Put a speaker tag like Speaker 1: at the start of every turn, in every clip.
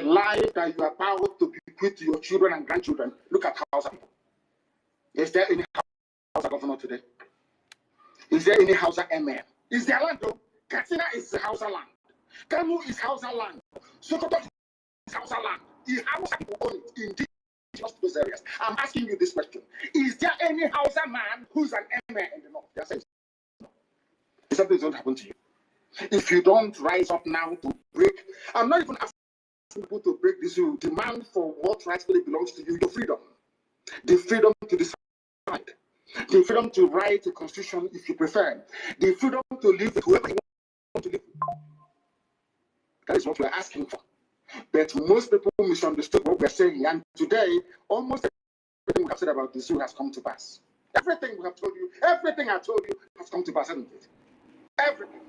Speaker 1: the life that you are about to bequeath to your children and grandchildren. Look at Hausa people. Is there any Hausa governor today? Is there any Hausa ML? Is there land though? Katsina is Hausa land. Kanu is Hausa land. Sokoto is Hausa land. The Hausa people own it in those areas. I'm asking you this question. Is there any Hausa man who's an ML in the north? They're saying no. Something don't happen to you. If you don't rise up now to break, I'm not even asking people to break this rule. Demand for what rightfully belongs to you, your freedom. The freedom to decide. The freedom to write a constitution if you prefer. The freedom to live with whoever you want to live with. That is what we're asking for. But most people misunderstood what we're saying. And today, almost everything we have said about this rule has come to pass. Everything we have told you, everything I told you has come to pass, hasn't it? Everything.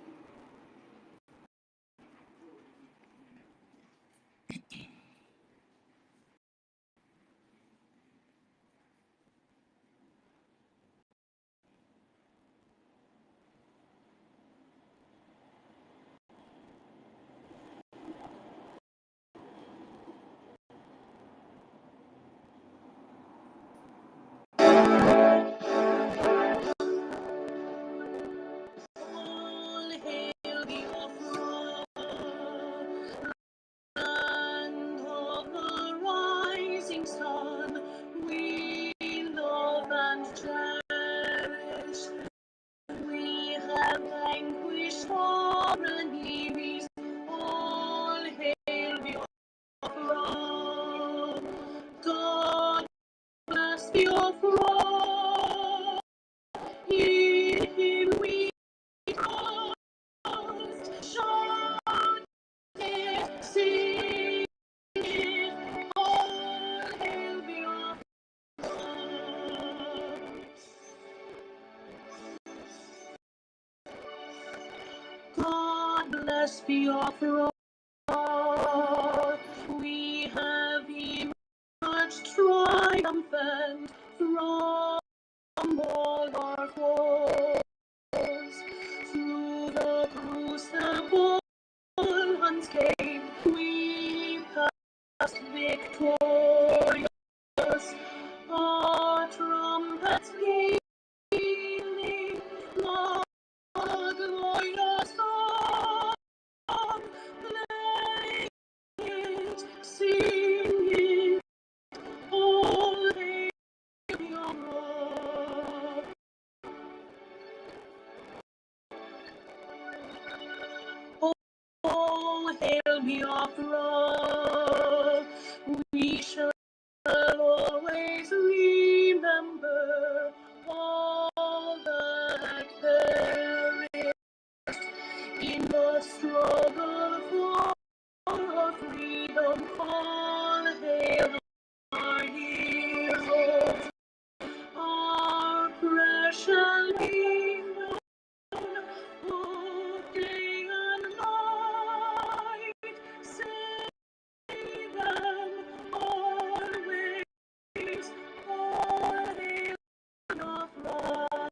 Speaker 2: Biafra, we have emerged triumphant from all our foes. Through the crucible unscathed, we passed victorious. Our trumpets pealing, the glorious song. Play it, sing it, all hail your roar. Oh, hail Biafra, we shall always remember all that perished in the struggle for our freedom. All hail our heroes, our precious leaders, who day and night save them always. All hail Biafra.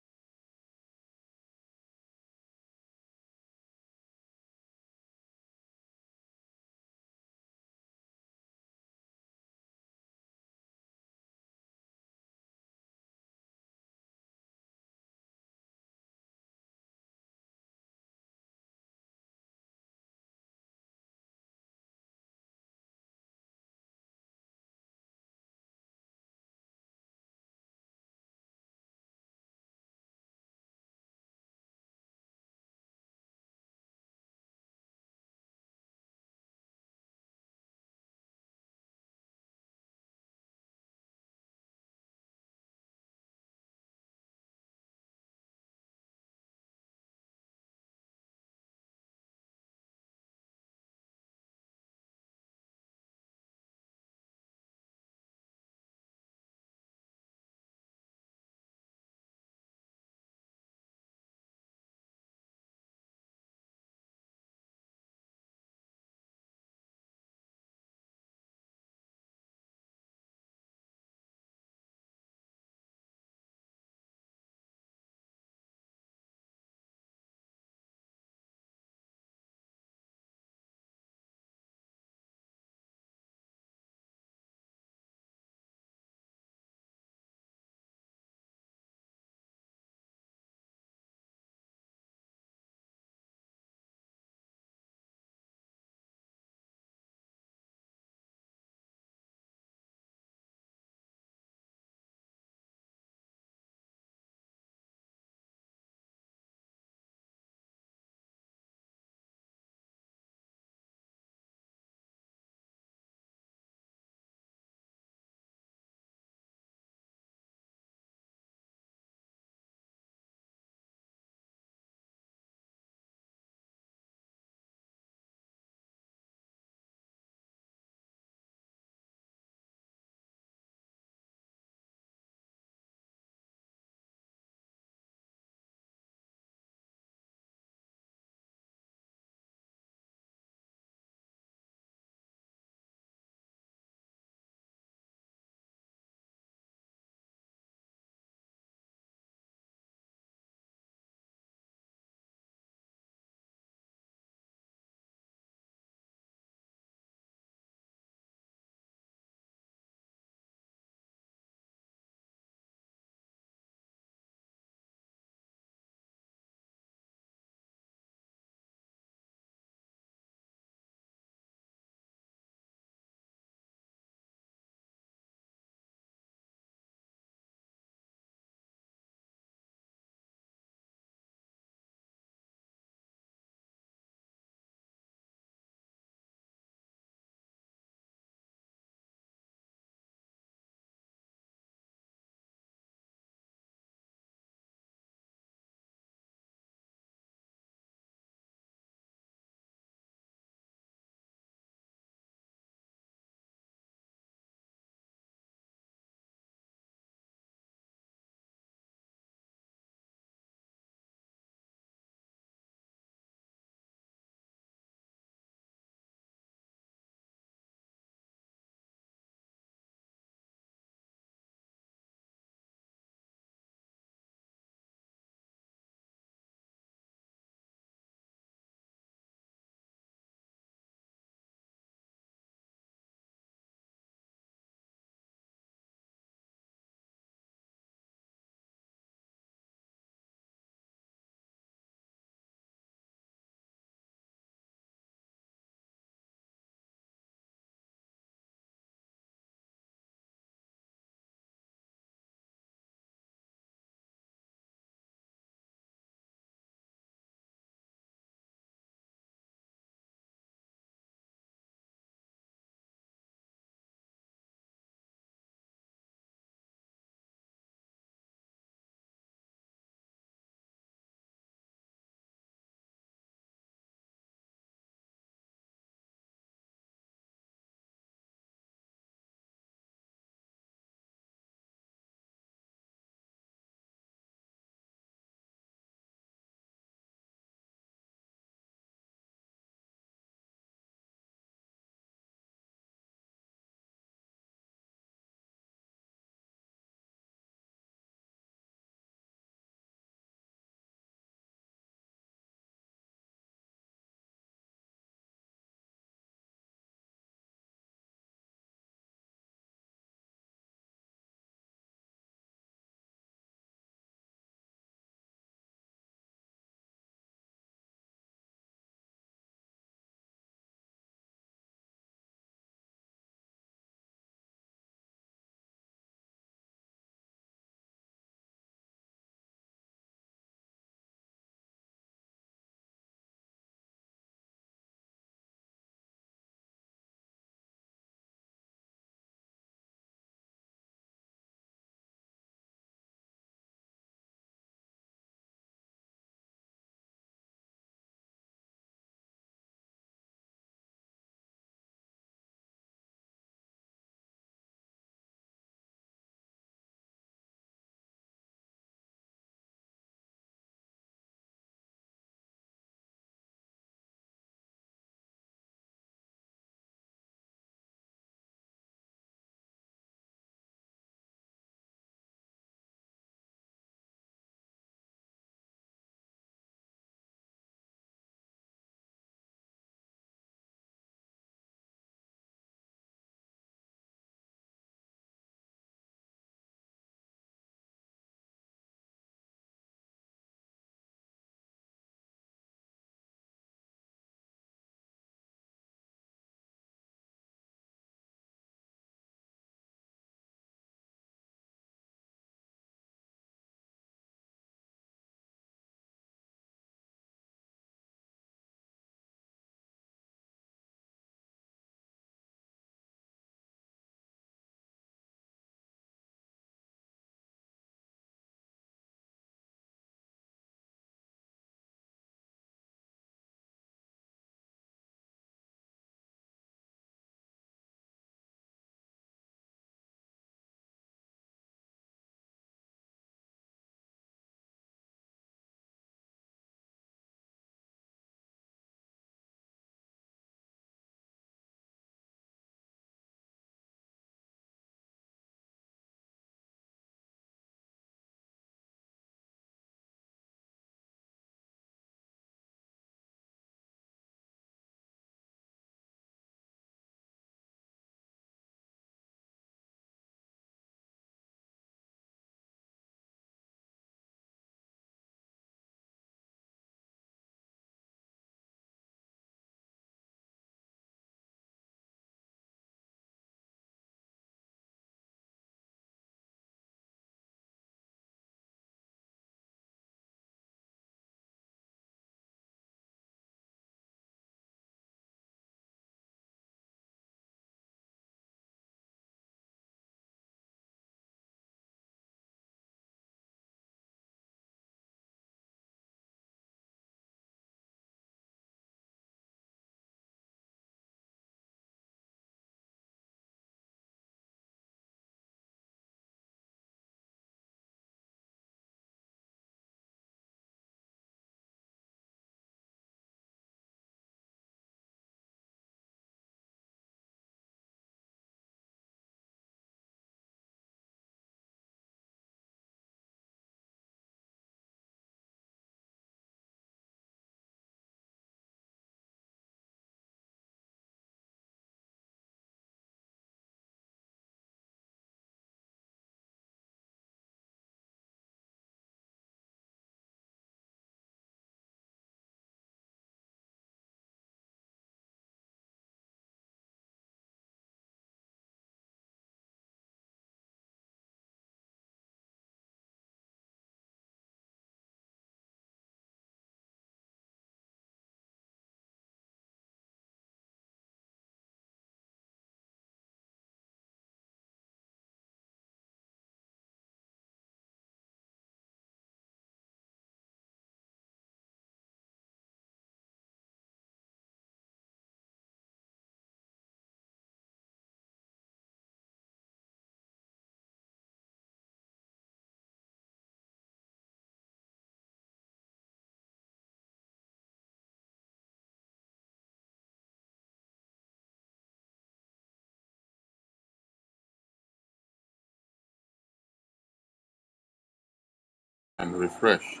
Speaker 3: and refresh.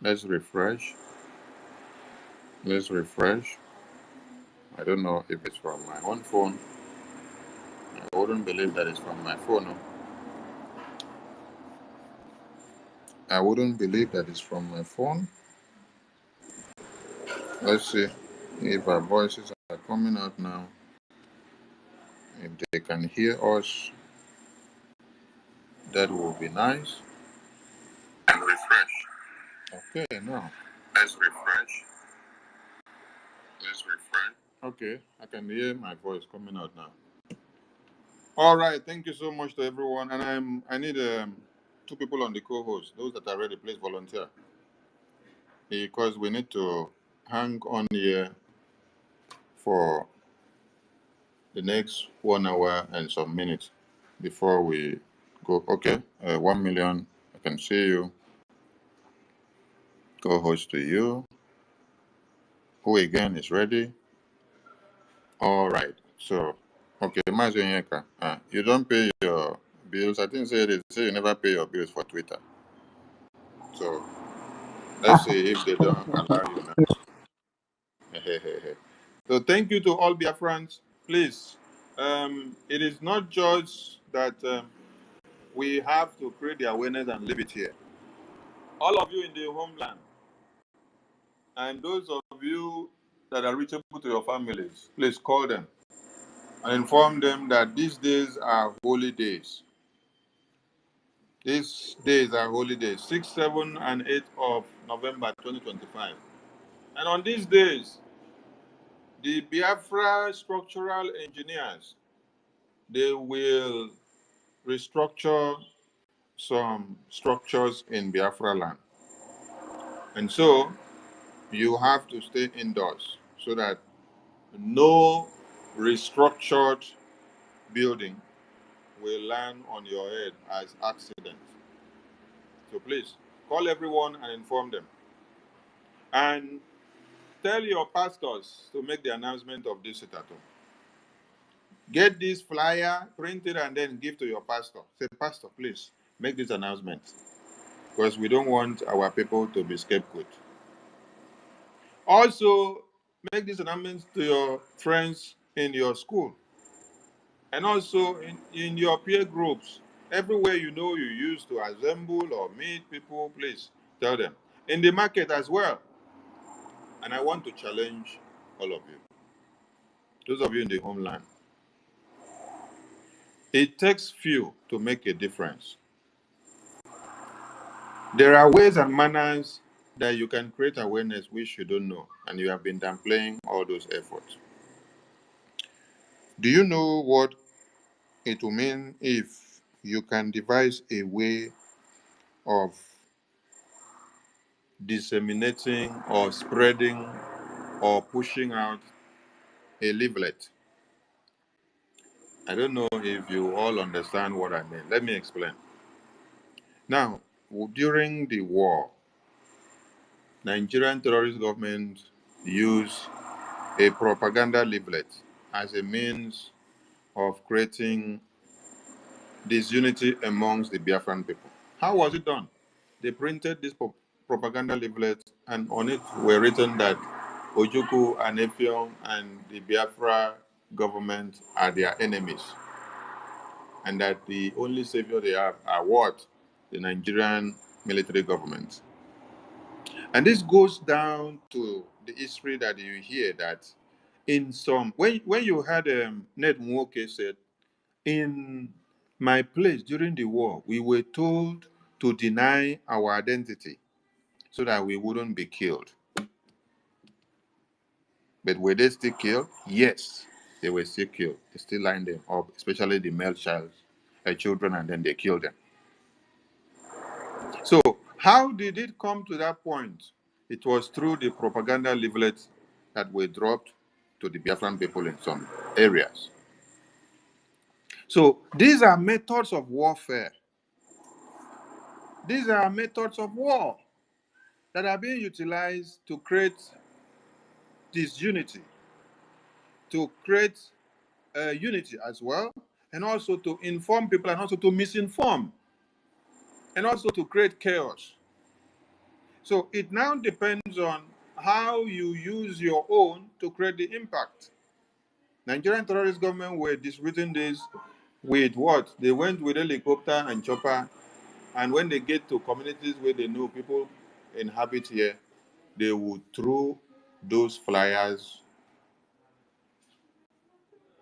Speaker 3: Let's refresh. Let's refresh. I don't know if it's from my own phone. I wouldn't believe that it's from my phone. No. I wouldn't believe that it's from my phone. Let's see if our voices are coming out now. If they can hear us, that will be nice. And refresh. Okay, now. Let's refresh. Let's refresh. Okay, I can hear my voice coming out now. All right, thank you so much to everyone. And I need 2 people on the co-host. Those that are ready, please volunteer. Because we need to hang on here for the next 1 hour and some minutes before we go. Okay, 1 million. I can see you. Co-host to you. Who again is ready? All right. So, okay, Mazunyeka, you don't pay your bills. I think they say you never pay your bills for Twitter. So let's see if they don't allow you now. So thank you to all Biafrans. Please, it is not just that we have to create the awareness and leave it here. All of you in the homeland, and those of you that are reachable to your families, please call them and inform them that these days are holy days. These days are holy days, 6, 7, and 8 of November 2025. And on these days, the Biafra structural engineers, they will restructure some structures in Biafra land. And so you have to stay indoors so that no restructured building will land on your head as accident. So please call everyone and inform them. And tell your pastors to make the announcement of this sit-at-home. Get this flyer, print it, and then give to your pastor. Say, Pastor, please make this announcement, because we don't want our people to be scapegoat. Also, make this announcement to your friends in your school, and also in your peer groups. Everywhere you know you used to assemble or meet people, please tell them. In the market as well. And I want to challenge all of you, those of you in the homeland. It takes few to make a difference. There are ways and manners that you can create awareness which you don't know, and you have been downplaying all those efforts. Do you know what it will mean if you can devise a way of disseminating or spreading or pushing out a leaflet? I don't know if you all understand what I mean. Let me explain. Now, during the war, Nigerian terrorist government used a propaganda leaflet as a means of creating disunity amongst the Biafran people. How was it done? They printed this propaganda leaflet, and on it were written that Ojukwu and Effiong and the Biafra government are their enemies, and that the only savior they have are what? The Nigerian military government. And this goes down to the history that you hear that in some, when you had Ned Nwoke said, in my place during the war, we were told to deny our identity so that we wouldn't be killed. But were they still killed? Yes, they were still killed. They still lined them up, especially the male children, and then they killed them. So how did it come to that point? It was through the propaganda leaflets that were dropped to the Biafran people in some areas. So these are methods of warfare. These are methods of war that are being utilized to create disunity, to create unity as well, and also to inform people and also to misinform. and also to create chaos. So it now depends on how you use your own to create the impact. Nigerian terrorist government were distributing this with what? They went with helicopter and chopper, and when they get to communities where they know people inhabit here, they would throw those flyers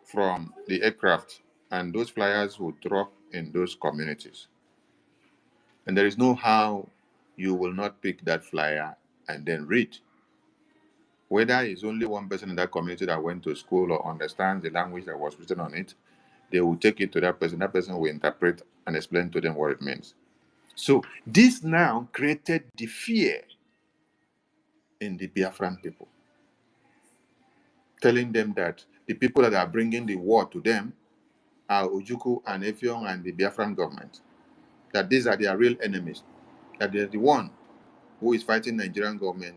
Speaker 3: from the aircraft, and those flyers would drop in those communities. And there is no how you will not pick that flyer and then read. Whether it's only one person in that community that went to school or understands the language that was written on it, they will take it to that person. That person will interpret and explain to them what it means. So this now created the fear in the Biafran people, telling them that the people that are bringing the war to them are Ojukwu and Effiong and the Biafran government, that these are their real enemies, that they're the one who is fighting Nigerian government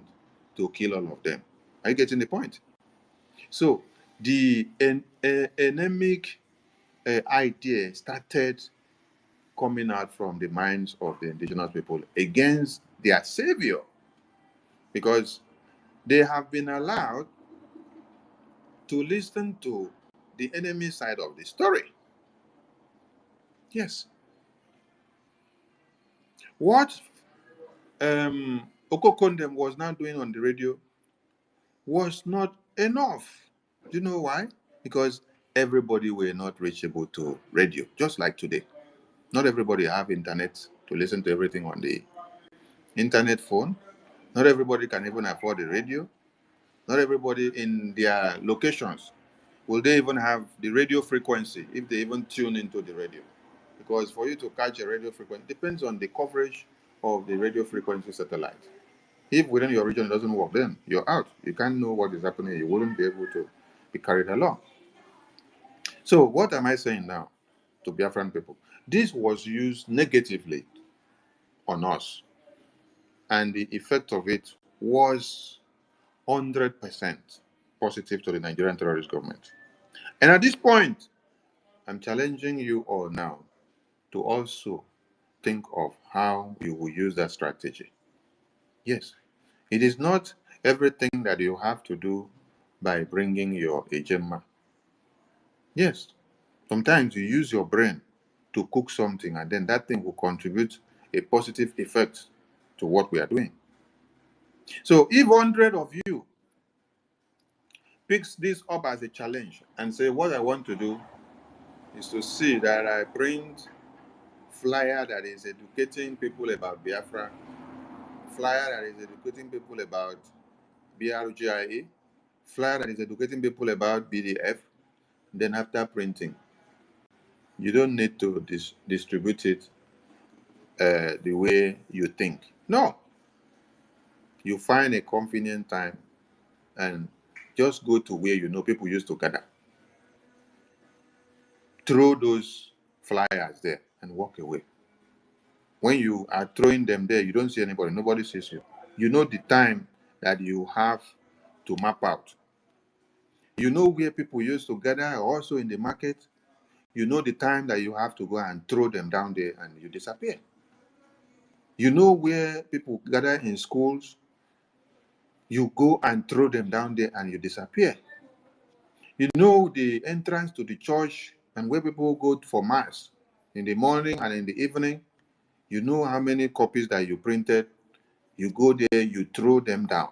Speaker 3: to kill all of them. Are you getting the point? So the anemic idea started coming out from the minds of the indigenous people against their savior, because they have been allowed to listen to the enemy side of the story. Yes. What Okokondem was now doing on the radio was not enough. Do you know why? Because everybody were not reachable to radio, just like today. Not everybody have internet to listen to everything on the internet phone. Not everybody can even afford the radio. Not everybody in their locations will they even have the radio frequency if they even tune into the radio. Because for you to catch a radio frequency, it depends on the coverage of the radio frequency satellite. If within your region it doesn't work, then you're out. You can't know what is happening. You wouldn't be able to be carried along. So what am I saying now to Biafran people? This was used negatively on us, and the effect of it was 100% positive to the Nigerian terrorist government. And at this point, I'm challenging you all now to also think of how you will use that strategy. Yes, it is not everything that you have to do by bringing your ejema. Yes, sometimes you use your brain to cook something, and then that thing will contribute a positive effect to what we are doing. So if 100 of you picks this up as a challenge and say, what I want to do is to see that I print flyer that is educating people about Biafra, flyer that is educating people about BRGIE, flyer that is educating people about BDF, then after printing, you don't need to distribute it the way you think. No. You find a convenient time and just go to where you know people used to gather. Throw those flyers there and walk away. When you are throwing them there, you don't see anybody. Nobody sees you. You know the time that you have to map out. You know where people used to gather, also in the market. You know the time that you have to go and throw them down there and you disappear. You know where people gather in schools. You go and throw them down there and you disappear. You know the entrance to the church and where people go for mass in the morning and in the evening. You know how many copies that you printed. You go there, you throw them down.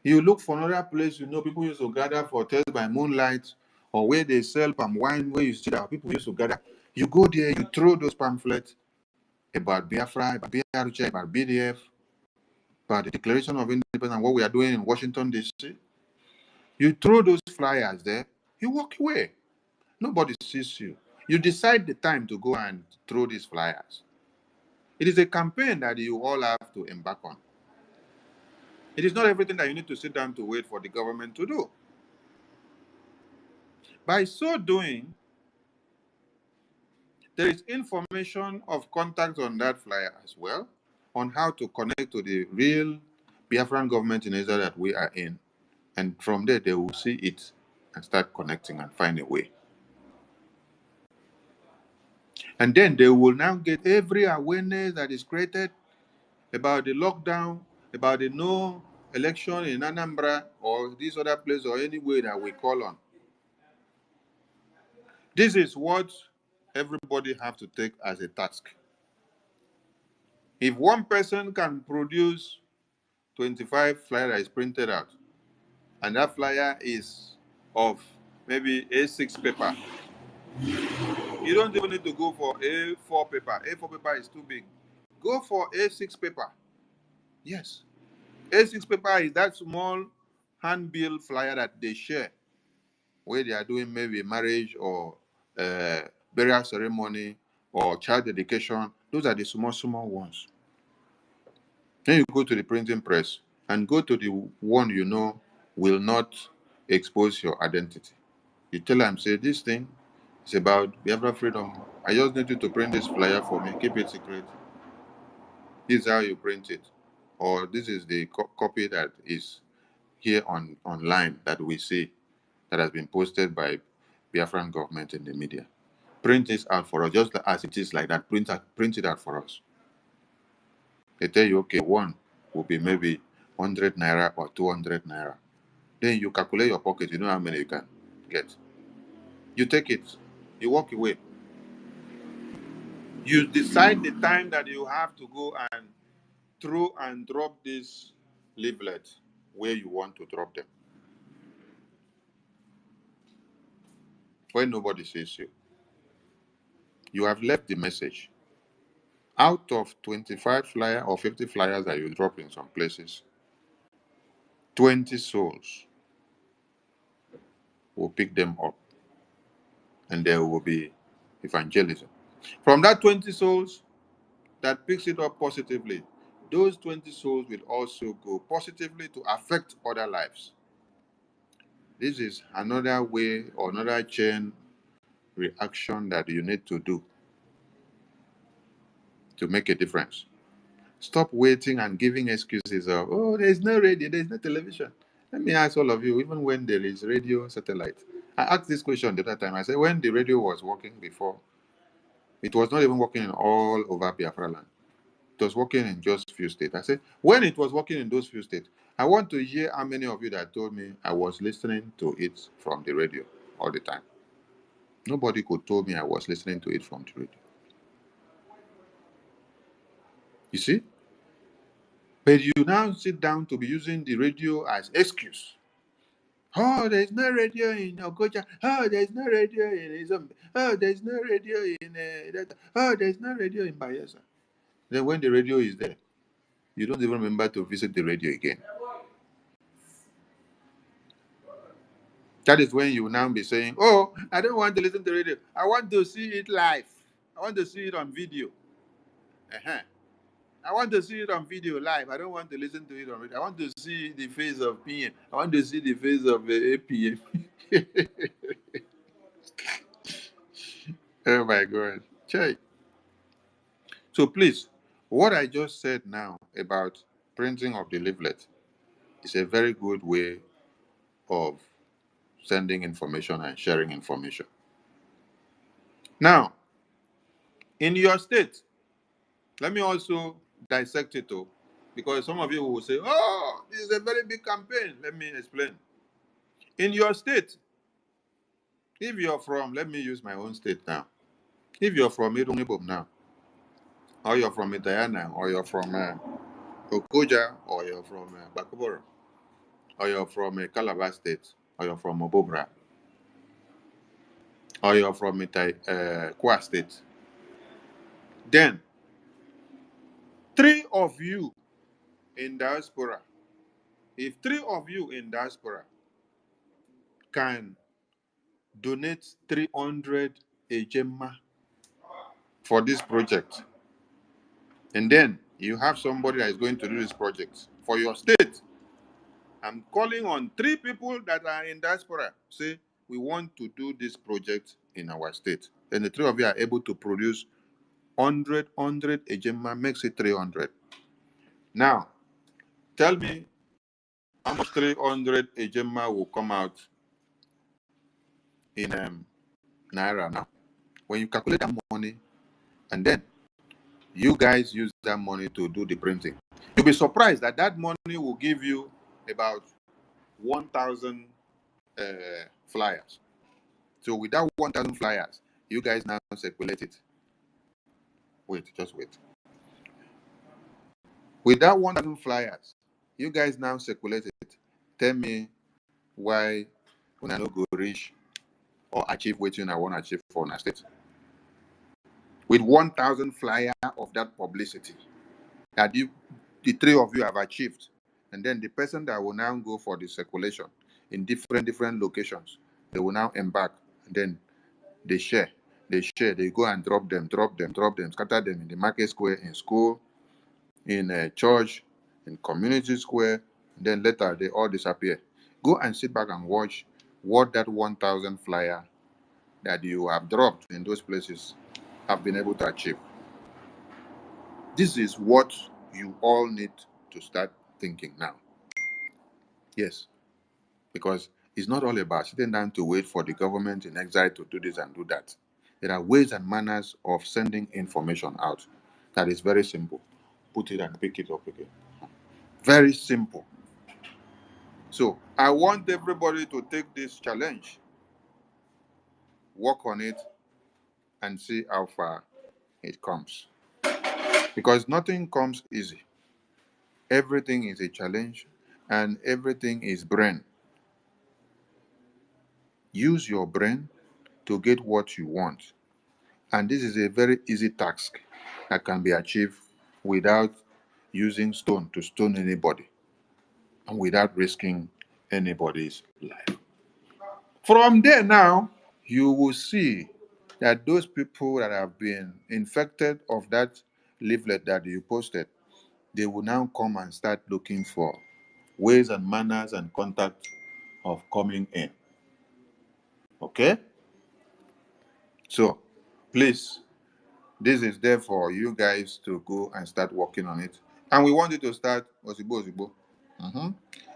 Speaker 3: You look for another place, you know people used to gather for Tales by Moonlight, or where they sell palm wine, where you see that people used to gather. You go there, you throw those pamphlets about Biafra, about BRGIE, about BDF, about the Declaration of Independence and what we are doing in Washington, D.C. You throw those flyers there, you walk away. Nobody sees you. You decide the time to go and throw these flyers. It is a campaign that you all have to embark on. It is not everything that you need to sit down to wait for the government to do. By so doing, there is information of contact on that flyer as well, on how to connect to the real Biafran government in Israel that we are in. And from there, they will see it and start connecting and find a way. And then they will now get every awareness that is created about the lockdown, about the no election in Anambra or this other place or any way that we call on. This is what everybody have to take as a task. If one person can produce 25 flyer that is printed out, and that flyer is of maybe A6 paper, you don't even need to go for A4 paper. A4 paper is too big. Go for A6 paper. Yes. A6 paper is that small hand-built flyer that they share, where they are doing maybe marriage or burial ceremony or child dedication. Those are the small ones. Then you go to the printing press and go to the one you know will not expose your identity. You tell them, say, this thing is about Biafra freedom. I just need you to print this flyer for me. Keep it secret. This is how you print it. Or this is the copy that is here online that we see that has been posted by Biafran government in the media. Print this out for us, just as it is like that. Print it out for us. They tell you, okay, one will be maybe 100 naira or 200 naira. Then you calculate your pocket, you know how many you can get. You take it, you walk away. You decide the time that you have to go and throw and drop this leaflet where you want to drop them. When nobody sees you. You have left the message. Out of 25 flyers or 50 flyers that you drop in some places, 20 souls will pick them up and there will be evangelism. From that 20 souls that picks it up positively, those 20 souls will also go positively to affect other lives. This is another way or another chain reaction that you need to do to make a difference. Stop waiting and giving excuses of, oh, there's no radio, there's no television. Let me ask all of you, even when there is radio, satellite. I asked this question the other time. I said, when the radio was working before, it was not even working in all over Biafra land. It was working in just few states. I said, when it was working in those few states, I want to hear how many of you that told me I was listening to it from the radio all the time. Nobody could tell me I was listening to it from the radio. You see? But you now sit down to be using the radio as excuse. Oh, there's no radio in OGOJA. Oh, there's no radio in Izombe. Oh, there's no radio in oh, there's no radio in Bayelsa. Then when the radio is there, you don't even remember to visit the radio again. That is when you will now be saying, oh, I don't want to listen to radio. I want to see it live. I want to see it on video. I want to see it on video live. I don't want to listen to it on radio. I want to see the face of PM. I want to see the face of APM. Oh my God. Check. So please, what I just said now about printing of the leaflet is a very good way of sending information and sharing information. Now, in your state, let me also dissect it too, because some of you will say, oh, this is a very big campaign. Let me explain. In your state, if you're from, let me use my own state now. If you're from Irunibum now, or you're from Itayana, or you're from OGOJA, or you're from Bakuboro, or you're from Calabar State, or you're from Obobra, or you're from Kwa State, then 3 of you in diaspora, if 3 of you in diaspora can donate 300 ejema for this project, and then you have somebody that is going to do this project for your state, I'm calling on 3 people that are in diaspora, say, we want to do this project in our state. Then the 3 of you are able to produce 100 ejema, makes it 300. Now, tell me how much 300 ejema will come out in Naira now. When you calculate that money, And then you guys use that money to do the printing. You'll be surprised that that money will give you about 1,000 flyers. So with that 1,000 flyers, you guys now circulate it. Wait, just wait. With that 1,000 flyers, you guys now circulate it. Tell me why when I no go reach or achieve what I want to achieve for a state. With 1,000 flyer of that publicity that the three of you have achieved, and then the person that will now go for the circulation in different locations, they will now embark, and then they share, they go and drop them, scatter them in the market square, in school, in a church, in community square, and then later they all disappear. Go and sit back and watch what that 1,000 flyer that you have dropped in those places have been able to achieve. This is what you all need to start thinking now. Yes, because it's not all about sitting down to wait for the government in exile to do this and do that. There are ways and manners of sending information out that is very simple. Put it and pick it up again. Very simple. So I want everybody to take this challenge, work on it, and see how far it comes. Because nothing comes easy. Everything is a challenge, and everything is brain. Use your brain to get what you want. And this is a very easy task that can be achieved without using stone to stone anybody and without risking anybody's life. From there now, you will see that those people that have been infected of that leaflet that you posted, they will now come and start looking for ways and manners and contact of coming in. Okay? So, please, this is there for you guys to go and start working on it. And we want you to start Osibo.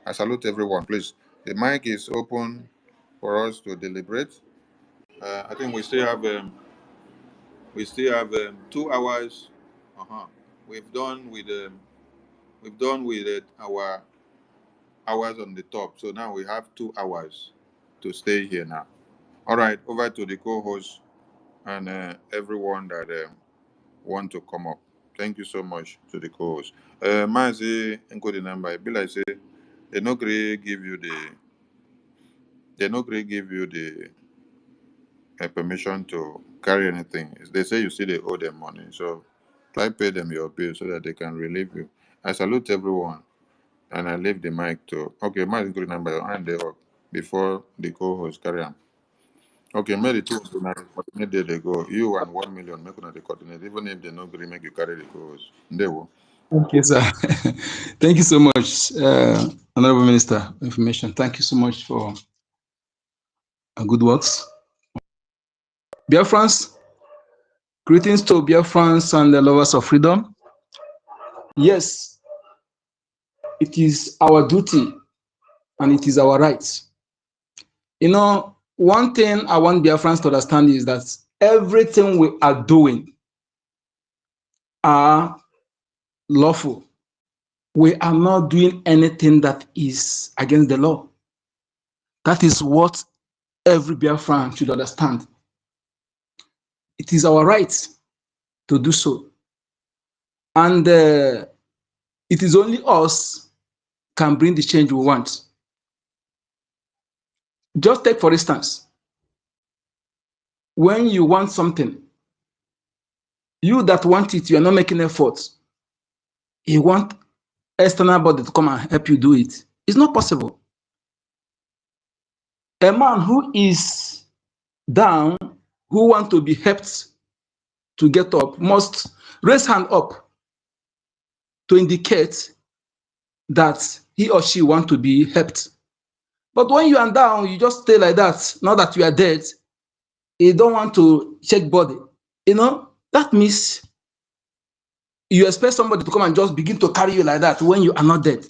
Speaker 3: I salute everyone, please. The mic is open for us to deliberate. I think we still have 2 hours. We've done with our hours on the top. So now we have 2 hours to stay here now. All right, over to the co-host and everyone that want to come up. Thank you so much to the co-host. Mazi encode the number. I be like say they no gree give you the permission to carry anything. They say you see they owe them money, so try pay them your bill so that they can relieve you. I salute everyone, and I leave the mic to. Okay, Mazi encode the number. Your hand there up before the co-host carry on. Okay, maybe two coordinate there they go. You and 1 million make the coordinate. Even if they no agree, make you carry the co-host. They will.
Speaker 4: Okay, sir. Thank you so much, Honorable Minister of Information. Thank you so much for good works. Biafrans, greetings to Biafrans and the lovers of freedom. Yes, it is our duty and it is our right. You know, one thing I want Biafrans to understand is that everything we are doing are lawful. We are not doing anything that is against the law. That is what every Biafran should understand. It is our right to do so. And it is only us can bring the change we want. Just take, for instance, when you want something, you that want it, you are not making efforts. You want external body to come and help you do it. It's not possible. A man who is down, who wants to be helped to get up, must raise hand up to indicate that he or she wants to be helped. But when you are down, you just stay like that. Now that you are dead, you don't want to check body. You know, that means you expect somebody to come and just begin to carry you like that when you are not dead.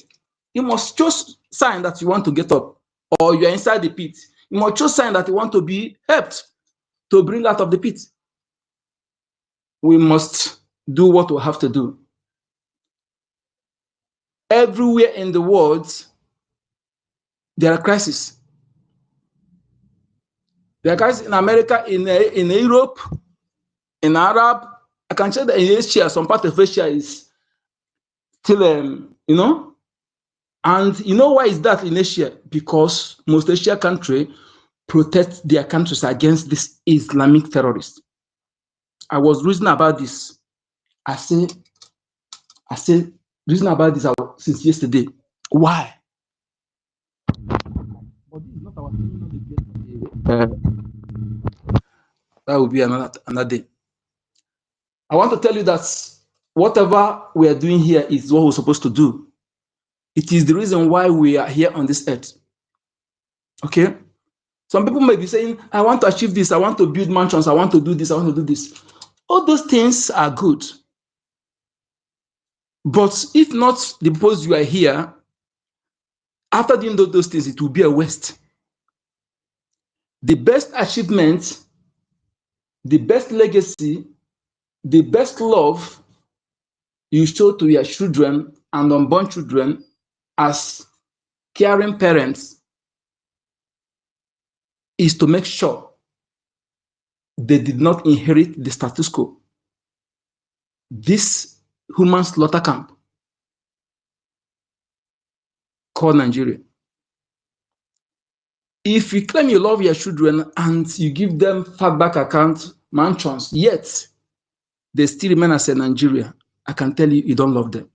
Speaker 4: You must show sign that you want to get up, or you are inside the pit. You must show sign that you want to be helped to bring out of the pit. we must do what we have to do. Everywhere in the world, there are crises. There are crises in America, in Europe, in Arab. I can say that in Asia, some part of Asia is still, you know. And you know why is that in Asia? Because most Asian countries protect their countries against this Islamic terrorists. I was reasoning about this. I said reasoning about this since yesterday. Why? But this is not our that will be another day. I want to tell you that whatever we are doing here is what we're supposed to do. It is the reason why we are here on this earth. Okay? Some people may be saying, I want to achieve this, I want to build mansions, I want to do this, I want to do this. All those things are good. But if not the purpose you are here, after doing those things, it will be a waste. The best achievement, the best legacy, the best love you show to your children and unborn children as caring parents is to make sure they did not inherit the status quo. This human slaughter camp called Nigeria. If you claim you love your children and you give them fatback account mansions, yet they still remain as a Nigeria, I can tell you, you don't love them.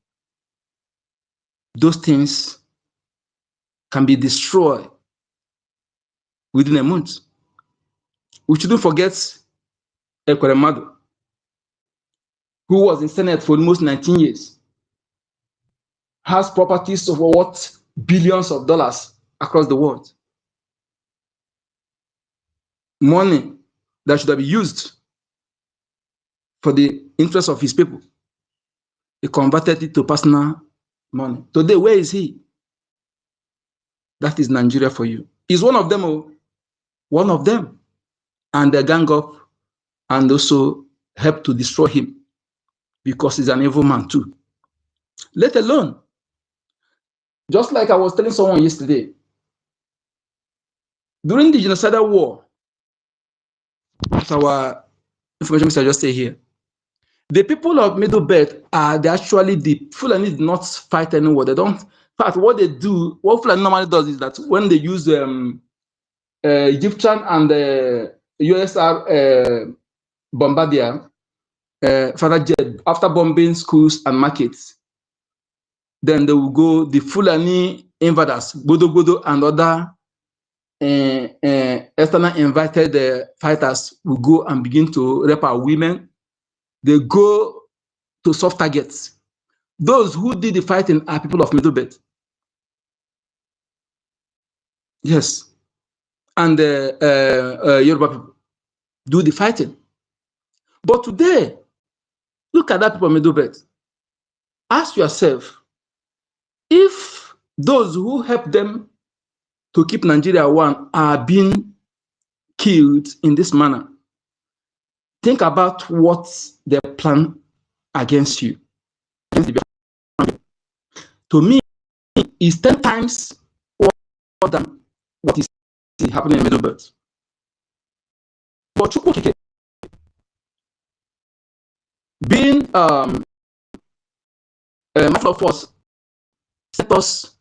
Speaker 4: Those things can be destroyed within a month. We shouldn't forget Ekweremadu, who was in Senate for almost 19 years, has properties of what billions of dollars across the world. Money that should have been used for the interest of his people. He converted it to personal money. Today, where is he? That is Nigeria for you. He's one of them, oh, one of them. And they gang up and also help to destroy him because he's an evil man too. Let alone, just like I was telling someone yesterday, during the genocidal war, as our information minister just say here, the people of Middle Belt are actually the Fulani did not fight anymore. They don't. In fact, what they do, what Fulani normally does is that when they use Egyptian and USR bombardier, fighter jet, after bombing schools and markets, then they will go, the Fulani invaders, Bodo and other external invited fighters will go and begin to rape our women. They go to soft targets. Those who did the fighting are people of Middle Belt. Yes. And Yoruba people do the fighting. But today, look at that people of Middle Belt. Ask yourself, if those who help them to keep Nigeria one are being killed in this manner, think about what they plan against you. To me, it's 10 times more than what is happening in Middle Belt. But being matter of force, set us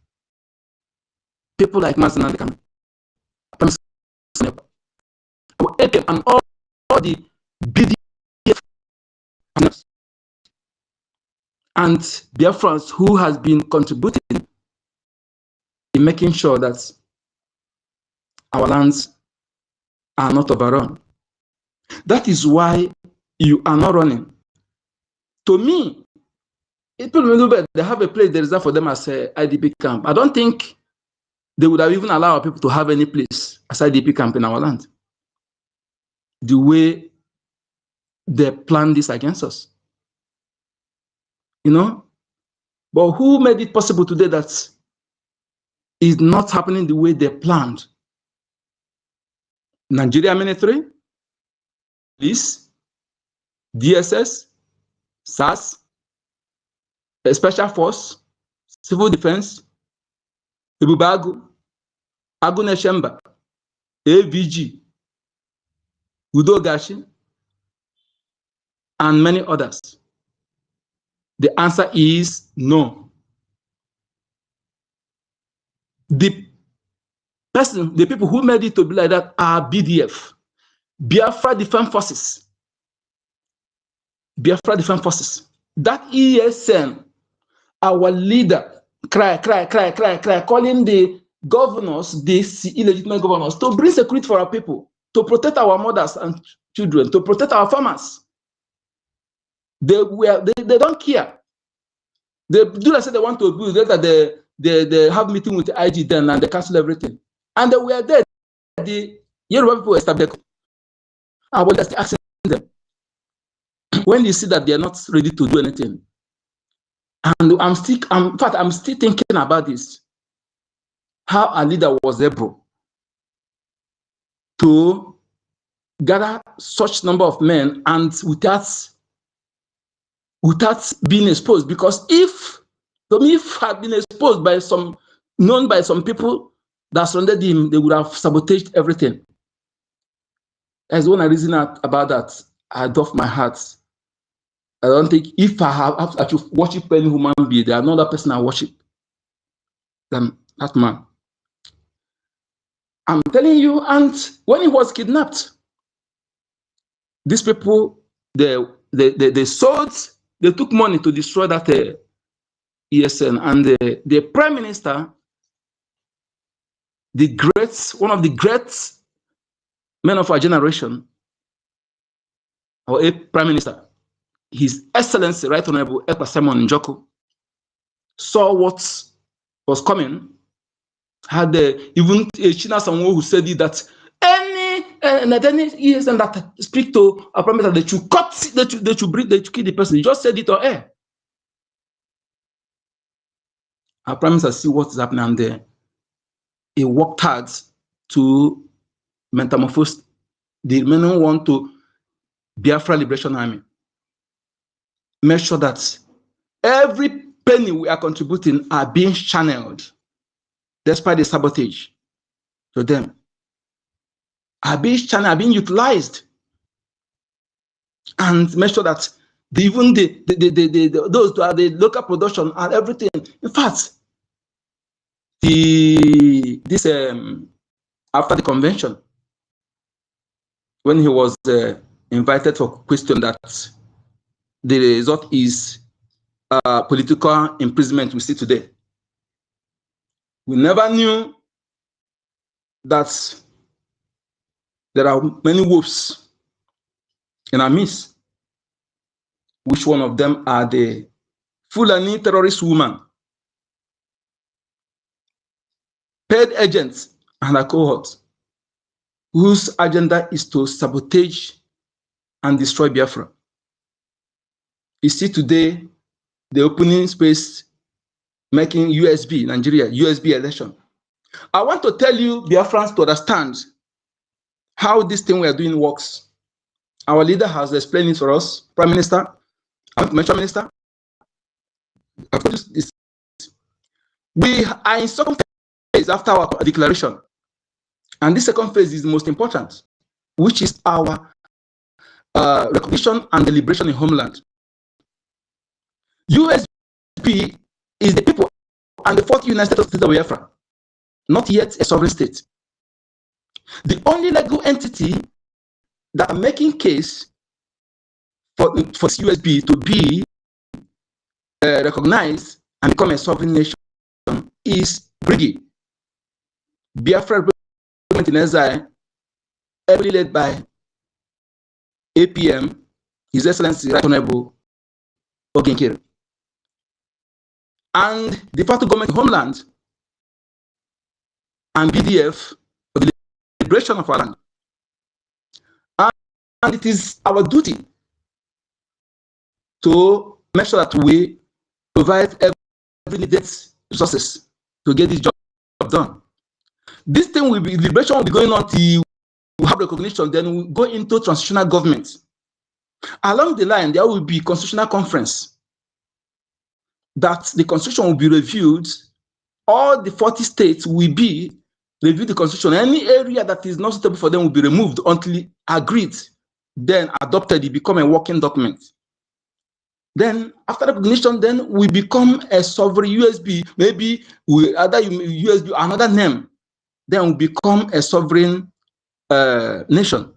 Speaker 4: people like Mazana and all the BDF and BIAFRANS who has been contributing in making sure that our lands are not overrun. That is why you are not running. To me, people they have a place they reserve for them as a IDP camp. I don't think they would have even allowed people to have any place as IDP camp in our land. The way they planned this against us. You know? But who made it possible today that is not happening the way they planned? Nigeria military, police, DSS, SAS, Special Force, Civil Defense, Ibubagu, Aguneshemba, AVG, Udogashi, and many others? The answer is no. The people who made it to be like that are BDF, Biafra Defense Forces. Biafra Defense Forces. That ESN, our leader, cry, calling the governors, these illegitimate governors, to bring security for our people, to protect our mothers and children, to protect our farmers. They don't care. They do not say they want to abuse, that they have meeting with the IG then and they cancel everything. And they were there. The Yoruba people established. I was just asking them, when you see that they are not ready to do anything, and I'm still thinking about this, how a leader was able to gather such number of men and without being exposed. Because if had been exposed by known by some people that surrounded him, they would have sabotaged everything. As when I reason about that, I doff my heart. I don't think if I should worship any human being, there are no other person I worship than that man. I'm telling you, and when he was kidnapped, these people, they sold, they took money to destroy that ESN, and the prime minister, one of the great men of our generation, or a prime minister, His Excellency, Right Honorable Ekpa Simon Njoku, saw what was coming. Had even a China someone who said that any ESN that speak to a prime minister, they should cut, they should kill the person. He just said it on air. Our prime minister see what is happening there. He worked hard to metamorphose the remaining one to Biafra Liberation Army. Make sure that every penny we are contributing are being channeled, despite the sabotage to them, are being channeled, are being utilized, and make sure that even those who are the local production and everything. In fact, after the convention, when he was invited for question, that the result is political imprisonment we see today. We never knew that there are many wolves in our midst. Which one of them are the Fulani terrorist women, paid agents, and a cohort whose agenda is to sabotage and destroy Biafra. You see today the opening space making Nigeria USB election. I want to tell you, Biafrans, to understand how this thing we are doing works. Our leader has explained it for us, Prime Minister, Minister. We are in second phase after our declaration. And this second phase is the most important, which is our recognition and deliberation in homeland. USB is the people and the fourth United States of Biafra, not yet a sovereign state. The only legal entity that are making case for USB to be recognized and become a sovereign nation is BRGIE, Biafra Representative in Exile, heavily led by APM, His Excellency Right Honorable Ogenkere, and the federal government homeland and BDF for the liberation of our land. And it is our duty to make sure that we provide every needed resources to get this job done. This thing will be, liberation will be going on till we have recognition, then we go into transitional government. Along the line, there will be constitutional conference that the constitution will be reviewed. All the 40 states will be review the constitution. Any area that is not suitable for them will be removed until agreed, then adopted. It become a working document. Then after recognition, then we become a sovereign USB. Maybe we either USB another name. Then we become a sovereign nation.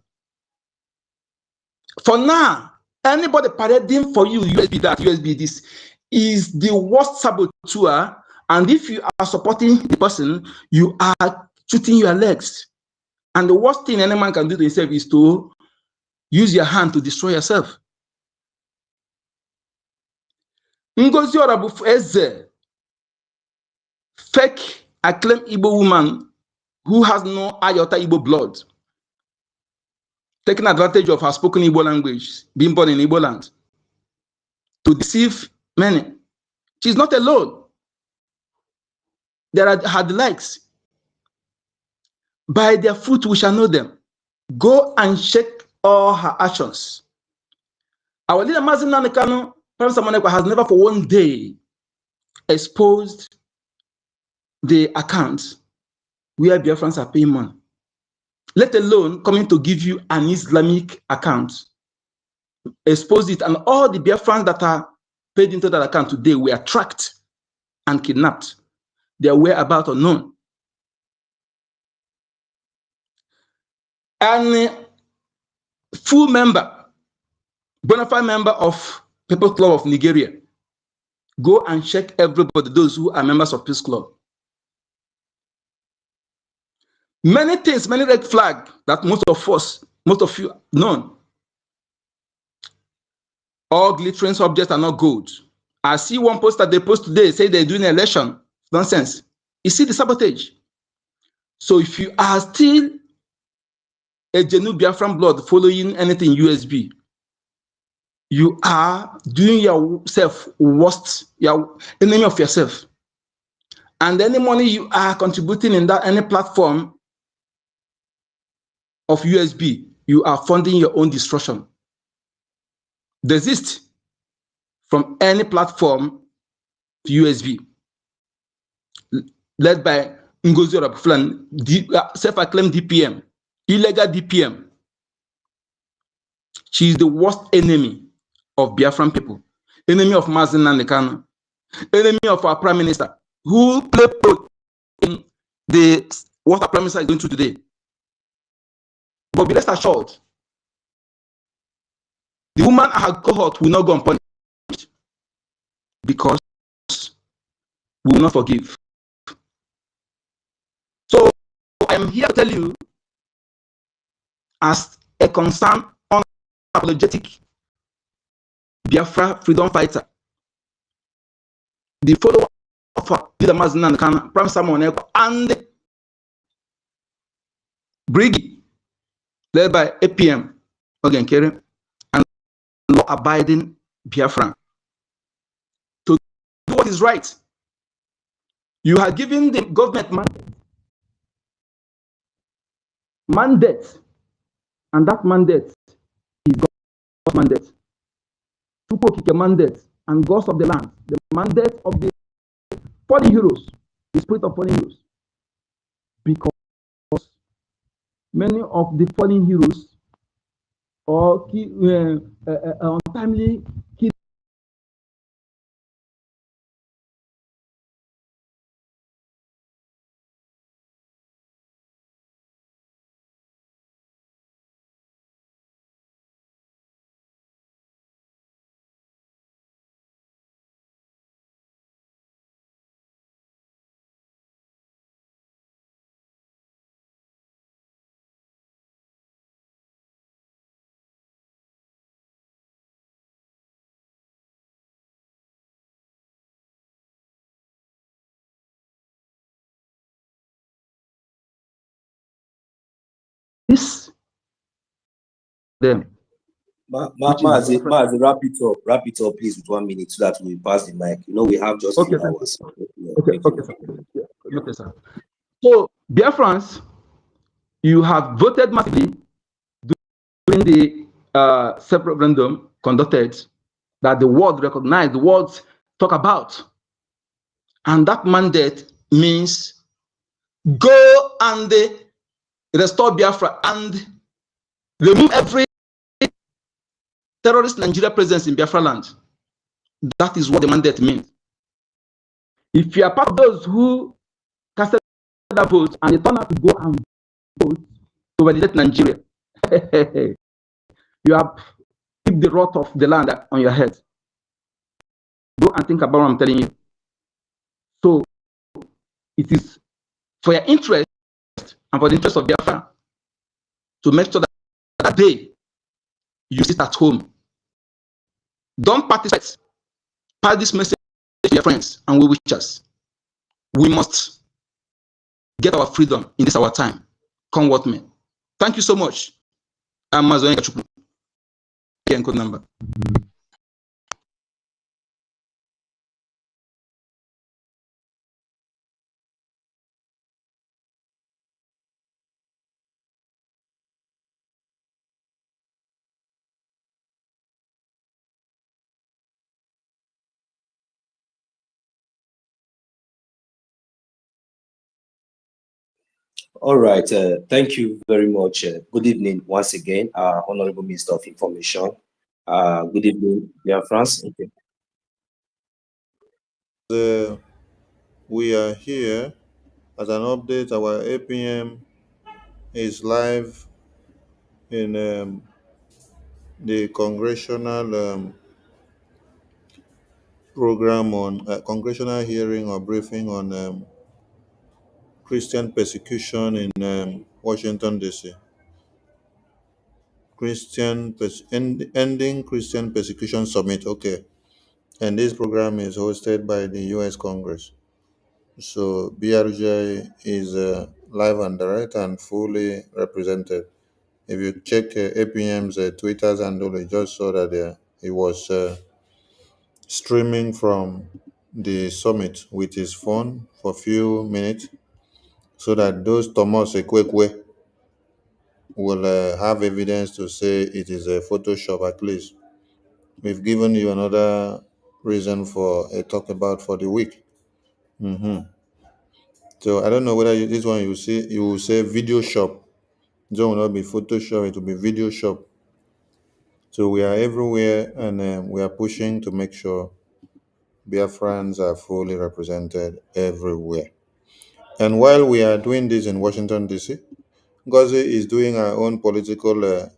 Speaker 4: For now, anybody parading for you USB that, USB this is the worst saboteur. And if you are supporting the person, you are shooting your legs. And the worst thing any man can do to himself is to use your hand to destroy yourself. Ngozi Orabu Eze, fake acclaimed Igbo woman who has no iota Igbo blood, taking advantage of her spoken Igbo language, being born in Igbo land, to deceive many. She's not alone. There are her likes. By their fruit we shall know them. Go and check all her actions. Our leader Mazin Nanekano, Professor Monekwa, has never for one day exposed the accounts where Biafrans are paying money, let alone coming to give you an Islamic account. Expose it, and all the Biafrans that are paid into that account today were tracked and kidnapped. Their whereabouts unknown. And full member, bona fide member of People's Club of Nigeria. Go and check everybody, those who are members of Peace Club. Many things, many red flags that most of you know. All glittering subjects are not gold. I see one post that they post today, say they're doing an election. Nonsense. You see the sabotage. So if you are still a genuine Biafran blood following anything USB, you are doing yourself worst, your enemy of yourself. And any money you are contributing in that any platform of USB, you are funding your own destruction. Desist from any platform to USB led by Ngozi Orabu, self-acclaimed DPM, illegal DPM. She is the worst enemy of Biafran people, enemy of Mazin Nanekano, enemy of our Prime Minister, who played in what our Prime Minister is going through today. But be rest assured, the woman and her cohort will not go unpunished because we will not forgive. So I am here to tell you, as a concerned, unapologetic Biafra freedom fighter, the follower of leader Mazin Nanekano, Prime Minister Moneko, and BRGIE, led by APM, again, Kerry, and law-abiding Biafran, to do what is right. You are giving the government mandate, and that mandate is God's mandate. Tukokike mandate and gods of the land, the mandate of the fallen heroes, the spirit of fallen heroes. Because many of the fallen heroes or untimely killed this them.
Speaker 5: Mazi, wrap it up, please, with 1 minute so that we pass the mic. You know, we have just
Speaker 4: Okay,
Speaker 5: 3 hours.
Speaker 4: Okay, sir. So, dear friends, you have voted massively during the self-referendum conducted that the world recognized, the world talk about. And that mandate means go and restore Biafra and remove every terrorist Nigeria presence in Biafra land. That is what the mandate means. If you are part of those who casted that vote and they turn out to go and vote to validate Nigeria, you have keep the rot of the land on your head. Go and think about what I'm telling you. So it is for your interest and for the interest of Biafra to make sure that that day you sit at home. Don't participate. Pass this message to your friends and well-wishers. We must get our freedom in this our time. Come what may. Thank you so much. I'm Mazoen Kachukwu. Code number.
Speaker 5: All right. Thank you very much. Good evening once again, Honorable Minister of Information. Good evening, BIAFRANS.
Speaker 3: Okay. We are here as an update. Our APM is live in the congressional program on congressional hearing or briefing on Christian persecution in Washington, D.C. Ending Christian Persecution Summit. Okay. And this program is hosted by the US Congress. So BRGIE is live and direct and fully represented. If you check APM's Twitter handle, you just saw that he was streaming from the summit with his phone for a few minutes so that those Thomas Ekwekwe will have evidence to say it is a Photoshop at least. We've given you another reason for a talk about for the week. So I don't know whether this one you will say video shop. It will not be Photoshop, it will be video shop. So we are everywhere and we are pushing to make sure Biafrans are fully represented everywhere. And while we are doing this in Washington, D.C., NGOZI is doing our own political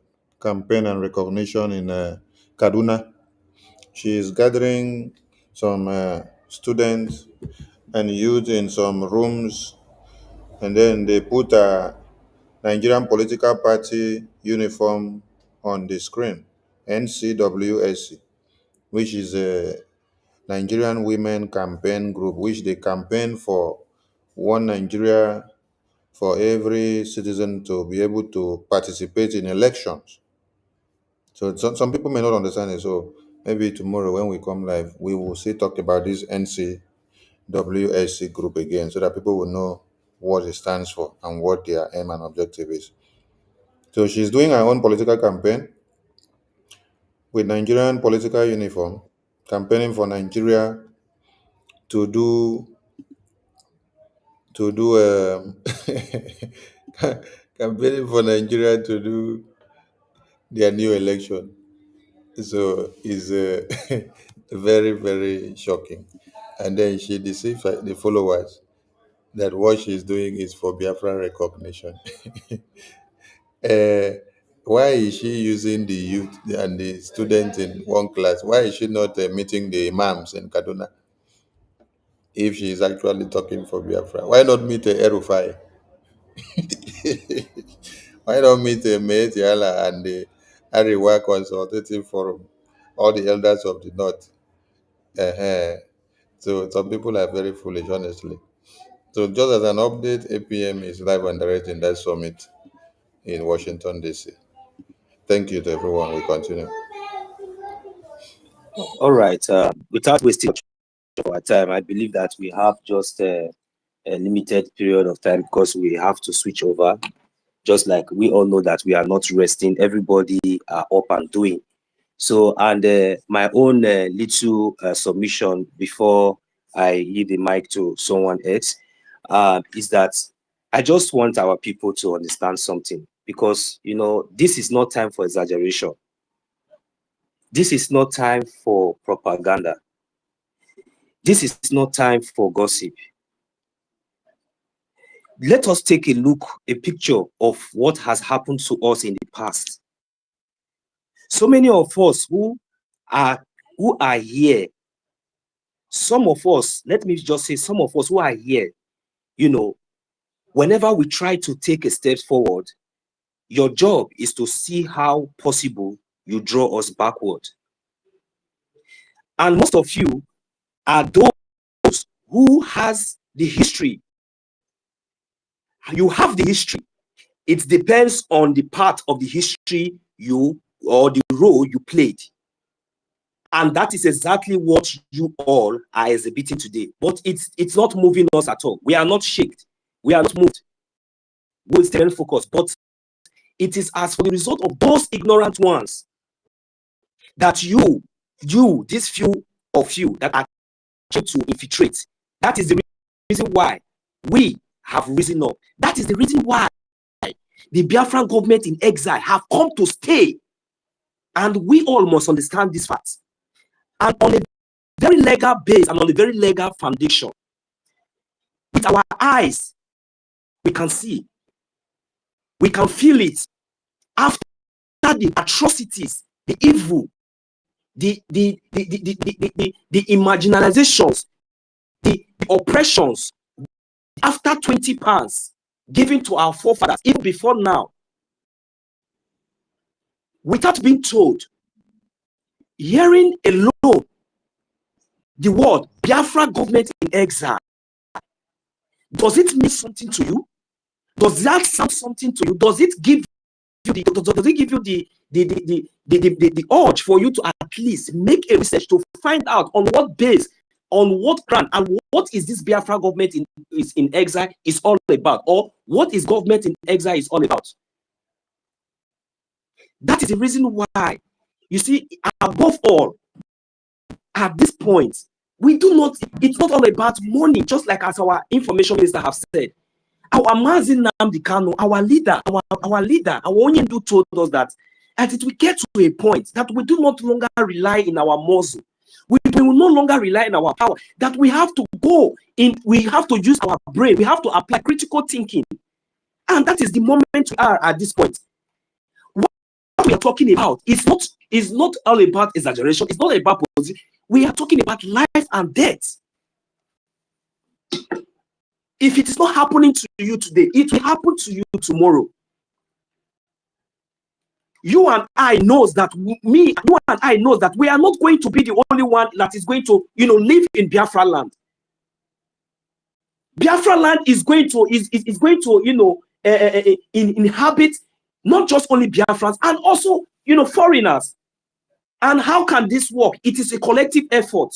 Speaker 3: campaign and recognition in Kaduna. She is gathering some students and youth in some rooms, and then they put a Nigerian political party uniform on the screen, NCWSC, which is a Nigerian women campaign group, which they campaign for one Nigeria for every citizen to be able to participate in elections. So some people may not understand it. So maybe tomorrow when we come live, we will still talk about this NCWSC group again so that people will know what it stands for and what their aim and objective is. So she's doing her own political campaign with Nigerian political uniform, campaigning for Nigeria to do campaigning for Nigeria to do their new election. So it's very, very shocking. And then she deceived the followers that what she's doing is for Biafra recognition. uh, why is she using the youth and the students in one class? Why is she not meeting the imams in Kaduna if she is actually talking for Biafra? Why not meet Erufai? Why not meet Meetiala and the Ariwa Consultative Forum, all the elders of the North? So some people are very foolish, honestly. So just as an update, APM is live and direct in that summit in Washington, D.C. Thank you to everyone. We continue.
Speaker 5: All right. Without wasting much of our time, I believe that we have just a limited period of time because we have to switch over just like we all know that we are not resting. Everybody are up and doing. So, and my own little submission before I give the mic to someone else is that I just want our people to understand something, because, you know, this is not time for exaggeration. This is not time for propaganda. This is not time for gossip. Let us take a look, a picture of what has happened to us in the past. So many of us who are here, some of us, let me just say, some of us who are here, you know, whenever we try to take a step forward, your job is to see how possible you draw us backward. And most of you are those who has the history. You have the history. It depends on the part of the history you, or the role you played. And that is exactly what you all are exhibiting today. But it's not moving us at all. We are not shaken. We are not moved. We'll stay focused. But it is as for the result of those ignorant ones that you, these few of you that are trying to infiltrate, that is the reason why we have risen up. That is the reason why the Biafran government in exile have come to stay. And we all must understand these facts. And on a very legal base and on a very legal foundation, with our eyes, we can see, we can feel it. After the atrocities, the evil, the marginalizations, the oppressions, after 20 pounds given to our forefathers, even before now, without being told, hearing alone the word Biafra government in exile, does it mean something to you? Does that sound something to you? Does it give you the urge for you to at least make a research to find out on what base, on what ground, and what is this Biafra government in exile is all about, or what is government in exile is all about? That is the reason why, you see, above all, at this point, we do not, it's not all about money, just like as our information minister have said. Our Mazin Nnamdi Kanu, our leader, our Onyendu told us that as it will get to a point that we do not longer rely in our muscle, we will no longer rely in our power, that we have to go in, we have to use our brain, we have to apply critical thinking. And that is the moment we are at this point. What we are talking about is not all about exaggeration, it's not about position. We are talking about life and death. If it is not happening to you today, it will happen to you tomorrow. You and I knows that you and I knows that we are not going to be the only one that is going to, you know, live in Biafra land. Biafra land is going to you know, inhabit not just only Biafrans and also, you know, foreigners. And how can this work? It is a collective effort.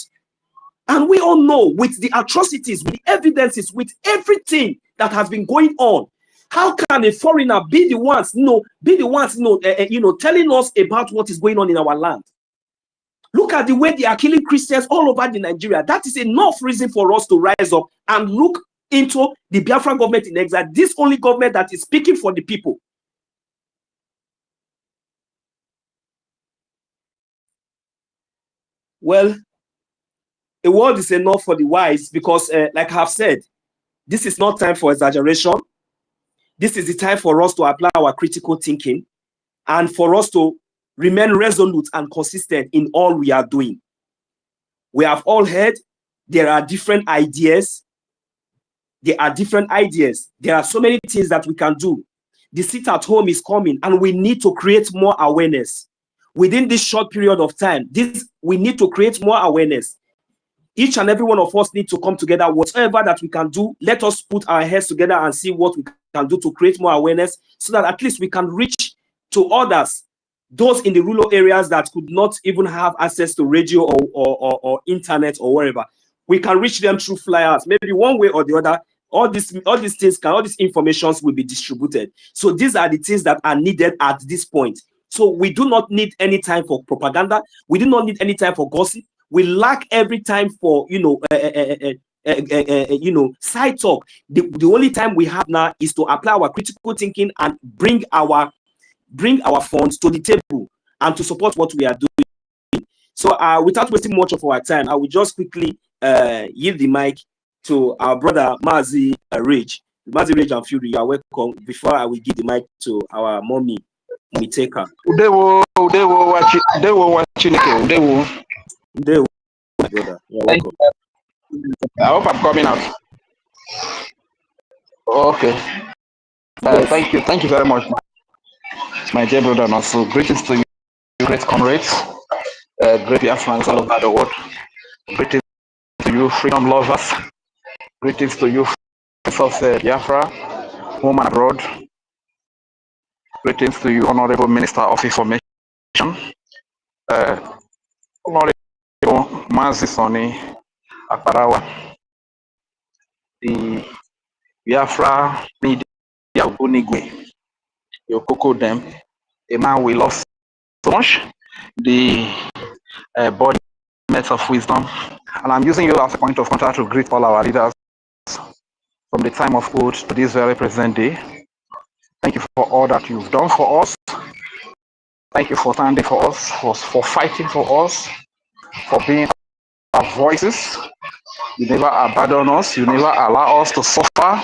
Speaker 5: And we all know, with the atrocities, with the evidences, with everything that has been going on, how can a foreigner be the ones, telling us about what is going on in our land? Look at the way they are killing Christians all over the Nigeria. That is enough reason for us to rise up and look into the Biafran government in exile. This only government that is speaking for the people. Well, a word is enough for the wise, because like I have said, this is not time for exaggeration. This is the time for us to apply our critical thinking and for us to remain resolute and consistent in all we are doing. We have all heard there are different ideas. There are different ideas. There are so many things that we can do. The sit at home is coming, and we need to create more awareness. Within this short period of time, we need to create more awareness. Each and every one of us need to come together. Whatever that we can do, let us put our heads together and see what we can do to create more awareness, so that at least we can reach to others, those in the rural areas that could not even have access to radio or internet or wherever. We can reach them through flyers, maybe one way or the other, all these things all these informations will be distributed. So these are the things that are needed at this point. So we do not need any time for propaganda. We do not need any time for gossip. We lack every time for side talk. The only time we have now is to apply our critical thinking and bring our funds to the table and to support what we are doing. So without wasting much of our time, I will just quickly yield the mic to our brother Mazi Rage. Mazi Rage and Fury, you are welcome. Before I will give the mic to our mommy Miteka.
Speaker 4: Udewo,
Speaker 5: my brother. You're welcome.
Speaker 4: I hope I'm coming out. Okay.
Speaker 5: Yes.
Speaker 4: Thank you very much, my dear brother. And also, greetings to you, great comrades, great Biafrans all over the world. Greetings to you, freedom lovers. Greetings to you, friends of Biafra, home and abroad. Greetings to you, Honorable Minister of Information, Honorable Mazi Soni Akbarawa, the Biafra media Bunigwe, Yokoko Dem, a man we love so much, the body of wisdom. And I'm using you as a point of contact to greet all our leaders from the time of old to this very present day. Thank you for all that you've done for us. Thank you for standing for us, for fighting for us, for being our voices. You never abandon us. You never allow us to suffer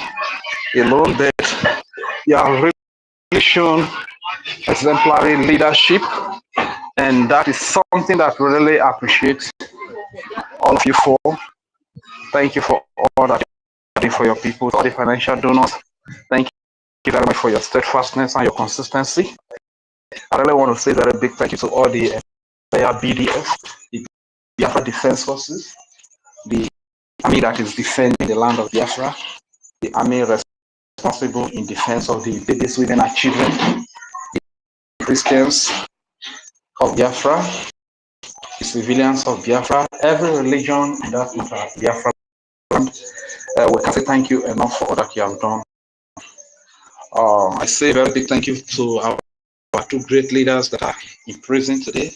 Speaker 4: alone. That you have really shown exemplary leadership, and that is something that we really appreciate all of you for. Thank you for all that you do for your people, all the financial donors. Thank you very much for your steadfastness and your consistency. I really want to say a very big thank you to all the BDF, the Biafra Defense Forces, the army that is defending the land of Biafra, the army responsible in defense of the biggest women and children, the Christians of Biafra, the civilians of Biafra, every religion that is Biafra land. We can say thank you enough for all that you have done. I say a very big thank you to our two great leaders that are in prison today,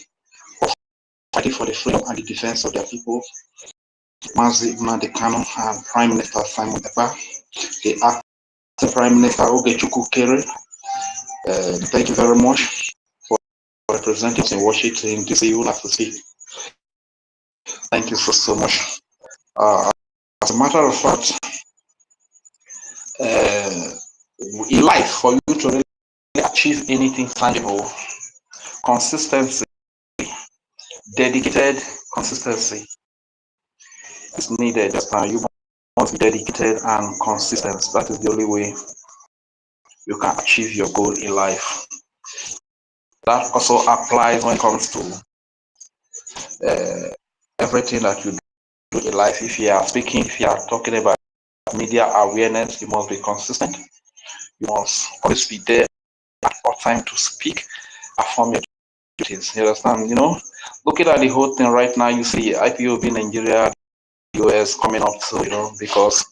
Speaker 4: fighting for the freedom and the defense of their people. Mazi Nnamdi Kanu and Prime Minister Simon Ekpa, the acting Prime Minister Ogechukwu Kere. Thank you very much for representing us in Washington DC. You will have to speak. Thank you so much. As a matter of fact, in life, for you to really achieve anything tangible, consistency, dedicated consistency is needed. You must be dedicated and consistent. That is the only way you can achieve your goal in life. That also applies when it comes to everything that you do in life. If you are speaking, if you are talking about media awareness, you must be consistent. You must always be there at all time to speak, affirm your duties. You understand? You know, looking at the whole thing right now, you see IPOB in Nigeria, US coming up, so you know, because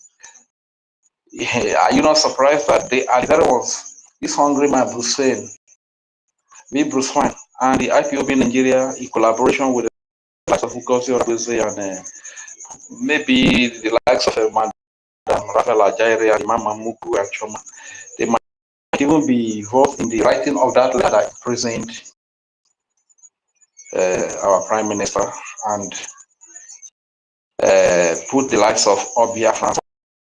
Speaker 4: are you not surprised that they are the very ones? This hungry man Bruce Wayne, Bruce Wayne, and the IPOB in Nigeria in collaboration with the likes of OGOJA and maybe the likes of Madam Rafael Ajaire, Imam Mamuku, and Choma. They might even be involved in the writing of that letter that imprisoned our Prime Minister and put the likes of all Biafrans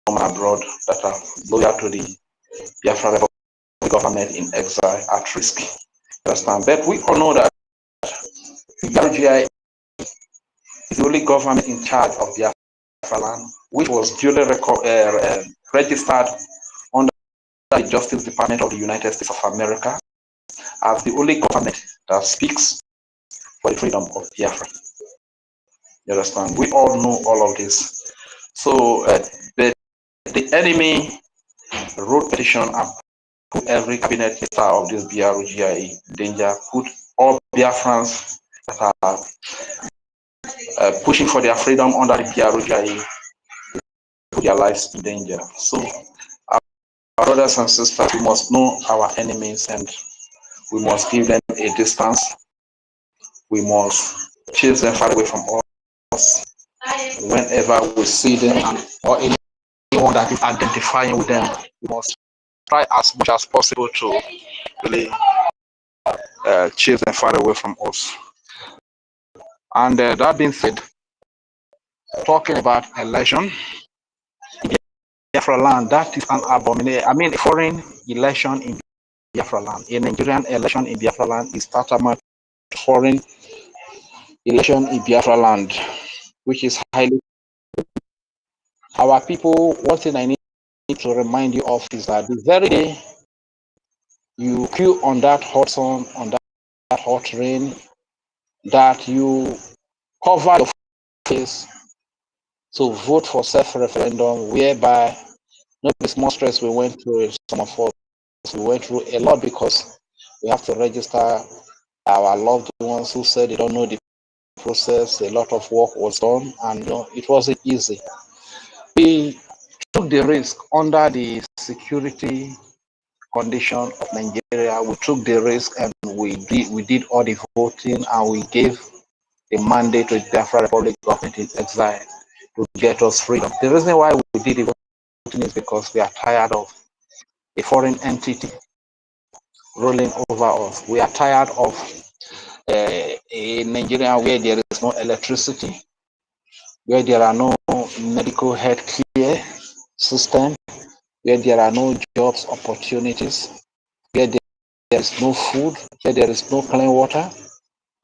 Speaker 4: from abroad that are loyal to the Biafran government in exile at risk. Understand? But we all know that the BRGIE is the only government in charge of Biafra land, which was duly registered under the Justice Department of the United States of America as the only government that speaks for the freedom of Biafra. You understand? We all know all of this. So the enemy wrote petition and put every cabinet minister of this BRGIE in danger, put all Biafrans that are pushing for their freedom under the BRGIE, put their lives in danger. So, our brothers and sisters, we must know our enemies and we must give them a distance. We must chase them far away from us whenever we see them, and or anyone that is identifying with them. We must try as much as possible to really chase them far away from us. And that being said, talking about election in Biafra land, that is an abomination. I mean, a foreign election in Biafra land, a Nigerian election in Biafra land is tantamount to foreign election in Biafra land, which is highly. Our people, one thing I need to remind you of is that the very day you queue on that hot sun, on that hot rain, that you cover your face to vote for self-referendum, whereby not the small stress we went through, some of us, we went through a lot because we have to register our loved ones who said they don't know the process. A lot of work was done, and it wasn't easy. We took the risk under the security condition of Nigeria. We took the risk and we did all the voting, and we gave a mandate to the Biafra Republic government in exile to get us freedom. The reason why we did the voting is because we are tired of a foreign entity rolling over us. We are tired of a Nigeria where there is no electricity, where there are no medical health care system, where there are no jobs opportunities, where there is no food, where there is no clean water,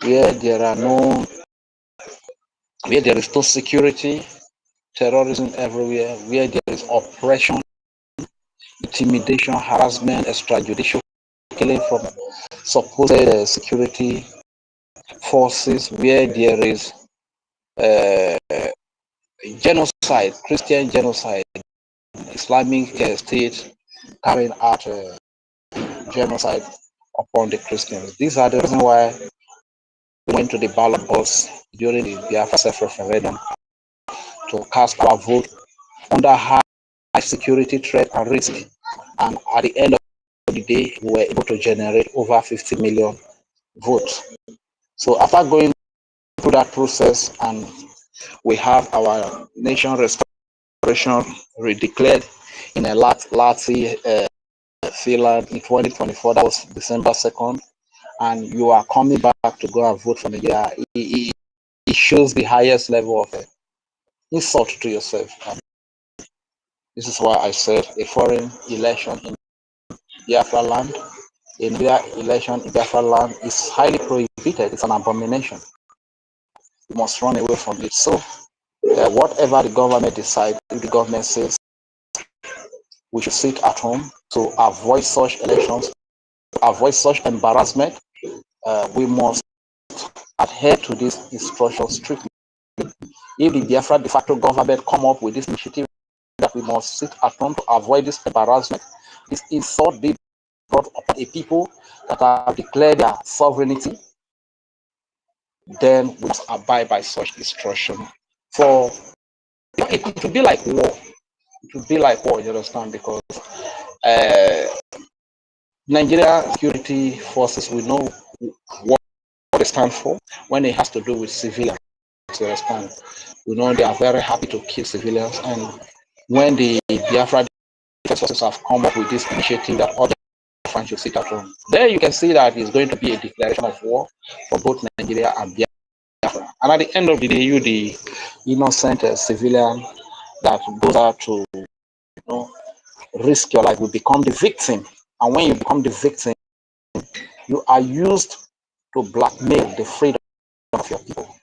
Speaker 4: where there is no security, terrorism everywhere, where there is oppression, intimidation, harassment, extrajudicial killing from supposed security forces, where there is genocide, Christian genocide, Islamic State carrying out genocide upon the Christians. These are the reasons why we went to the ballot box during the Biafra self-referendum to cast our vote under high security threat and risk. And at the end of the day, we were able to generate over 50 million votes. So after going through that process, and we have our nation restoration redeclared in a Latsi Finland in 2024. That was December 2nd. And you are coming back to go and vote for Nigeria. It shows the highest level of insult to yourself. And this is why I said a foreign election in Biafra land, a Nigeria election in Biafra land is highly prohibited. It's an abomination. We must run away from it. So whatever the government decides, if the government says we should sit at home to avoid such elections, to avoid such embarrassment, we must adhere to this instruction strictly. If the Biafra de facto government come up with this initiative that we must sit at home to avoid this embarrassment, this insult being brought upon a people that have declared their sovereignty, then we must abide by such instruction. For it would be like war. It would be like war, you understand, because Nigeria security forces, we know what they stand for when it has to do with civilians. You understand? We know they are very happy to kill civilians, and when the Biafra defense forces have come up with this initiative that all the Biafrans should sit at home, there you can see that it's going to be a declaration of war for both Nigeria and Biafra. And at the end of the day, you, the innocent civilian that goes out to risk your life, will become the victim. And when you become the victim, you are used to blackmail the freedom of your people.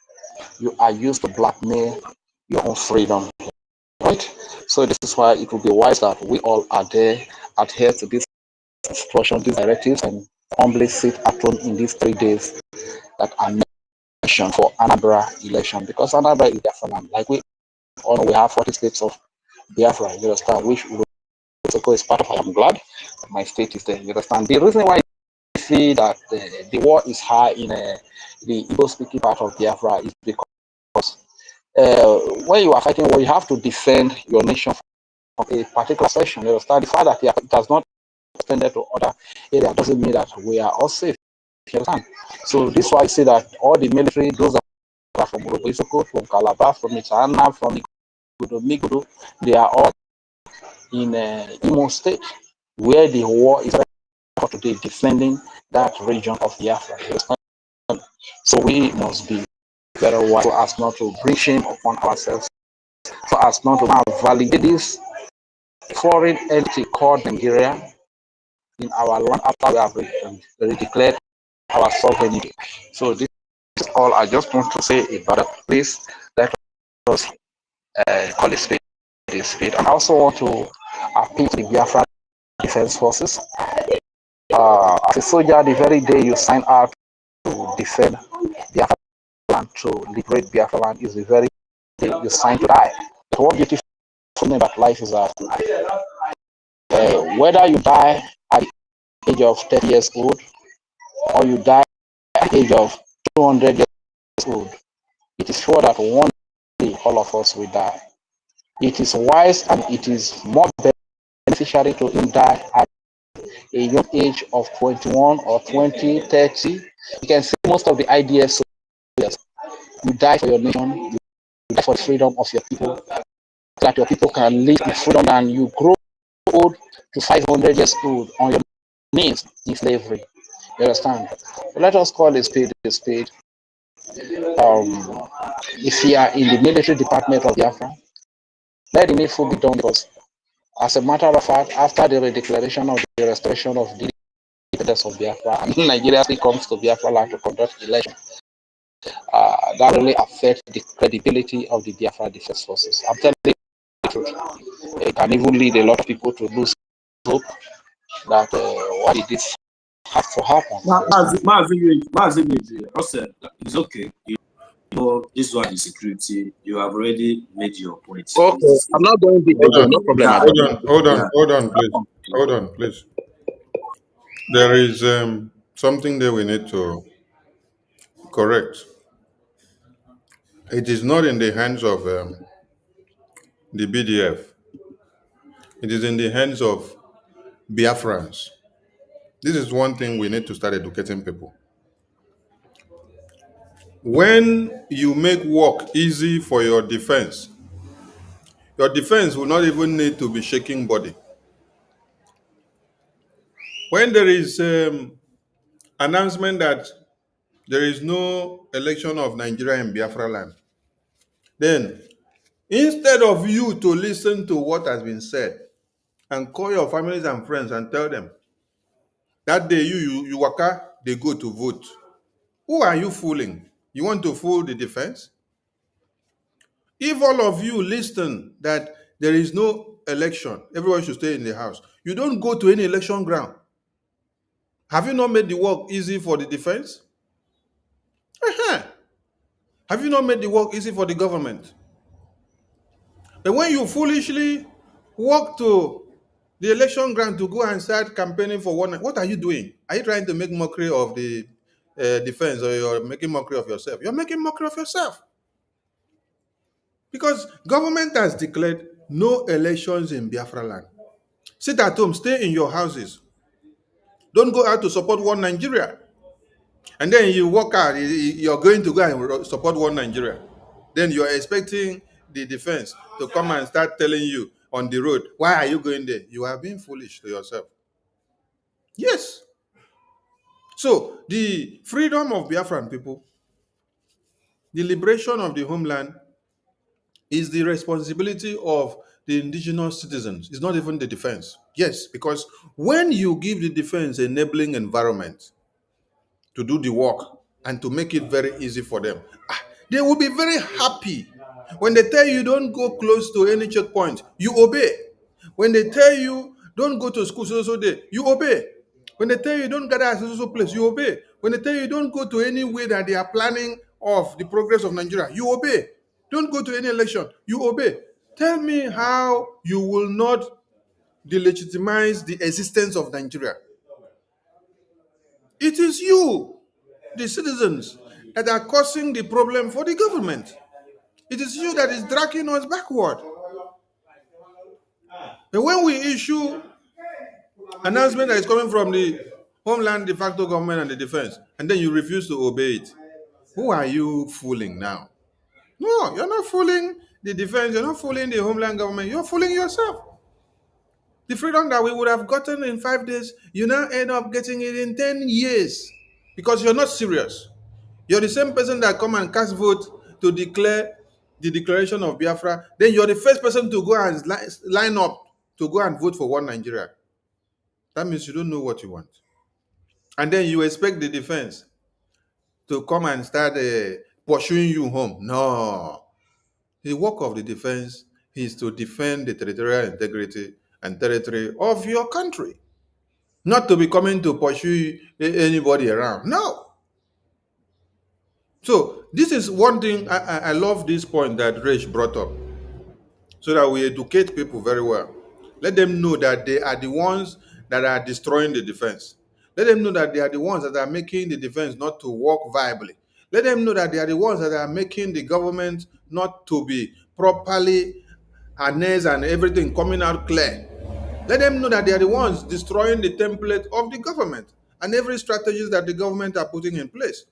Speaker 4: You are used to blackmail your own freedom, right? So this is why it will be wise that we all adhere to this instruction, these directives, and humbly sit at home in these 3 days that are mentioned for Anambra election, because Anambra is Biafra land. Like we all know, we have 40 states of Biafra, you understand, which is part of. I am glad that my state is there, you understand. The reason why you see that the war is high in the Igbo speaking part of Biafra is because when you are fighting war, you have to defend your nation from a particular section. You understand? The fact that it has not extended to other areas doesn't mean that we are all safe. You understand? So this is why I say that all the military, those that are from Urubisoko, from Calabar, from Itana, from Migudu, they are all in Imo State, where the war is today defending that region of Biafra. So we must be very wise so as not to bring shame upon ourselves, so as not to validate this foreign entity called Nigeria in our land after we have declared our sovereignty. So this is all I just want to say about it. Please let us call it spade a spade. And I also want to appeal to the Biafra Defense Forces. As a soldier, the very day you sign out to defend Biafra land, to liberate Biafra land, is the very day you sign to die. But what beautiful thing about life is that whether you die at the age of 30 years old or you die at the age of 200 years old, it is sure that one day all of us will die. It is wise and it is more beneficiary to die at a young age of 21 or 20, 30. You can see most of the IDF soldiers. You die for your nation, you die for the freedom of your people, so that your people can live in freedom and you grow old to 500 years old on your knees in slavery. You understand? So let us call a spade a spade. If you are in the military department of Biafra, let the needful be done, because as a matter of fact, after the declaration of the restoration of the independence of Biafra, and Nigeria still comes to Biafra land to conduct elections, that really affects the credibility of the Biafra Defense Forces. I'm telling you the truth. It can even lead a lot of people to lose hope that why did this have to happen?
Speaker 5: It's okay. You know, this one is security. You have already made your point.
Speaker 4: Okay, I'm not going to
Speaker 3: Hold on,
Speaker 4: no problem at
Speaker 3: hold
Speaker 4: all.
Speaker 3: on, hold on, hold on, please. Hold on, please. There is something that we need to correct. It is not in the hands of the BDF. It is in the hands of Biafrans. This is one thing we need to start educating people. When you make work easy for your defense will not even need to be shaking body. When there is announcement that there is no election of Nigeria in Biafra land, then instead of you to listen to what has been said and call your families and friends and tell them that day you waka, they go to vote. Who are you fooling? You want to fool the defense? If all of you listen that there is no election, everyone should stay in the house, you don't go to any election ground. Have you not made the work easy for the defense? Have you not made the work easy for the government? And when you foolishly walk to the election ground to go and start campaigning for one, what are you doing? Are you trying to make mockery of the defense, or you're making mockery of yourself? You're making mockery of yourself. Because government has declared no elections in Biafra land. Sit at home, stay in your houses. Don't go out to support one Nigeria. And then you walk out, you're going to go and support one Nigeria. Then you're expecting the defense to come and start telling you on the road, why are you going there? You are being foolish to yourself. Yes. So the freedom of Biafran people, the liberation of the homeland, is the responsibility of the indigenous citizens. It's not even the defense. Yes, because when you give the defense an enabling environment to do the work and to make it very easy for them, they will be very happy. When they tell you don't go close to any checkpoint, you obey. When they tell you don't go to school so day, you obey. When they tell you don't gather at so place, you obey. When they tell you don't go to any way that they are planning of the progress of Nigeria, you obey. Don't go to any election, you obey. Tell me how you will not delegitimize the existence of Nigeria. It is you, the citizens, that are causing the problem for the government. It is you that is dragging us backward. And when we issue announcement that is coming from the homeland de facto government and the defense, and then you refuse to obey it, who are you fooling now? No, you're not fooling the defense, you're not fooling the homeland government, you're fooling yourself. The freedom that we would have gotten in 5 days, you now end up getting it in 10 years because you're not serious. You're the same person that come and cast vote to declare the declaration of Biafra. Then you're the first person to go and line up to go and vote for one Nigeria. That means you don't know what you want. And then you expect the defense to come and start pursuing you home. No. The work of the defense is to defend the territorial integrity and territory of your country, not to be coming to pursue anybody around. No. So this is one thing I love this point that Rich brought up, so that we educate people very well. Let them know that they are the ones that are destroying the defense. Let them know that they are the ones that are making the defense not to work viably. Let them know that they are the ones that are making the government not to be properly harnessed and everything coming out clear. Let them know that they are the ones destroying the template of the government and every strategies that the government are putting in place.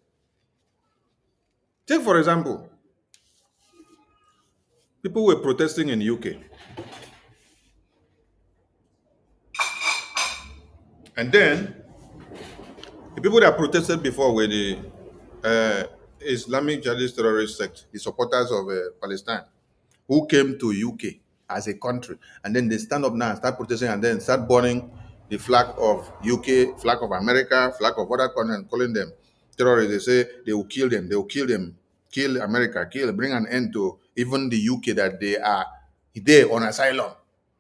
Speaker 3: Take, for example, people were protesting in UK. And then the people that protested before were the Islamic Jihadist terrorist sect, the supporters of Palestine, who came to UK as a country. And then they stand up now and start protesting and then start burning the flag of UK, flag of America, flag of other countries, and calling them terrorists. They say they will kill them, kill America, bring an end to even the UK that they are there on asylum.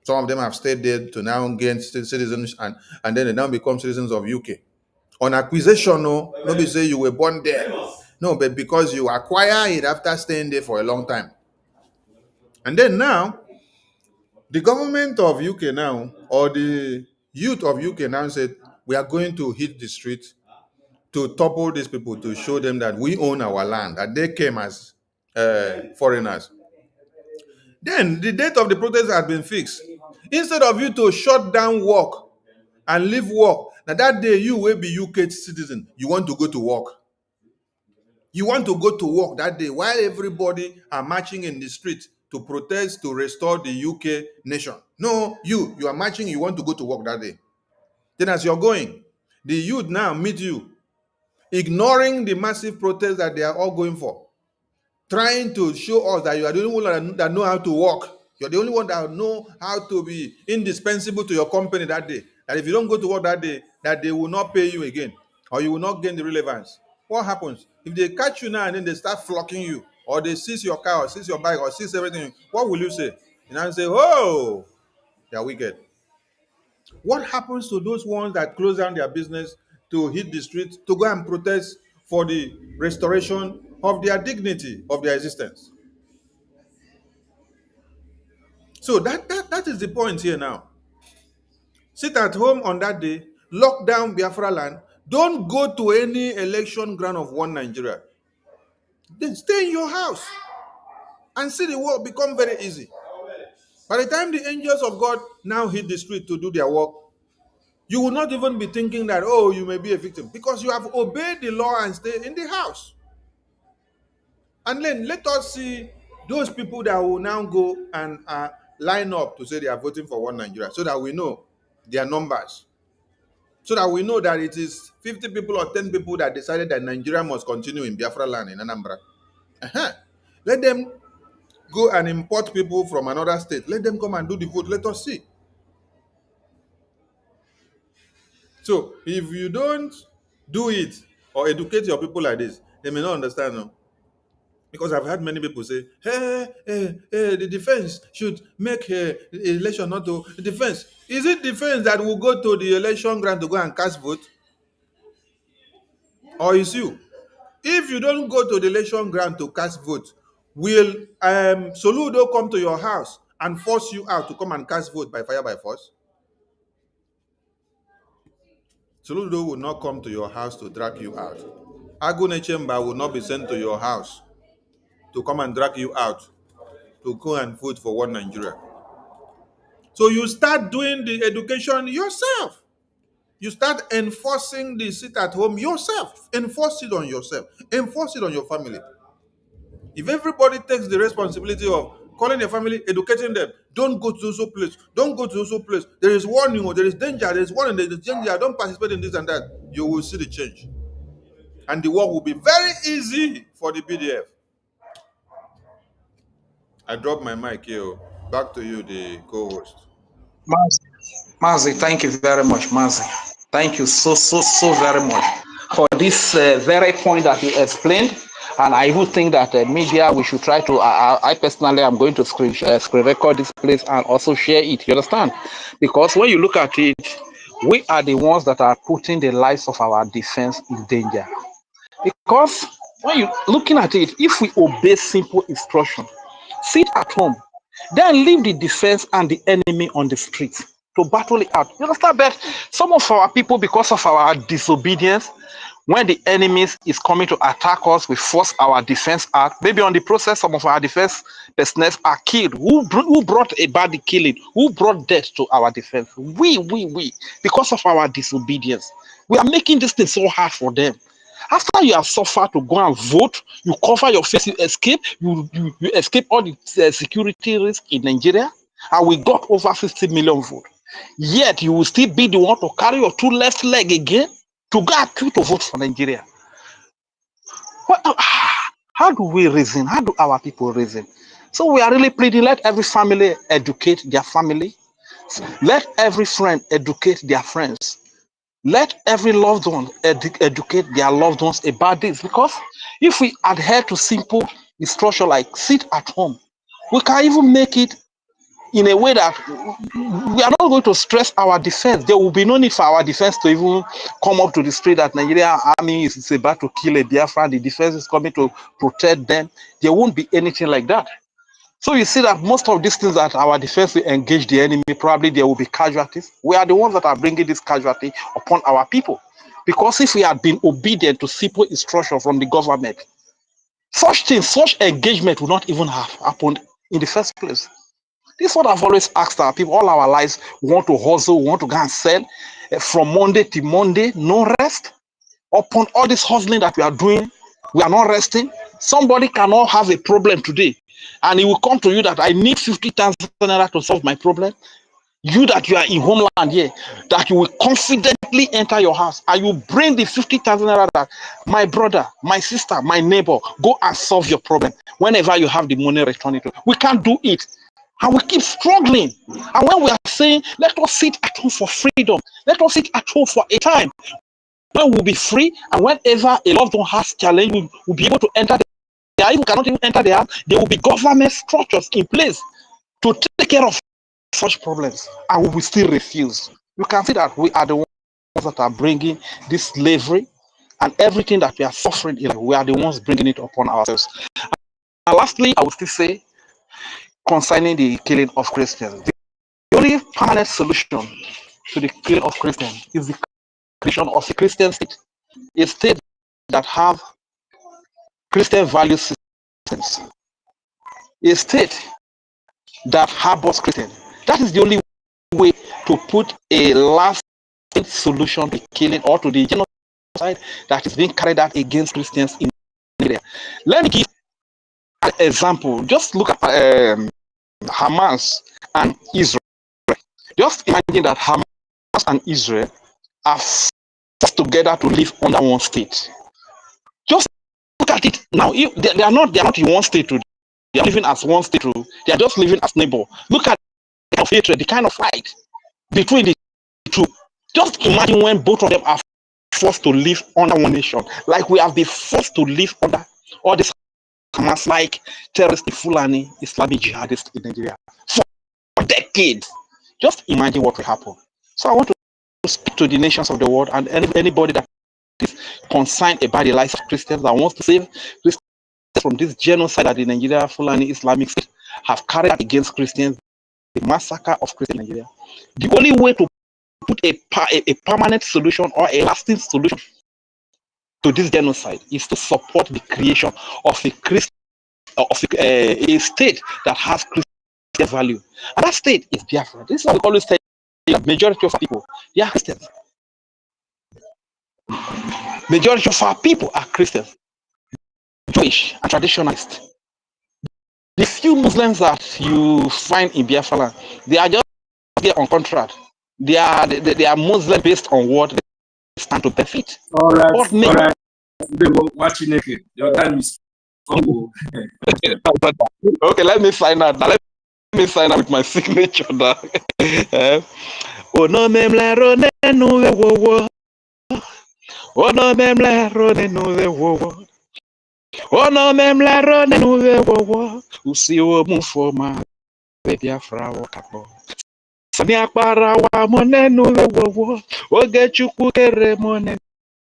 Speaker 3: Some of them have stayed there to now gain citizens and then they now become citizens of UK. On acquisition, no, nobody say you were born there. No, but because you acquire it after staying there for a long time. And then now, the government of UK now, or the youth of UK now said, we are going to hit the street to topple these people, to show them that we own our land, that they came as foreigners. Then the date of the protest has been fixed. Instead of you to shut down work and leave work, now that day you will be UK citizen, you want to go to work. You want to go to work that day while everybody are marching in the street to protest to restore the UK nation. No, you are marching, you want to go to work that day. Then as you're going, the youth now meet you, ignoring the massive protest that they are all going for, trying to show us that you are the only one that know how to work. You're the only one that know how to be indispensable to your company that day. That if you don't go to work that day, that they will not pay you again, or you will not gain the relevance. What happens? If they catch you now and then they start flocking you, or they seize your car, or seize your bike, or seize everything, what will you say? You now say, oh, they're wicked. What happens to those ones that close down their business to hit the street, to go and protest for the restoration of their dignity, of their existence? So that is the point here now. Sit at home on that day, lock down Biafra land, don't go to any election ground of one Nigeria. Then stay in your house and see the work become very easy. By the time the angels of God now hit the street to do their work, you will not even be thinking that, oh, you may be a victim, because you have obeyed the law and stayed in the house. And then let us see those people that will now go and line up to say they are voting for one Nigeria, so that we know their numbers. So that we know that it is 50 people or 10 people that decided that Nigeria must continue in Biafra land in Anambra. Let them go and import people from another state. Let them come and do the vote. Let us see. So if you don't do it or educate your people like this, they may not understand. No? Because I've had many people say, the defense should make election not to the defense. Is it defense that will go to the election ground to go and cast vote? Or is you? If you don't go to the election ground to cast vote, will Soludo come to your house and force you out to come and cast vote by fire by force? Soludo will not come to your house to drag you out. Agune Chamber will not be sent to your house to come and drag you out to go and vote for one Nigeria. So you start doing the education yourself. You start enforcing the sit at home yourself. Enforce it on yourself. Enforce it on your family. If everybody takes the responsibility of calling your family, educating them, don't go to so place, don't go to so place. There is warning, or there is danger, there is warning, there is danger, don't participate in this and that. You will see the change. And the work will be very easy for the BDF. I dropped my mic here. Back to you, the co-host.
Speaker 4: Mazi, thank you very much, Mazi. Thank you so very much for this very point that you explained. And I would think that media, we should try to, I personally am going to screen record this place and also share it, you understand? Because when you look at it, we are the ones that are putting the lives of our defense in danger. Because when you looking at it, if we obey simple instruction, sit at home, then leave the defense and the enemy on the street to battle it out. You understand? But some of our people, because of our disobedience, when the enemies is coming to attack us, we force our defense out. Maybe on the process, some of our defense personnel are killed. Who brought about the killing? Who brought death to our defense? We. Because of our disobedience. We are making this thing so hard for them. After you have suffered to go and vote, you cover your face, you escape, you escape all the security risk in Nigeria, and we got over 50 million votes. Yet you will still be the one to carry your two left leg again to go and queue to vote for Nigeria. How do we reason? How do our people reason? So we are really pleading, let every family educate their family. Let every friend educate their friends. Let every loved one educate their loved ones about this. Because if we adhere to simple instruction like sit at home, we can even make it in a way that we are not going to stress our defense. There will be no need for our defense to even come up to the street that Nigeria army is about to kill a Biafra. The defense is coming to protect them. There won't be anything like that. So you see that most of these things that our defense will engage the enemy, probably there will be casualties. We are the ones that are bringing this casualty upon our people. Because if we had been obedient to simple instruction from the government, such things, such engagement would not even have happened in the first place. This is what I've always asked our people all our lives. We want to hustle, we want to go and sell from Monday to Monday, no rest. Upon all this hustling that we are doing, we are not resting. Somebody cannot have a problem today, and he will come to you that I need 50,000 naira to solve my problem. You that you are in homeland here, that you will confidently enter your house and you bring the 50,000 naira that my brother, my sister, my neighbor, go and solve your problem. Whenever you have the money, return it. We can't do it. And we keep struggling. And when we are saying, let us sit at home for freedom, let us sit at home for a time, when we'll be free, and whenever a loved one has challenge, we'll be able to enter the house. If we cannot even enter the house, there will be government structures in place to take care of such problems, and we will still refuse. You can see that we are the ones that are bringing this slavery and everything that we are suffering. We are the ones bringing it upon ourselves. And lastly, I would still say, concerning the killing of Christians, the only permanent solution to the killing of Christians is the creation of a Christian state, a state that have Christian value systems, a state that harbors Christians. That is the only way to put a lasting solution to killing or to the genocide that is being carried out against Christians in Nigeria. Let me give an example. Just look at Hamas and Israel. Just imagine that Hamas and Israel are forced together to live under one state. Just look at it now. They are not in one state. They are living as one state. They are just living as neighbor. Look at the kind of hatred, the kind of fight between the two. Just imagine when both of them are forced to live under one nation, like we have been forced to live under all this Hamas, like terrorist Fulani Islamic jihadists in Nigeria for decades. Just imagine what will happen. So I want to speak to the nations of the world and anybody that is concerned about the lives of Christians that wants to save Christians from this genocide that the Nigeria Fulani Islamic State have carried out against Christians, the massacre of Christians in Nigeria. The only way to put a permanent solution or a lasting solution to this genocide is to support the creation of a Christian of a state that has Christian value. And that state is Biafra. This is what we always say, the majority of our people, they are Christians. Majority of our people are Christians, Jewish, and traditionalist. The few Muslims that you find in Biafra land, they are just there on contract. They are Muslim based on what they stand to benefit.
Speaker 5: All right, all right. Watching it. Your time is
Speaker 4: okay, let me sign out. Let me sign out with my signature. Oh no, memlero ne nuwe wo. Oh no, memlero ne nuwe wo. Oh no, memlero ne nuwe wo. Usiwo mufoma Biafra wakapo. Sani akpara wa mone nuwe wo. Oge chukwu kere mone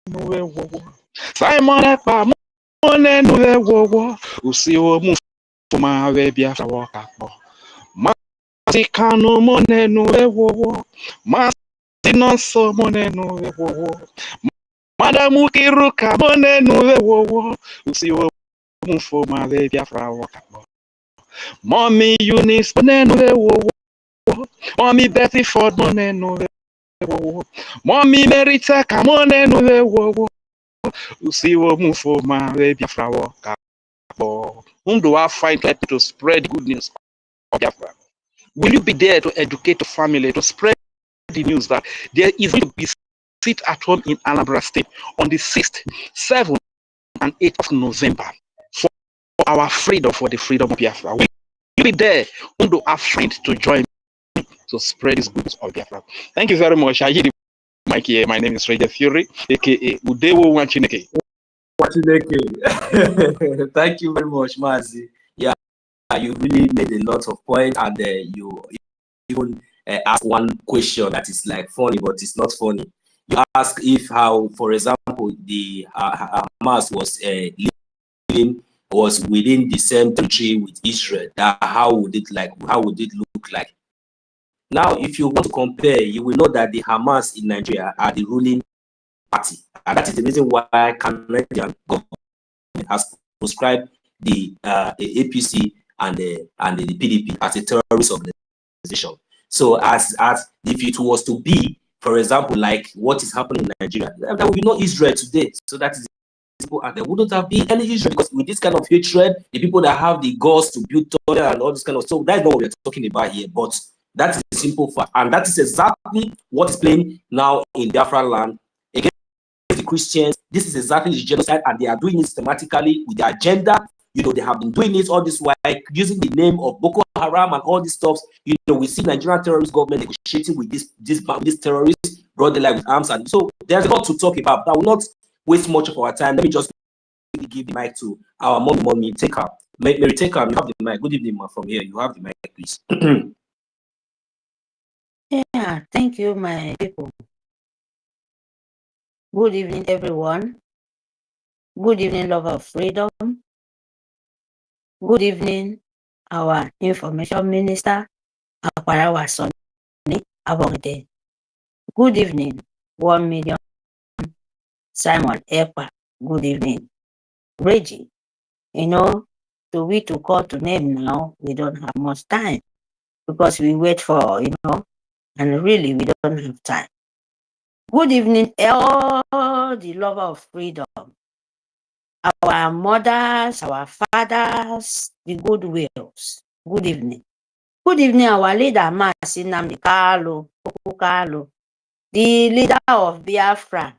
Speaker 4: nuwe wo. Simon ekpa mone nuwe wo. Usiwo mufoma Biafra wakapo. Masi kanu mone nuwe wo. Masi nonso mone nuwe wo. Madamu kiruka mone nuwe wo. Usiwo mufoma Biafra wakapo. Mommy Eunice mone nuwe wo. Mommy Betty Ford mone nuwe wo. Mommy Merita kamone nuwe wo. Usiwo mufoma Biafra wakapo. Whom do I find like to spread good news of Biafra? Will you be there to educate the family, to spread the news that there is going to be sit at home in Anambra State on the 6th, 7th, and 8th of November for our freedom, for the freedom of Biafra? Will you be there? Whom do I find to join me to spread this good news of Biafra? Thank you very much. I hear the mic here. My name is Raja Fury, aka Udewo Wachineke.
Speaker 5: Thank you very much, Mazi. Yeah, you really made a lot of points, and you even asked one question that is like funny, but it's not funny. You ask if how, for example, the Hamas was within the same territory with Israel. That how would it look like? Now, if you want to compare, you will know that the Hamas in Nigeria are the ruling party, and that is the reason why Canadian government has proscribed the APC and the PDP as a terrorist organization. So, as if it was to be, for example, like what is happening in Nigeria, there would be no Israel today. So that is people, and there wouldn't have been any Israel, because with this kind of hatred, the people that have the guts to build tunnel and all this kind of, so that's not what we're talking about here. But that is a simple fact, and that is exactly what is playing now in Biafra land against the Christians. This is exactly the genocide, and they are doing it systematically with the agenda. You know, they have been doing it all this while using the name of Boko Haram and all these stuff. You know, we see Nigerian terrorist government negotiating with these terrorists, brought the life with arms, and so there's a lot to talk about. I will not waste much of our time. Let me just give the mic to our mommy. Take her. Mary, take her. You have the mic. Good evening, ma. From here, you have the mic, please.
Speaker 6: Yeah, thank you, my people. Good evening, everyone. Good evening, lover of freedom. Good evening, our information minister, Aparawa Sonny Abongde. Good evening, 1 million Simon Ekpa. Good evening, Reggie. You know, to call to name now, we don't have much time because we wait for, and really we don't have time. Good evening, all the lover of freedom. Our mothers, our fathers, the good wills. Good evening. Good evening, our leader, Mazi Nnamdi Kanu, the leader of Biafra,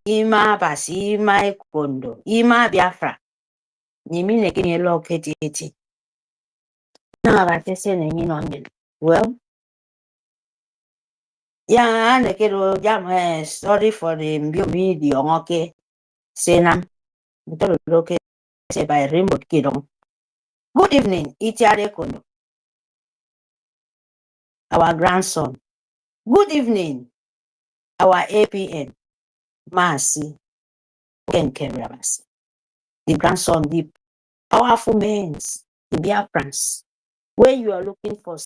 Speaker 6: Ima Basi, Ima Kondo, Ima Biafra. Nimine kini lo keti. Well, yeah, sorry for the video, okay. Senam, by remote kiddo. Good evening, Itiare Kondo, our grandson. Good evening, our APN, Mazi Kenkerabas, the grandson, the powerful men, the BIAFRANS, where you are looking for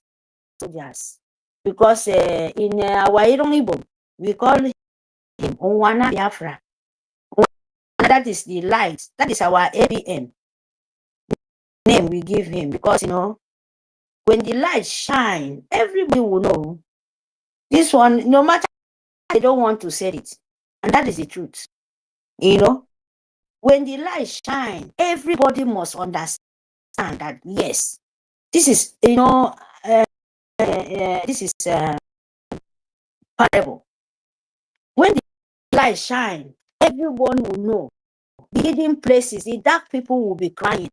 Speaker 6: soldiers. Because in our Igbo, we call him Unwana Biafra. That is the light. That is our APN. name we give him, because, you know, when the light shine, everybody will know this one, no matter they don't want to say it. And that is the truth. You know, when the light shine, everybody must understand that, yes, this is, you know, this is parable. When the light shine, everyone will know. The hidden places, the dark people will be crying.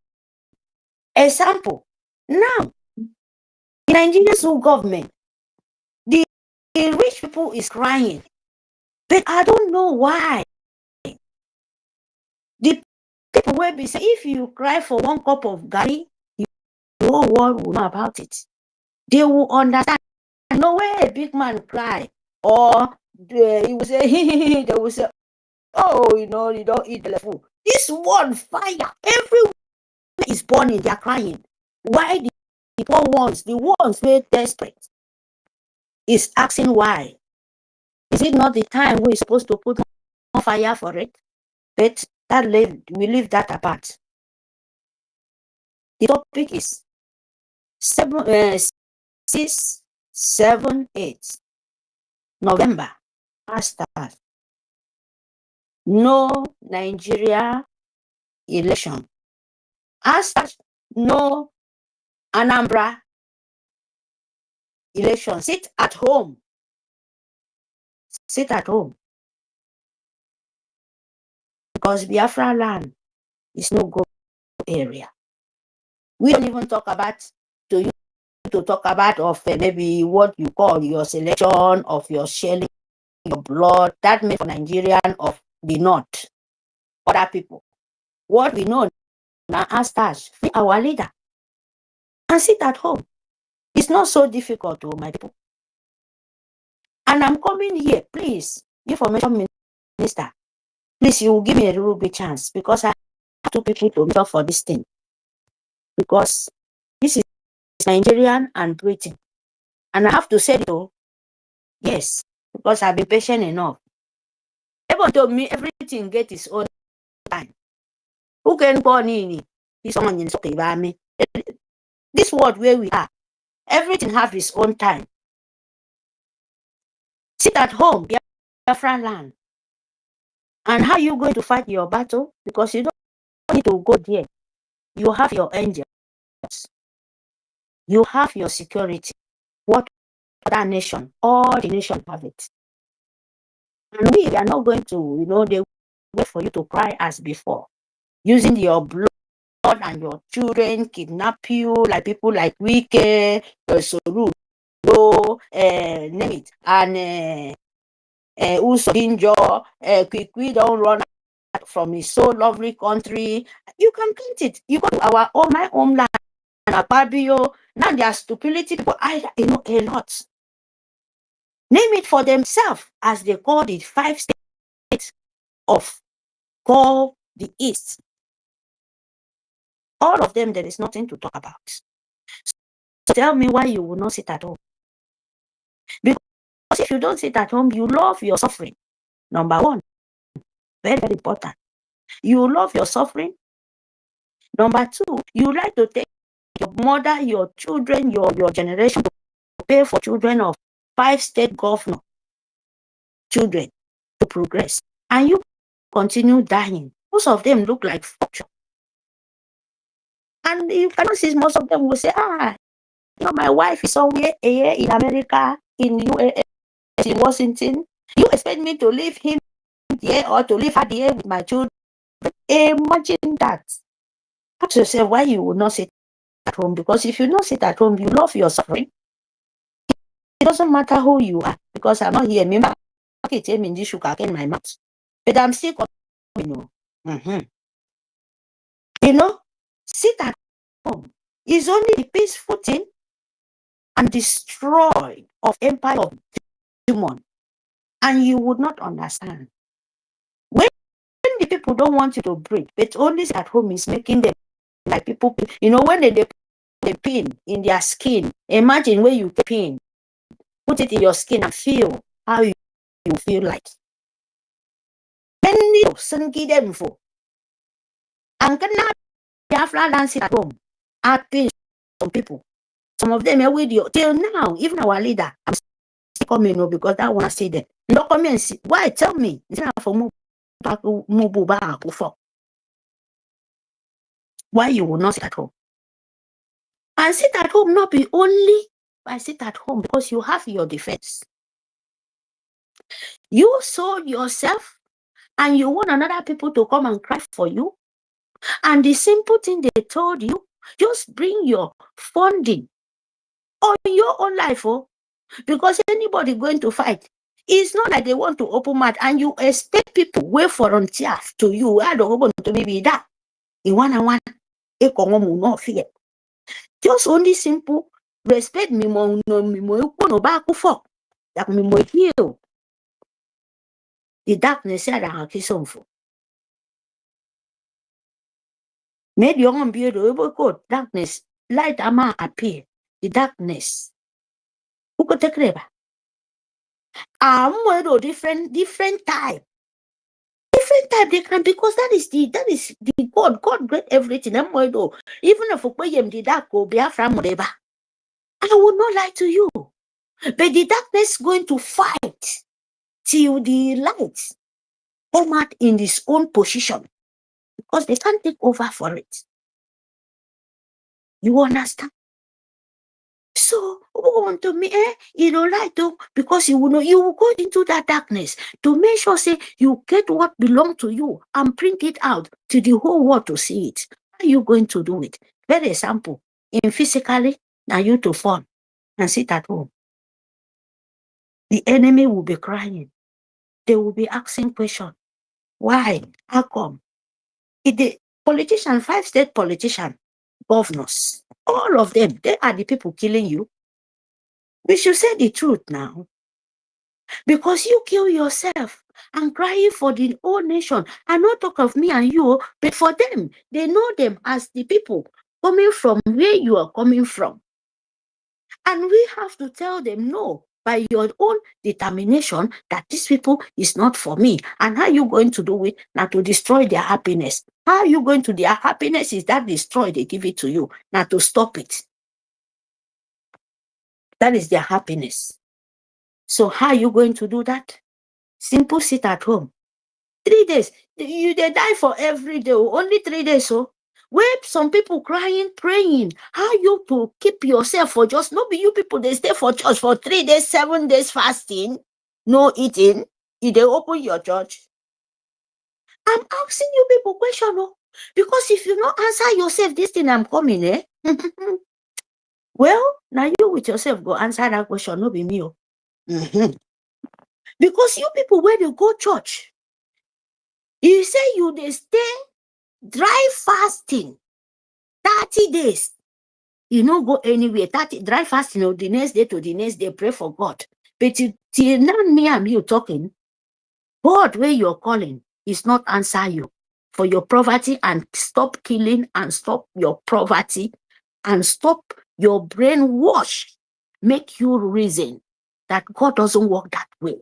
Speaker 6: Example, now, the Nigerian government, the rich people is crying, but I don't know why. The people will be saying, if you cry for one cup of garri, the whole world will know about it. They will understand. No way a big man cry, or he will say, they will say, oh, you know, you don't eat the food. This one fire, everyone is burning, they are crying. Why the poor ones, the ones who are desperate, is asking why? Is it not the time we're supposed to put on fire for it? But that we leave that apart. The topic is 6, 7, 8 November. Hashtag no Nigeria election. Hashtag no Anambra election. Sit at home. Sit at home. Because Biafra land is no good area. We don't even talk about to talk about of maybe what you call your selection of your shelling, your blood. That meant for Nigerian of the north, other people. What we know now, Astash, free our leader and sit at home. It's not so difficult, to my people. And I'm coming here, please, information minister, please, you will give me a little bit chance, because I have 2 people to talk for this thing. Because this is Nigerian and Britain. And I have to say, though, yes, because I've been patient enough. Everyone told me everything get its own time. Who can call me? This someone in something about me. This world where we are, everything have its own time. Sit at home, Biafra land. And how are you going to fight your battle? Because you don't need to go there. You have your angels. You have your security. What other nation? All the nations have it. And we are not going to, you know, they wait for you to cry as before. Using your blood and your children, kidnap you, like people like Wike, Soludo, name it, and Usodinjo, Kwikwi don't run from his so lovely country. You can count it. You go to our my homeland, Anambra-Igbo. Now they are stupidity people. You know a lot. Name it for themselves, as they call the 5 states of call the East. All of them, there is nothing to talk about. So tell me why you will not sit at home. Because if you don't sit at home, you love your suffering. Number 1, very, very important. You love your suffering. Number 2, you like to take your mother, your children, your generation to pay for children of 5 state governor children to progress. And you continue dying. Most of them look like fortune. And you cannot see, most of them will say, you know, my wife is somewhere here in America, in US, in Washington. You expect me to leave him here or to leave her here with my children? Imagine that. Ask yourself why you will not sit at home. Because if you not sit at home, you love your suffering. It doesn't matter who you are. Because I'm not here. Remember, okay, tell me this sugar in my mouth. But I'm still coming. You know, sit at home is only the peaceful thing and destroy of empire of demon. And you would not understand. When the people don't want you to breathe, but only sit at home is making them like people, you know, when they put the pin in their skin, imagine when you pin, put it in your skin and feel how you feel like. Many send them for. And can now Biafra land sit at home. happy some people. Some of them are with you till now. Even our leader, I'm still coming because that one I see them. Don't come and see. Why? Tell me. Why you will not sit at home? And sit at home not be only by sit at home because you have your defense. You sold yourself and you want another people to come and cry for you. And the simple thing they told you, just bring your funding on your own life, because anybody going to fight, it's not like they want to open mouth and you expect people wait volunteer to you. I don't want to maybe that. In one, no fear. Just only simple respect me more no back for that me more heal. The darkness said I have kiss on for. Made your own beautiful code darkness. Light ama appear. The darkness. Who could take labor? Different type. Different type they can, because that is the God. God great everything. Even if we the dark go Biafra whatever. I will not lie to you. But the darkness is going to fight till the light come out in its own position. Because they can't take over for it. You understand? So, to me, you don't like to, because you will know you will go into that darkness to make sure say you get what belongs to you and bring it out to the whole world to see it. How are you going to do it? For example, in physically, now you to fall and sit at home. The enemy will be crying. They will be asking questions. Why? How come? The politician, 5 state politicians, governors, all of them, they are the people killing you. We should say the truth now. Because you kill yourself and crying for the whole nation. And not talk of me and you, but for them, they know them as the people coming from where you are coming from. And we have to tell them no, by your own determination, that these people is not for me. And how are you going to do it? Now to destroy their happiness. How are you going to their happiness is that destroy, they give it to you. Now to stop it. That is their happiness. So how are you going to do that? Simple, sit at home. 3 days. They die for every day. Only 3 days. So where some people crying, praying. How you to keep yourself for just not be you people, they stay for church for 3 days, 7 days fasting, no eating. If they open your church. I'm asking you people question, because if you not answer yourself, this thing I'm coming, well, now you with yourself go answer that question, no be me. Because you people where they go church, you say you they stay dry fasting 30 days. You don't go anywhere. 30 dry fasting or the next day to the next day, pray for God. But till now me and you talking, God where you're calling is not answer you for your poverty, and stop killing and stop your poverty and stop your brainwash. Make you reason that God doesn't work that way.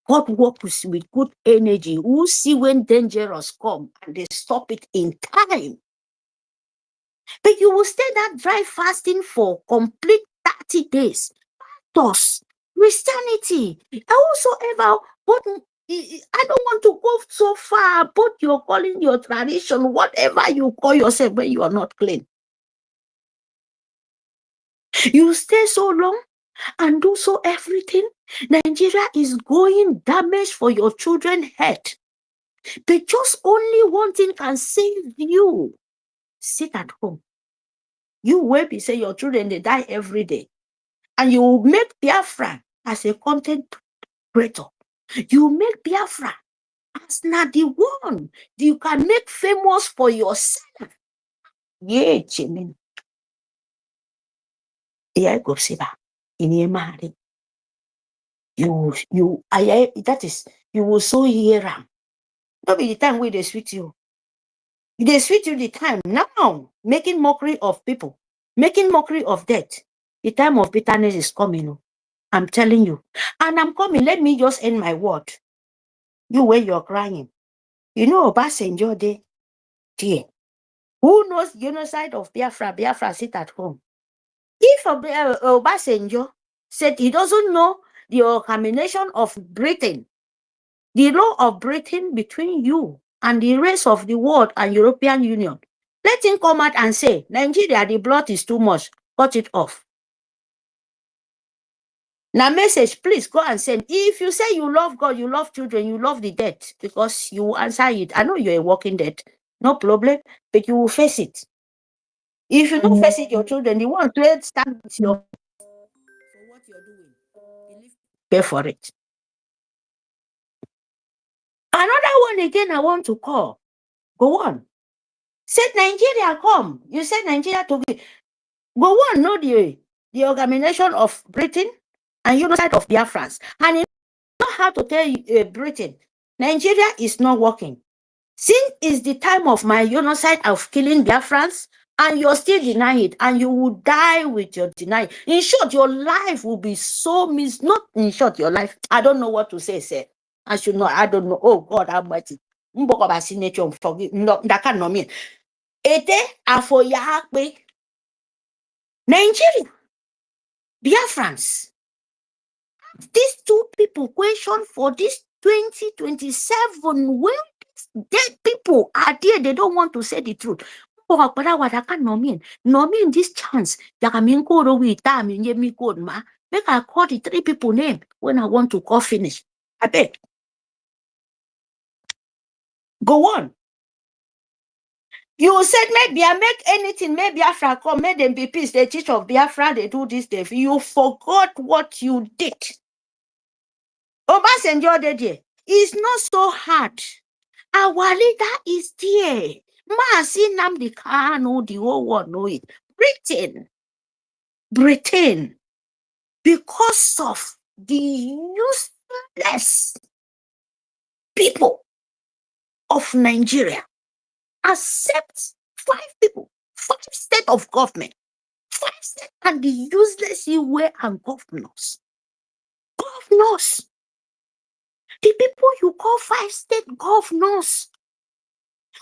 Speaker 6: God works with good energy. Who see when dangerous come and they stop it in time. But you will stay that dry fasting for complete 30 days. Thus, Christianity. Whosoever, but I don't want to go so far, but you're calling your tradition, whatever you call yourself when you are not clean. You stay so long and do so everything. Nigeria is going damaged for your children's head. But just only one thing can save you. Sit at home. You will be say your children, they die every day. And you make Biafra as a content creator. You make Biafra as not the one you can make famous for yourself. Yeah, Jimin. Yeah, go see that. In your marriage. That is, you will so hear them. Not be the time where they sweet you. They sweet you the time now, making mockery of people, making mockery of death. The time of bitterness is coming. I'm telling you. And I'm coming. Let me just end my word. You where you're crying. You know, Obasanjo day, dear. Who knows genocide of Biafra? Biafra sit at home. If Obasanjo said he doesn't know the combination of Britain, the law of Britain between you and the rest of the world and European Union, let him come out and say, Nigeria, the blood is too much, cut it off. Now message, please go and send. If you say you love God, you love children, you love the dead, because you answer it. I know you're a walking dead, no problem, but you will face it. If you don't face it, your children, the ones who stand with you for what you're doing, pay for it. Another one again I want to call. Go on. Said Nigeria come. You said Nigeria to be. Go on, know the organization of Britain and genocide of Biafrans. And you know how to tell Britain, Nigeria is not working. Since it's the time of my genocide of killing Biafrans, and you're still denying it, and you will die with your denial. In short, your life will be so not in short, your life. I don't know what to say, sir. I should know. I don't know. Oh God, Almighty. Forgive. No, that can't know me. Ete afoyakbe. Nigeria, Biafrans. These two people question for this 2027 when dead people are there, they don't want to say the truth. But I can't know this chance. Make I call the three people name when I want to call finish. I beg. Go on. You said maybe I make anything, maybe Biafra come, make them be peace. They teach of Biafra, they do this, they. You forgot what you did. Obasanjo did. It's not so hard. Our leader is there. Maasi Nnamdi Kanu, the whole world know it. Britain, because of the useless people of Nigeria, accept 5 people, 5 state of government, 5 state, and the useless Iwe and governors. Governors. The people you call 5 state governors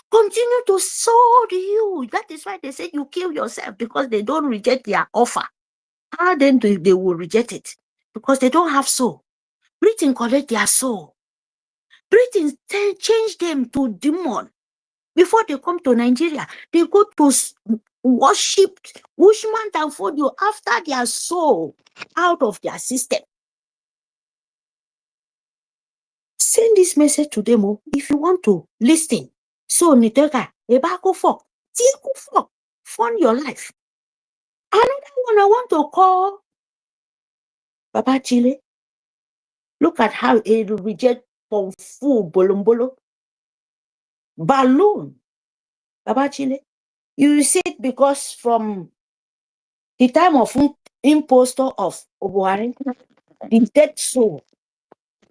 Speaker 6: continue to sold you. That is why they say you kill yourself, because they don't reject their offer. How then do they will reject it? Because they don't have soul. Britain collect their soul. Britain change them to demon. Before they come to Nigeria, they go to worship Ushman and Fodio after their soul out of their system. Send this message to them if you want to listen. So Niteka, Ebako for, fund your life. Another one I want to call Baba Chile. Look at how it reject from full bolombolo. Balloon. Baba Chile. You see it because from the time of impostor of Obuhari, the dead soul.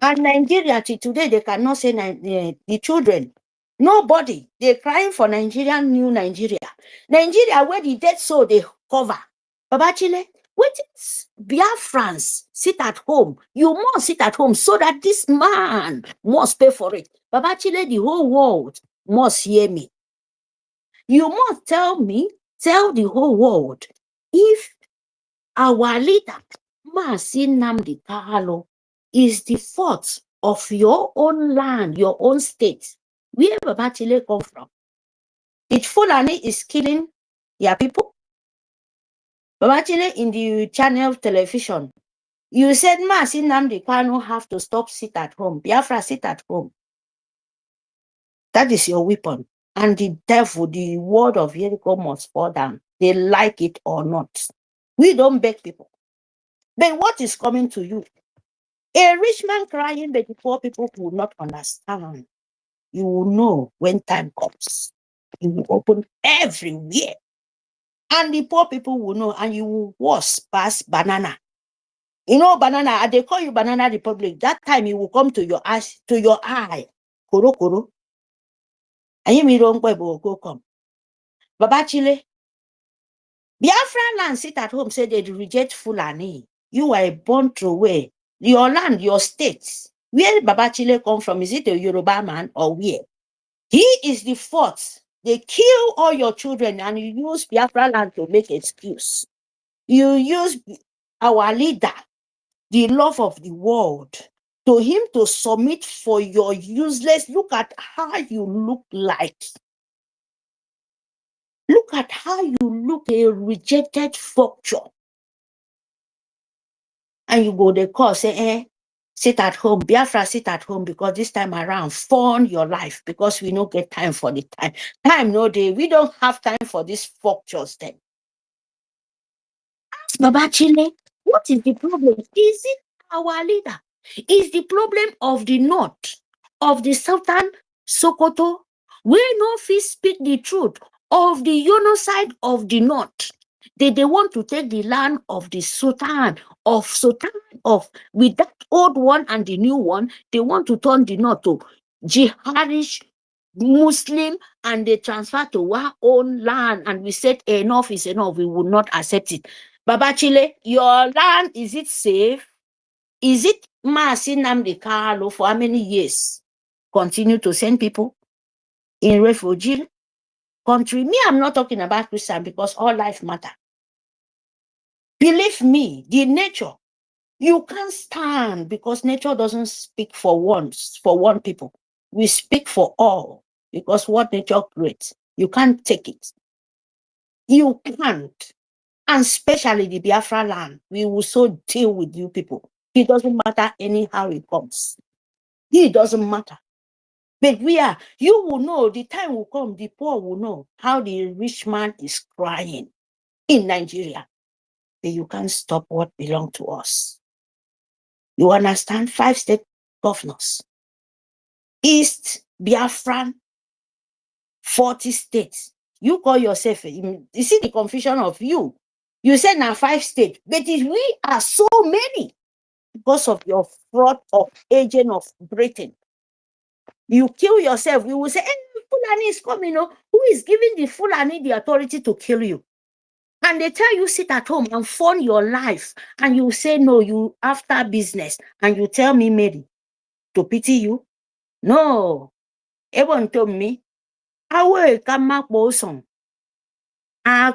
Speaker 6: And Nigeria today, they cannot say the children. Nobody. They're crying for Nigeria, new Nigeria. Nigeria, where the dead soul they cover. Baba Chile, wait, Biafrans sit at home. You must sit at home so that this man must pay for it. Baba Chile, the whole world must hear me. You must tell the whole world, if our leader, Mazi Nnamdi Kanu, is the fault of your own land, your own state, where Baba Chile come from. If Fulani is killing their people, Baba Chile in the channel television, you said Mazi Nnamdi Kanu have to stop, sit at home. Biafra, sit at home. That is your weapon. And the devil, the word of Jericho must fall down. They like it or not. We don't beg people. But what is coming to you? A rich man crying, but the poor people will not understand. You will know when time comes. You will open everywhere. And the poor people will know, and you will wash past banana. You know, banana, they call you Banana Republic. That time it will come to your eyes, to your eye. Koro, koro. And you will go come. Baba Chile. Biafra land sit at home, say they reject Fulani. You are born through where? Your land, your state. Where Baba Chile come from? Is it a Yoruba man or where? He is the fourth They kill all your children and you use Biafra land to make excuse. You use our leader, the love of the world, to him to submit for your useless. Look at how you look like. Look at how you look, a rejected vulture. And you go the call, say, sit at home, Biafra, sit at home, because this time around, fund your life, because we don't get time for the time. Time no day. We don't have time for these vultures then. Ask Baba Chile, what is the problem? Is it our leader? Is the problem of the north, of the southern Sokoto? We no fit speak the truth of the genocide of the north. They want to take the land of the Sultan of with that old one and the new one. They want to turn the north to jihadish Muslim, and they transfer to our own land. And we said enough is enough. We will not accept it. Baba Chile, your land, is it safe? Is it Maasi Nnamdi Kanu for how many years? Continue to send people in refugee country. Me, I'm not talking about Christian, because all life matter. Believe me, the nature, you can't stand, because nature doesn't speak for one people. We speak for all, because what nature creates, you can't take it. You can't. And especially the Biafra land, we will so deal with you people. It doesn't matter anyhow it comes. It doesn't matter. But you will know, the time will come, the poor will know how the rich man is crying in Nigeria. But you can't stop what belongs to us. You understand? 5 state governors. East Biafran, 40 states. You call yourself, you see the confusion of you. You said now 5 states, but we are so many because of your fraud of agent of Britain. You kill yourself, you will say, Fulani is coming, who is giving the Fulani the authority to kill you? And they tell you sit at home and fund your life, and you say no, you after business, and you tell me, Mary, to pity you? No. Everyone told me, I will come up boson. As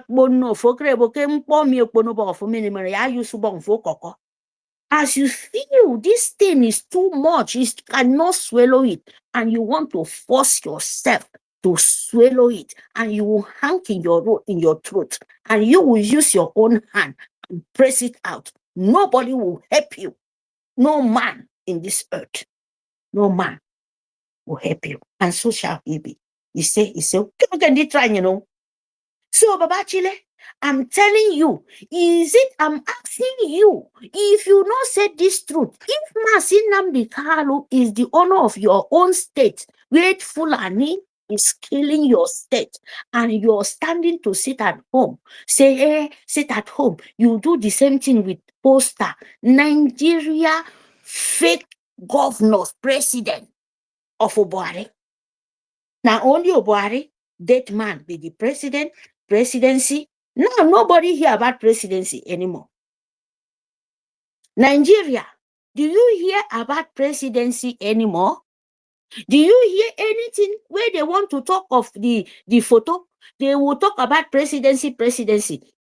Speaker 6: you feel this thing is too much, you cannot swallow it, and you want to force yourself to swallow it, and you will hang in your throat, and you will use your own hand and press it out. Nobody will help you. No man in this earth, no man will help you, and so shall he be. He say, okay, try, So, Baba Chile, I'm telling you, I'm asking you, if you not say this truth, if Maasi Nnamdi Kanu is the owner of your own state, where Fulani is killing your state, and you're standing to sit at home, say, sit at home, you do the same thing with poster, Nigeria fake governors, president of Obuari. Now only Obuari, that man be the presidency. Now nobody hear about presidency anymore. Nigeria, do you hear about presidency anymore? Do you hear anything where they want to talk of the photo? They will talk about presidency.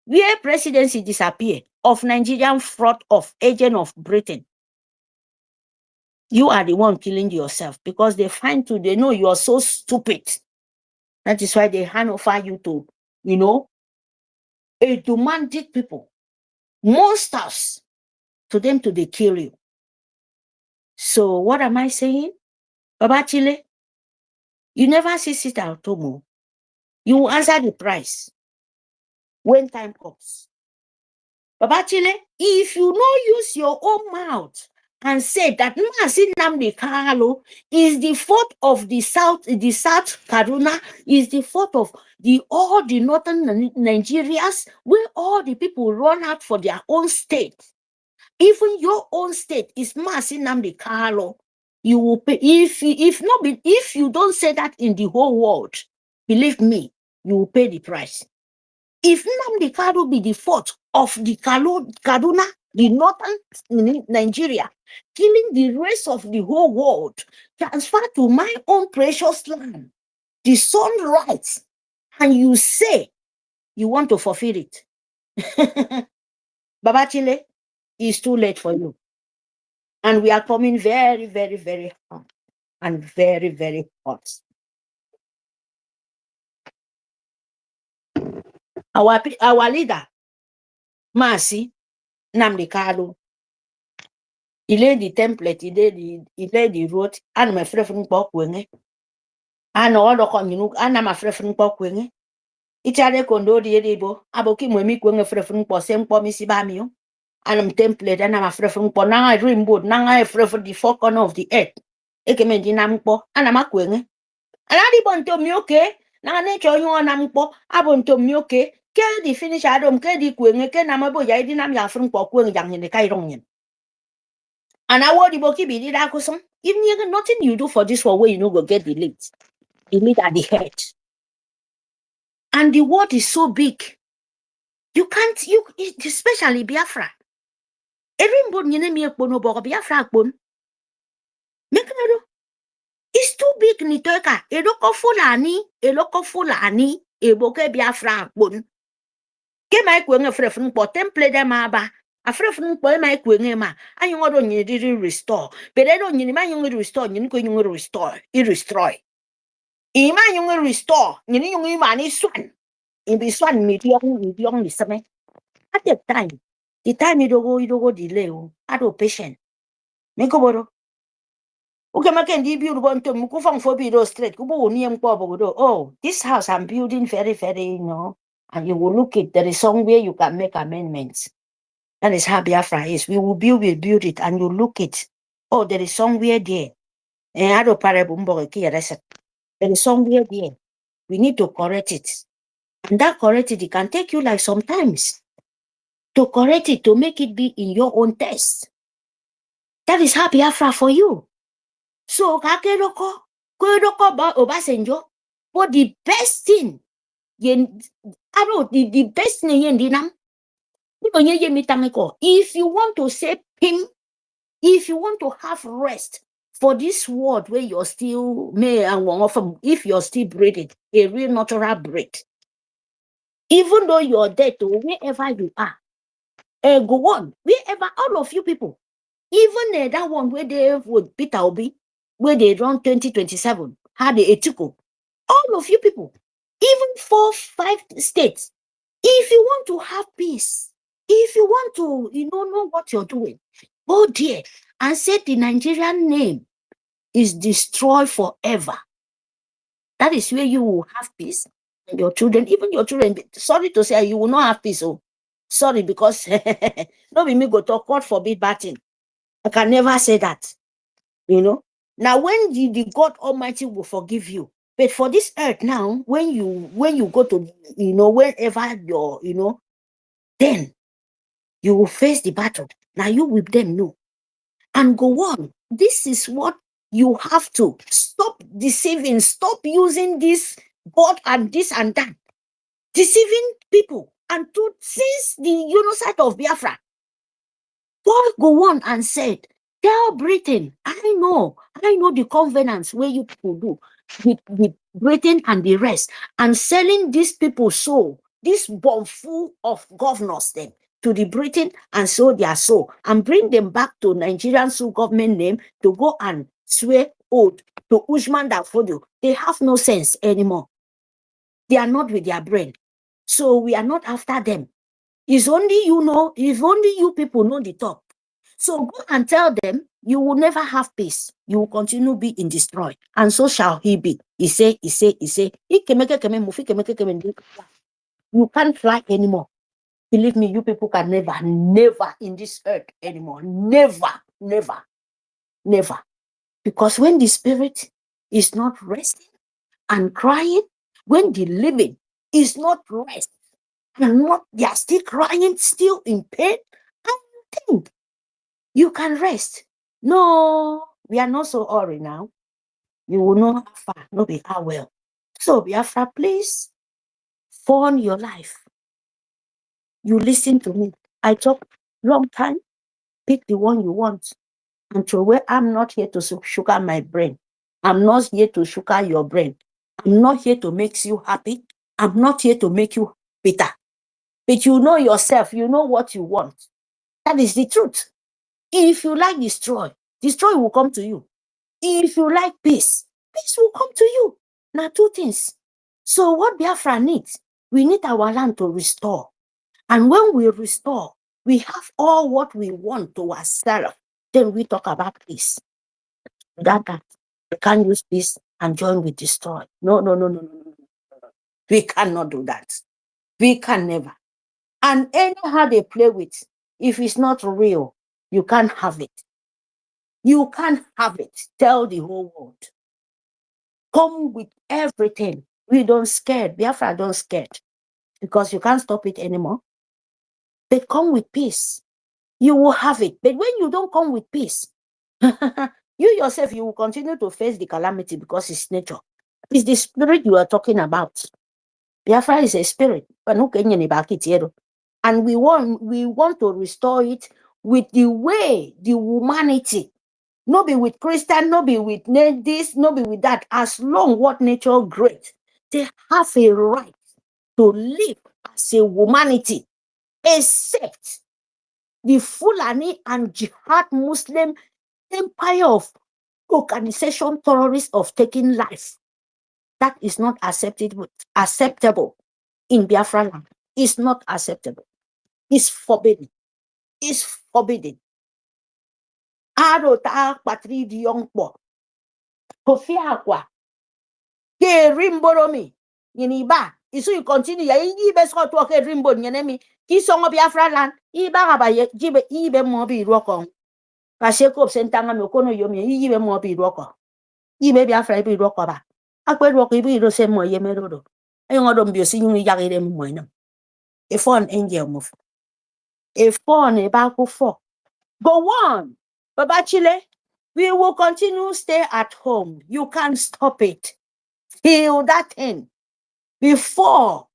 Speaker 6: Where presidency disappear of Nigerian fraud of agent of Britain. You are the one killing yourself, because they know you are so stupid. That is why they hand over you to, a demanding people, monsters, to them to they kill you. So what am I saying? Baba Chile, you never sit at home. You will answer the price when time comes. Baba Chile, if you no use your own mouth and say that Maasi Nnamdi Kanu is the fault of the South Kaduna, is the fault of all the northern Nigerians, where all the people run out for their own state. Even your own state is Maasi Nnamdi Kanu. You will pay. If you don't say that in the whole world, believe me, you will pay the price. If Nnamdi Kanu be the fault of the Kaduna, the northern Nigeria, killing the rest of the whole world, transfer to my own precious land, the sunrise, and you say you want to fulfill it, Baba Chile, it's too late for you. And we are coming very, very, very hot and very, very hot. Our leader, Masi Nnamdi Kanu, he laid the template, he laid the road, and my friend Bokwenge. And all the community, and my friend Bokwenge. Ichare kondo di edibo, aboki mwemi kwenge friend po sempo misibamio. And I'm template, and I'm a friend po nanga dream board, nanga friend the four corner of the earth. Ekemendi nampo, and I'm a kwenge. And I did to me okay. Nanga nature you on nampo, abonto me okay. Ke di finish adom ke di kwenge ke namabo ya di nam ya friend po kwenge yang in the kairongin. And I want the boki be did akosom. Even you nothing you do for this for where you know go get the lead. The lead at the head. And the word is so big. You can't, especially Biafra. Everybody you name no boga Biafra bon. It's too big ni toka. Eloko fulani, eboke Biafra bon. Ke mai kwenge frefun po template dem aba. A frefun po mai kwenge ma. Anyo ngodo nyiri restore. Pero nyiri ma nyiri restore, nyiri ko nyiri restore, destroy. Ima nyiri restore, nyiri nyiri mani swan. In be swan medium ni same. At the time you go delay. I do patient. Make boro. Okay, make ndi build one to mukufang for be straight. Kubo ni oh, this house I'm building very, very, and you will look it. There is somewhere you can make amendments. That is how Biafra is. We will build it, and you look it. Oh, there is somewhere there. And I don't there is somewhere there. We need to correct it. And that correct it can take you like sometimes to correct it, to make it be in your own taste. That is how Biafra for you. So, Kakeroko Obasanjo, but the best thing, the best thing, if you want to save him, if you want to have rest for this world where you're still, if you're still breathing, a real natural breath, even though you're dead, wherever you are, go on, wherever, all of you people, even that one where they would Peter Obi, where they run 2027, had the ethical, all of you people, even 4, 5 states, if you want to have peace, if you want to, know what you're doing, go there and say the Nigerian name is destroyed forever. That is where you will have peace. And your children, even your children, sorry to say, you will not have peace. Oh, sorry, because not me go to court forbid bad thing. I can never say that. Now when the God Almighty will forgive you, but for this earth now, when you go to, wherever you're, then you will face the battle. Now you with them know. And go on. This is what you have to stop deceiving, stop using this God and this and that, deceiving people. And to seize the side of Biafra, God go on and said, tell Britain, I know the covenants where you people do with Britain and the rest, and selling these people soul, this bomb full of governors them to the Britain and sow their soul and bring them back to Nigerian soul government name to go and swear oath to Usman Dafodio. They have no sense anymore. They are not with their brain. So we are not after them. It's only if only you people know the top. So go and tell them you will never have peace. You will continue to be in destroy. And so shall he be. He say. You can't fly anymore. Believe me, you people can never in this earth anymore. Never. Because when the spirit is not resting and crying, when the living is not rest and they are still crying, still in pain, I think you can rest. No, we are not so hurry now. You will know how far, not be how well. So, Biafra, please fawn your life. You listen to me. I talk long time. Pick the one you want. And throw away. I'm not here to sugar my brain. I'm not here to sugar your brain. I'm not here to make you happy. I'm not here to make you bitter. But you know yourself, you know what you want. That is the truth. If you like destroy will come to you. If you like peace will come to you. Now, two things. So what Biafra needs, we need our land to restore. And when we restore, we have all what we want to ourselves. Then we talk about peace. That we can't use peace and join with destroy. No. We cannot do that. We can never. And anyhow they play with, if it's not real, you can't have it. You can't have it. Tell the whole world. Come with everything. We don't scared. Biafra don't scared. Because you can't stop it anymore. But come with peace. You will have it. But when you don't come with peace, you yourself, you will continue to face the calamity because it's nature. It's the spirit you are talking about. Biafra is a spirit. And we want to restore it with the way, the humanity. Not be with Christian, not be with this, not be with that. As long what nature great, they have a right to live as a humanity, except the Fulani and Jihad Muslim empire of organization terrorists of taking life. That is not acceptable in Biafra land. It's not acceptable. It's forbidden. It's forbidden. Arota patri di yongpo. Kofia kwa. Ke rimboromi. Yiniba. Isu you continue. Ya yi besko to ke rimbo nyenemi. Ki songo Biafra land. Iba aba ye jibe ibe mobi rokon. Kasheko sentanga mekono yomi ibe mobi rokon. Ibe Biafra ibe rokon ba. Akwe rokon ibe ro se mo ye merodo. Ayo ngodom biosi yuni yagire mo ina. A phone angel move. A phone a back for. Go on. Baba Chile, we will continue stay at home. You can't stop it. Feel that thing. Before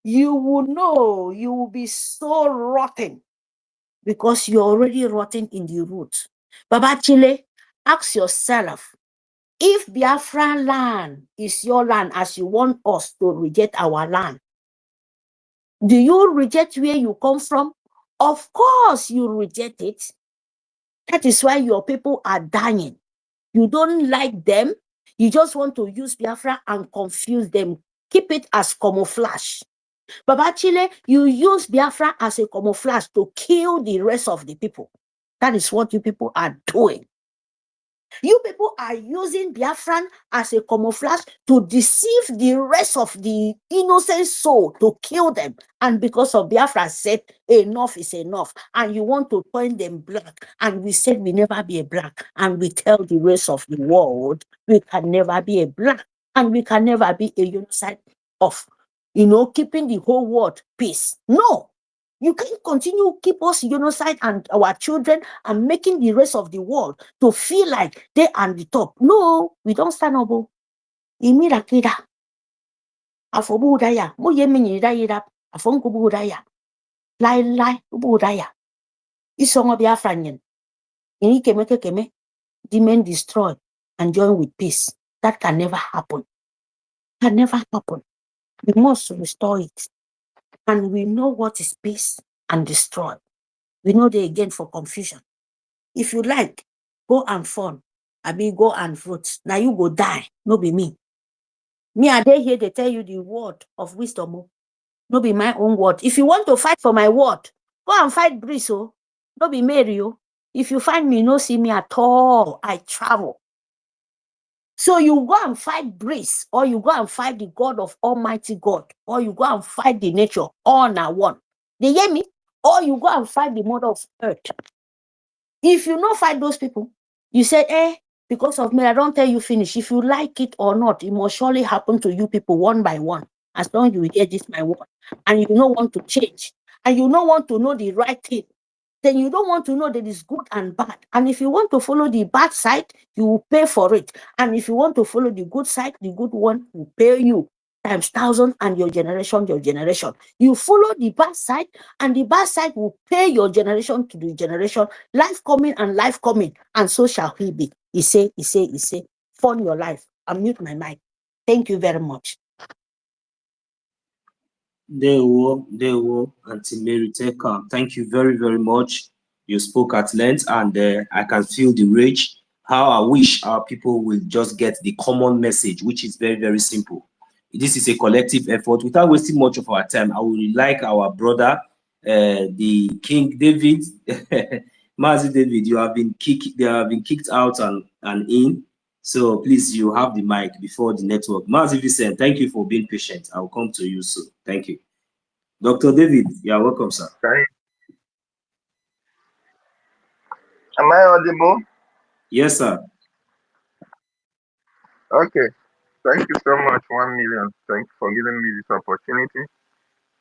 Speaker 6: you will know, you will be so rotten because you're already rotten in the root. Baba Chile, ask yourself, if Biafra land is your land as you want us to reject our land, do you reject where you come from? Of course you reject it. That is why your people are dying. You don't like them. You just want to use Biafra and confuse them. Keep it as camouflage. But actually, you use Biafra as a camouflage to kill the rest of the people. That is what you people are doing. You people are using Biafran as a camouflage to deceive the rest of the innocent soul, to kill them. And because of Biafra said, enough is enough. And you want to turn them black. And we said we never be a black. And we tell the rest of the world, we can never be a black. And we can never be a genocide of, keeping the whole world peace. No. You can't continue keep us genocide and our children and making the rest of the world to feel like they are on the top. No, we don't stand up. Imira kida. Afobu udaya. Mo yemi yida. Afonku udaya. Lie udaya. Isongo Biafranyen. Ini keme. The men destroy and join with peace. That can never happen. Can never happen. We must restore it. And we know what is peace and destroy. We know they again for confusion. If you like, go and fun. Go and vote. Now you go die. No be me. Me are they here, they tell you the word of wisdom. No be my own word. If you want to fight for my word, go and fight Briso. No be Mary. If you find me, no see me at all. I travel. So you go and fight Brice, or you go and fight the God of Almighty God, or you go and fight the nature, all now one. They hear me? Or you go and fight the mother of earth. If you not fight those people, you say, because of me, I don't tell you finish. If you like it or not, it must surely happen to you people one by one. As long as you hear this my word, and you don't want to change, and you don't want to know the right thing, then you don't want to know that it's good and bad. And if you want to follow the bad side, you will pay for it. And if you want to follow the good side, the good one will pay you times 1,000 and your generation. You follow the bad side, and the bad side will pay your generation to the generation. Life coming, and so shall he be. He say, fund your life. I'll mute my mic. Thank you very much.
Speaker 5: Dewo, Auntie Mary Teka. Thank you very, very much. You spoke at length, and I can feel the rage. How I wish our people will just get the common message, which is very, very simple. This is a collective effort. Without wasting much of our time, I would like our brother, the King David, Mazi David. You have been kicked. They have been kicked out and in. So please, you have the mic before the network. Mazi Vincent, thank you for being patient. I will come to you soon. Thank you. Dr. David, you are welcome, sir.
Speaker 7: Am I audible?
Speaker 5: Yes, sir.
Speaker 7: Okay. Thank you so much, 1 million. Thanks for giving me this opportunity.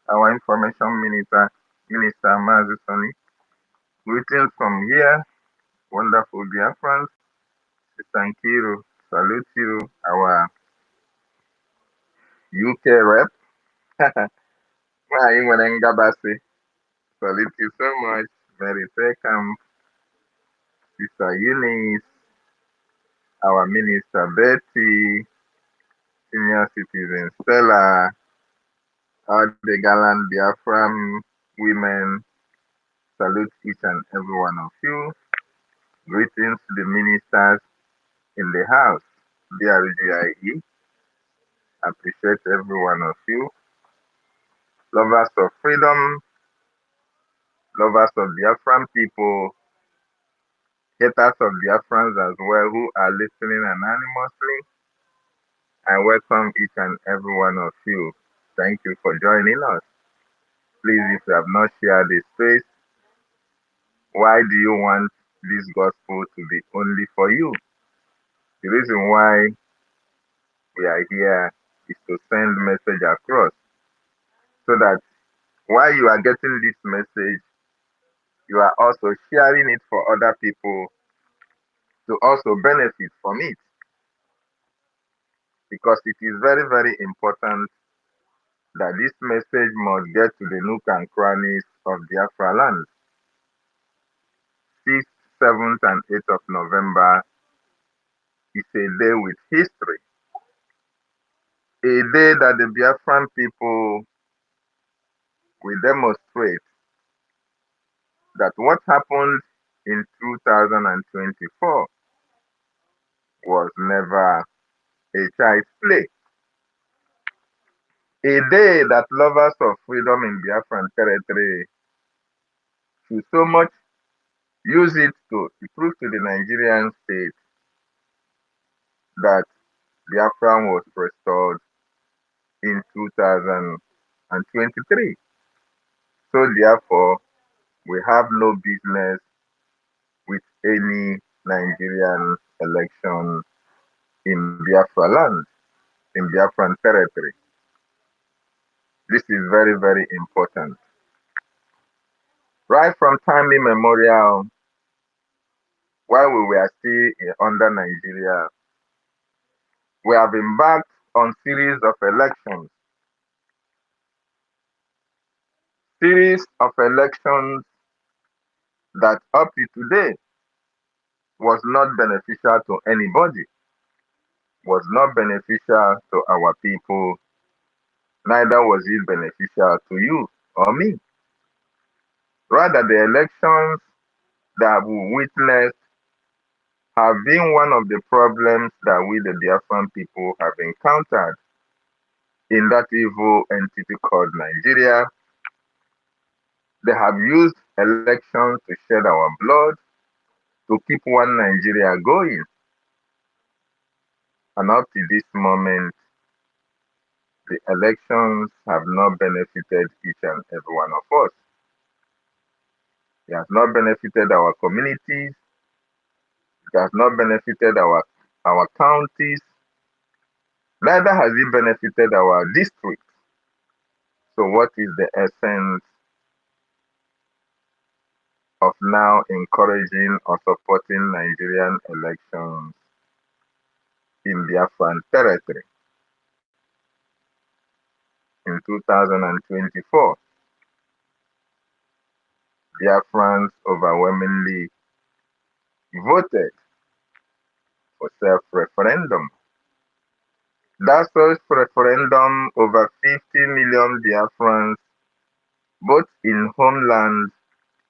Speaker 7: Our information Minister Mazusoni. Greetings from here, wonderful Biafrans. Thank you. Salute you, our UK rep. Ngabase. Salute you so much. Mary Peckham, Sister Eunice, our Minister Betty, Senior Citizen Stella, all the gallant Biafran women. Salute each and every one of you. Greetings to the ministers in the house. BRGIE. Appreciate every one of you. Lovers of freedom, lovers of Biafran people, haters of Biafrans as well who are listening anonymously. I welcome each and every one of you. Thank you for joining us. Please, if you have not shared this space, why do you want this gospel to be only for you? The reason why we are here is to send message across so that while you are getting this message, you are also sharing it for other people to also benefit from it. Because it is very, very important that this message must get to the nook and crannies of Biafra land. 6th, 7th, and 8th of November is a day with history. A day that the Biafran people will demonstrate that what happened in 2024 was never a child's play. A day that lovers of freedom in Biafran territory should so much use it to prove to the Nigerian state that Biafran was restored in 2023. So therefore, we have no business with any Nigerian election in Biafra land, in Biafran territory. This is very, very important. Right from time immemorial, while we were still under Nigeria, we have embarked on series of elections. Series of elections that up to today was not beneficial to anybody, was not beneficial to our people, neither was it beneficial to you or me. Rather, the elections that we witnessed have been one of the problems that we, the Biafran people, have encountered in that evil entity called Nigeria. They have used elections to shed our blood, to keep one Nigeria going. And up to this moment, the elections have not benefited each and every one of us. It has not benefited our communities. It has not benefited our counties. Neither has it benefited our districts. So what is the essence of now encouraging or supporting Nigerian elections in Biafran territory in 2024? Biafrans overwhelmingly voted for self-referendum. That such referendum, over 50 million Biafrans, both in homeland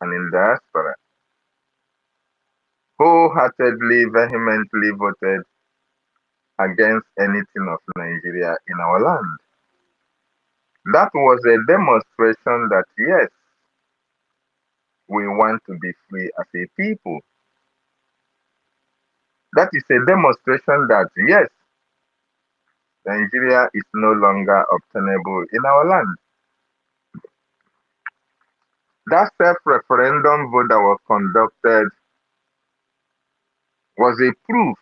Speaker 7: and in diaspora, wholeheartedly, vehemently voted against anything of Nigeria in our land. That was a demonstration that yes, we want to be free as a people. That is a demonstration that yes, Nigeria is no longer obtainable in our land. That self-referendum vote that was conducted was a proof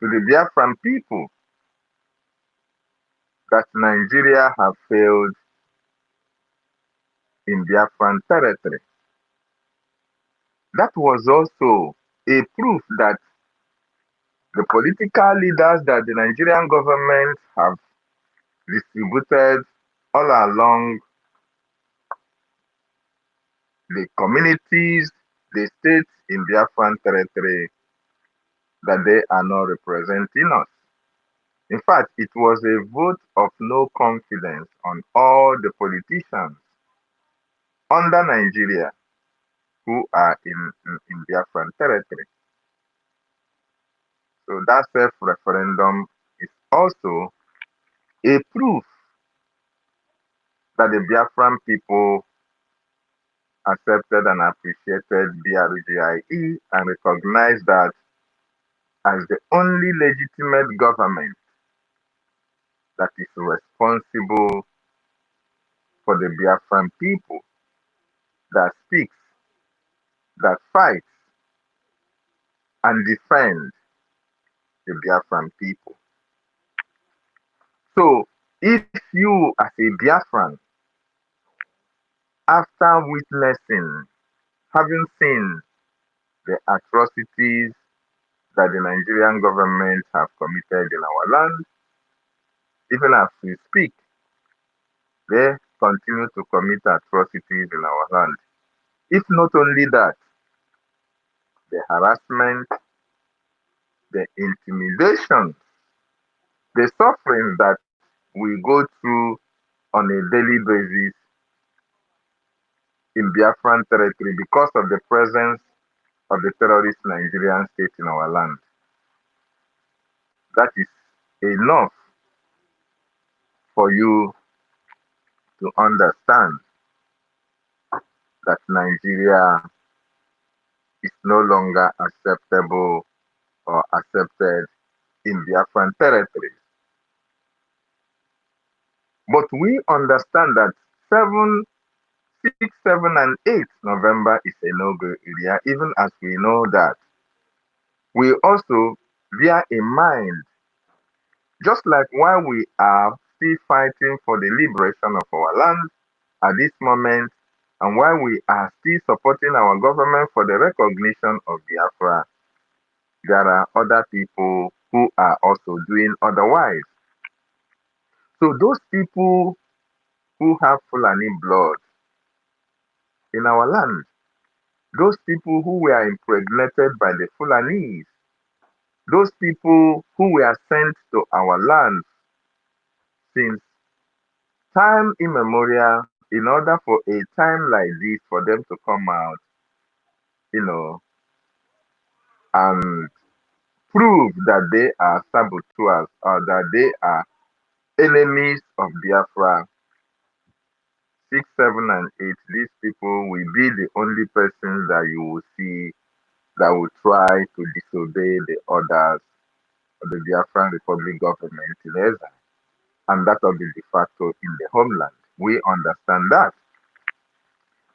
Speaker 7: to the Biafran people that Nigeria have failed in Biafran territory. That was also a proof that the political leaders that the Nigerian government have distributed all along the communities, the states in Biafran territory, that they are not representing us. In fact, it was a vote of no confidence on all the politicians under Nigeria who are in Biafran territory. So that self-referendum is also a proof that the Biafran people accepted and appreciated BRGIE and recognized that as the only legitimate government that is responsible for the Biafran people, that speaks, that fights, and defends the Biafran people. So, if you, as a Biafran, after witnessing, having seen the atrocities that the Nigerian government have committed in our land, even as we speak, they continue to commit atrocities in our land. If not only that, the harassment, the intimidation, the suffering that we go through on a daily basis in Biafran territory because of the presence of the terrorist Nigerian state in our land. That is enough for you to understand that Nigeria is no longer acceptable or accepted in Biafran territory. But we understand that 6, 7, and 8 November is a no-go area, even as we know that we also bear in mind, just like while we are still fighting for the liberation of our land at this moment, and while we are still supporting our government for the recognition of Biafra, there are other people who are also doing otherwise. So those people who have Fulani blood in our land, those people who were impregnated by the Fulanis, those people who were sent to our land since time immemorial, in order for a time like this for them to come out, and prove that they are saboteurs or that they are enemies of Biafra. 6, 7, and 8, these people will be the only persons that you will see that will try to disobey the orders of the Biafran Republic government in exile, and that of the de facto in the homeland. We understand that.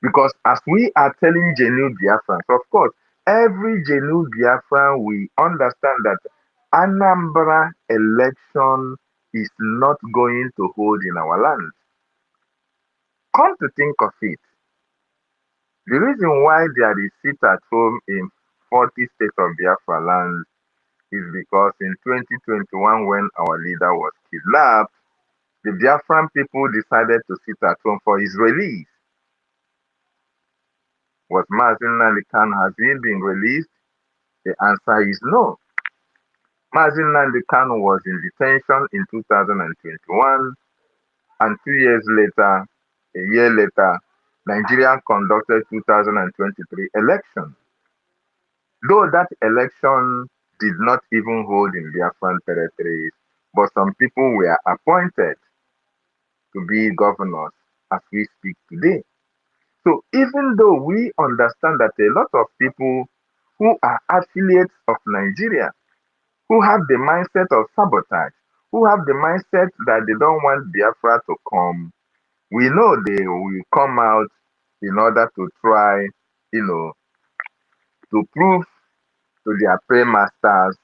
Speaker 7: Because as we are telling genuine Biafrans, of course, every genuine Biafran, we understand that Anambra election is not going to hold in our land. Come to think of it, the reason why there is sit at home in 40 states of Biafra land is because in 2021, when our leader was kidnapped, the Biafran people decided to sit at home for his release. Was Mazin Ali Khan, has he been released? The answer is no. Mazi Nnamdi Kanu was in detention in 2021, and 2 years later, a year later, Nigeria conducted 2023 election. Though that election did not even hold in Biafran territories, but some people were appointed to be governors as we speak today. So even though we understand that a lot of people who are affiliates of Nigeria, who have the mindset of sabotage, who have the mindset that they don't want Biafra to come, we know they will come out in order to try, to prove to their paymasters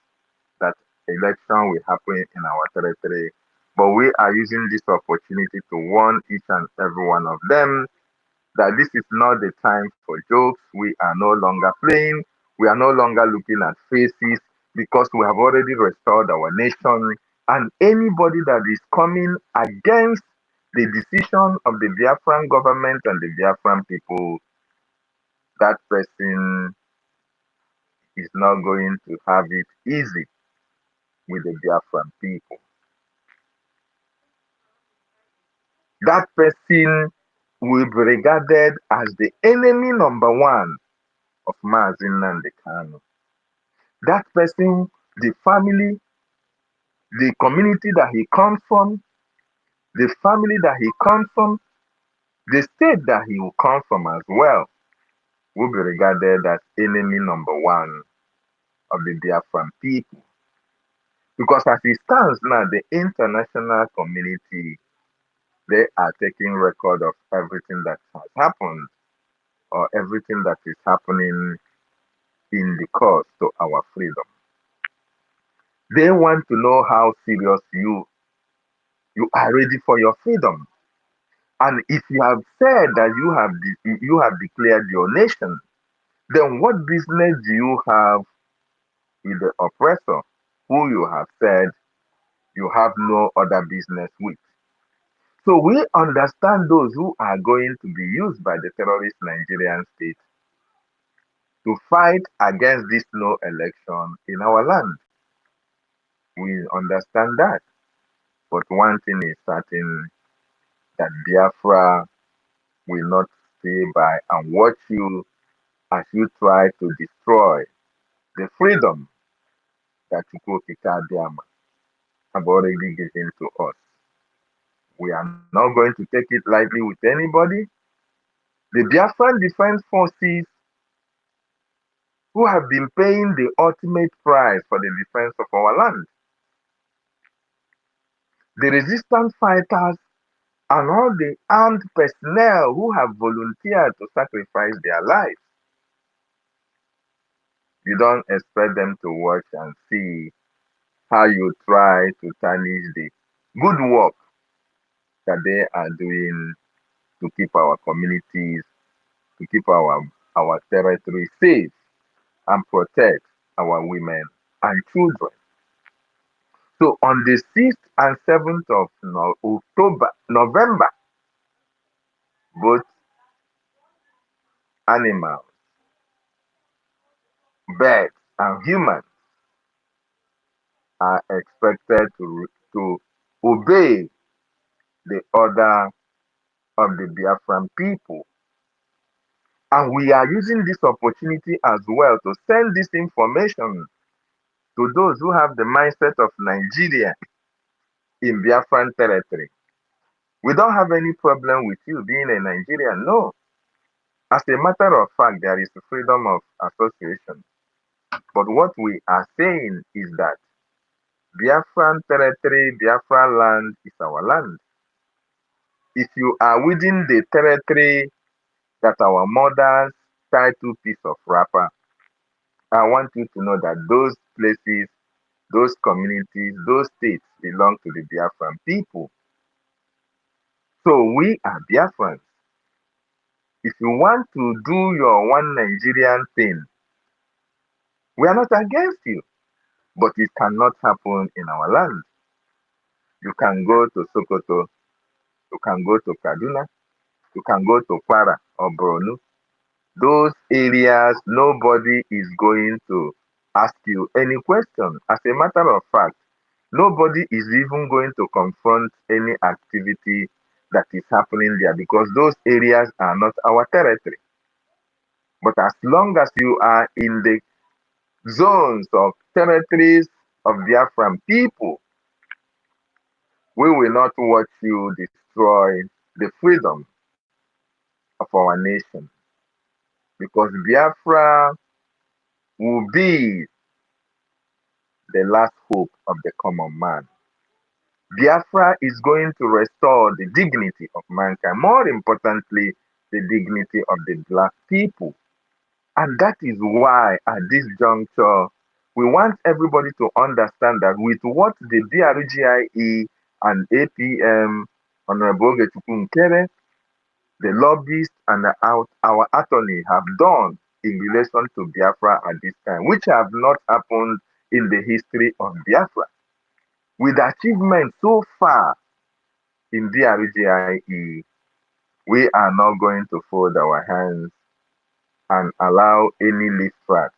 Speaker 7: that election will happen in our territory. But we are using this opportunity to warn each and every one of them that this is not the time for jokes. We are no longer playing. We are no longer looking at faces because we have already restored our nation. And anybody that is coming against the decision of the Biafran government and the Biafran people, that person is not going to have it easy with the Biafran people. That person will be regarded as the enemy number one of Mazi Nnamdi Kanu. That person, the family, the community that he comes from, the family that he comes from, the state that he will come from as well, will be regarded as enemy number one of the Biafran people. Because as it stands now, the international community, they are taking record of everything that has happened or everything that is happening in the cause to our freedom. They want to know how serious you are ready for your freedom. And if you have said that you have declared your nation, then what business do you have with the oppressor who you have said you have no other business with? So we understand those who are going to be used by the terrorist Nigerian state to fight against this no election in our land. We understand that. But one thing is certain, that Biafra will not stay by and watch you as you try to destroy the freedom that Chukwokika Abiyama have already given to us. We are not going to take it lightly with anybody. The Biafran Defense Forces, who have been paying the ultimate price for the defense of our land, the resistance fighters, and all the armed personnel who have volunteered to sacrifice their lives, you don't expect them to watch and see how you try to tarnish the good work that they are doing to keep our communities, to keep our territory safe and protect our women and children. So on the 6th and 7th of November, both animals, birds, and humans are expected to obey the order of the Biafran people. And we are using this opportunity as well to send this information to those who have the mindset of Nigeria in Biafran territory. We don't have any problem with you being a Nigerian, no. As a matter of fact, there is freedom of association. But what we are saying is that Biafran territory, Biafran land is our land. If you are within the territory that our mothers tied to piece of wrapper, I want you to know that those places, those communities, those states belong to the Biafran people. So we are Biafrans. If you want to do your one Nigerian thing, we are not against you, but it cannot happen in our land. You can go to Sokoto, you can go to Kaduna, you can go to Kwara or Borno. Those areas, nobody is going to ask you any question. As a matter of fact, nobody is even going to confront any activity that is happening there because those areas are not our territory. But as long as you are in the zones of territories of Biafran people, we will not watch you destroy the freedom of our nation because Biafra will be the last hope of the common man. Biafra is going to restore the dignity of mankind, more importantly, the dignity of the black people. And that is why at this juncture, we want everybody to understand that with what the BRGIE and APM, Honorable Ogechukwu Nkere, the lobbyists and our attorney have done in relation to Biafra at this time, which have not happened in the history of Biafra. With achievements so far in BRGIE, we are not going to fold our hands and allow any leafrats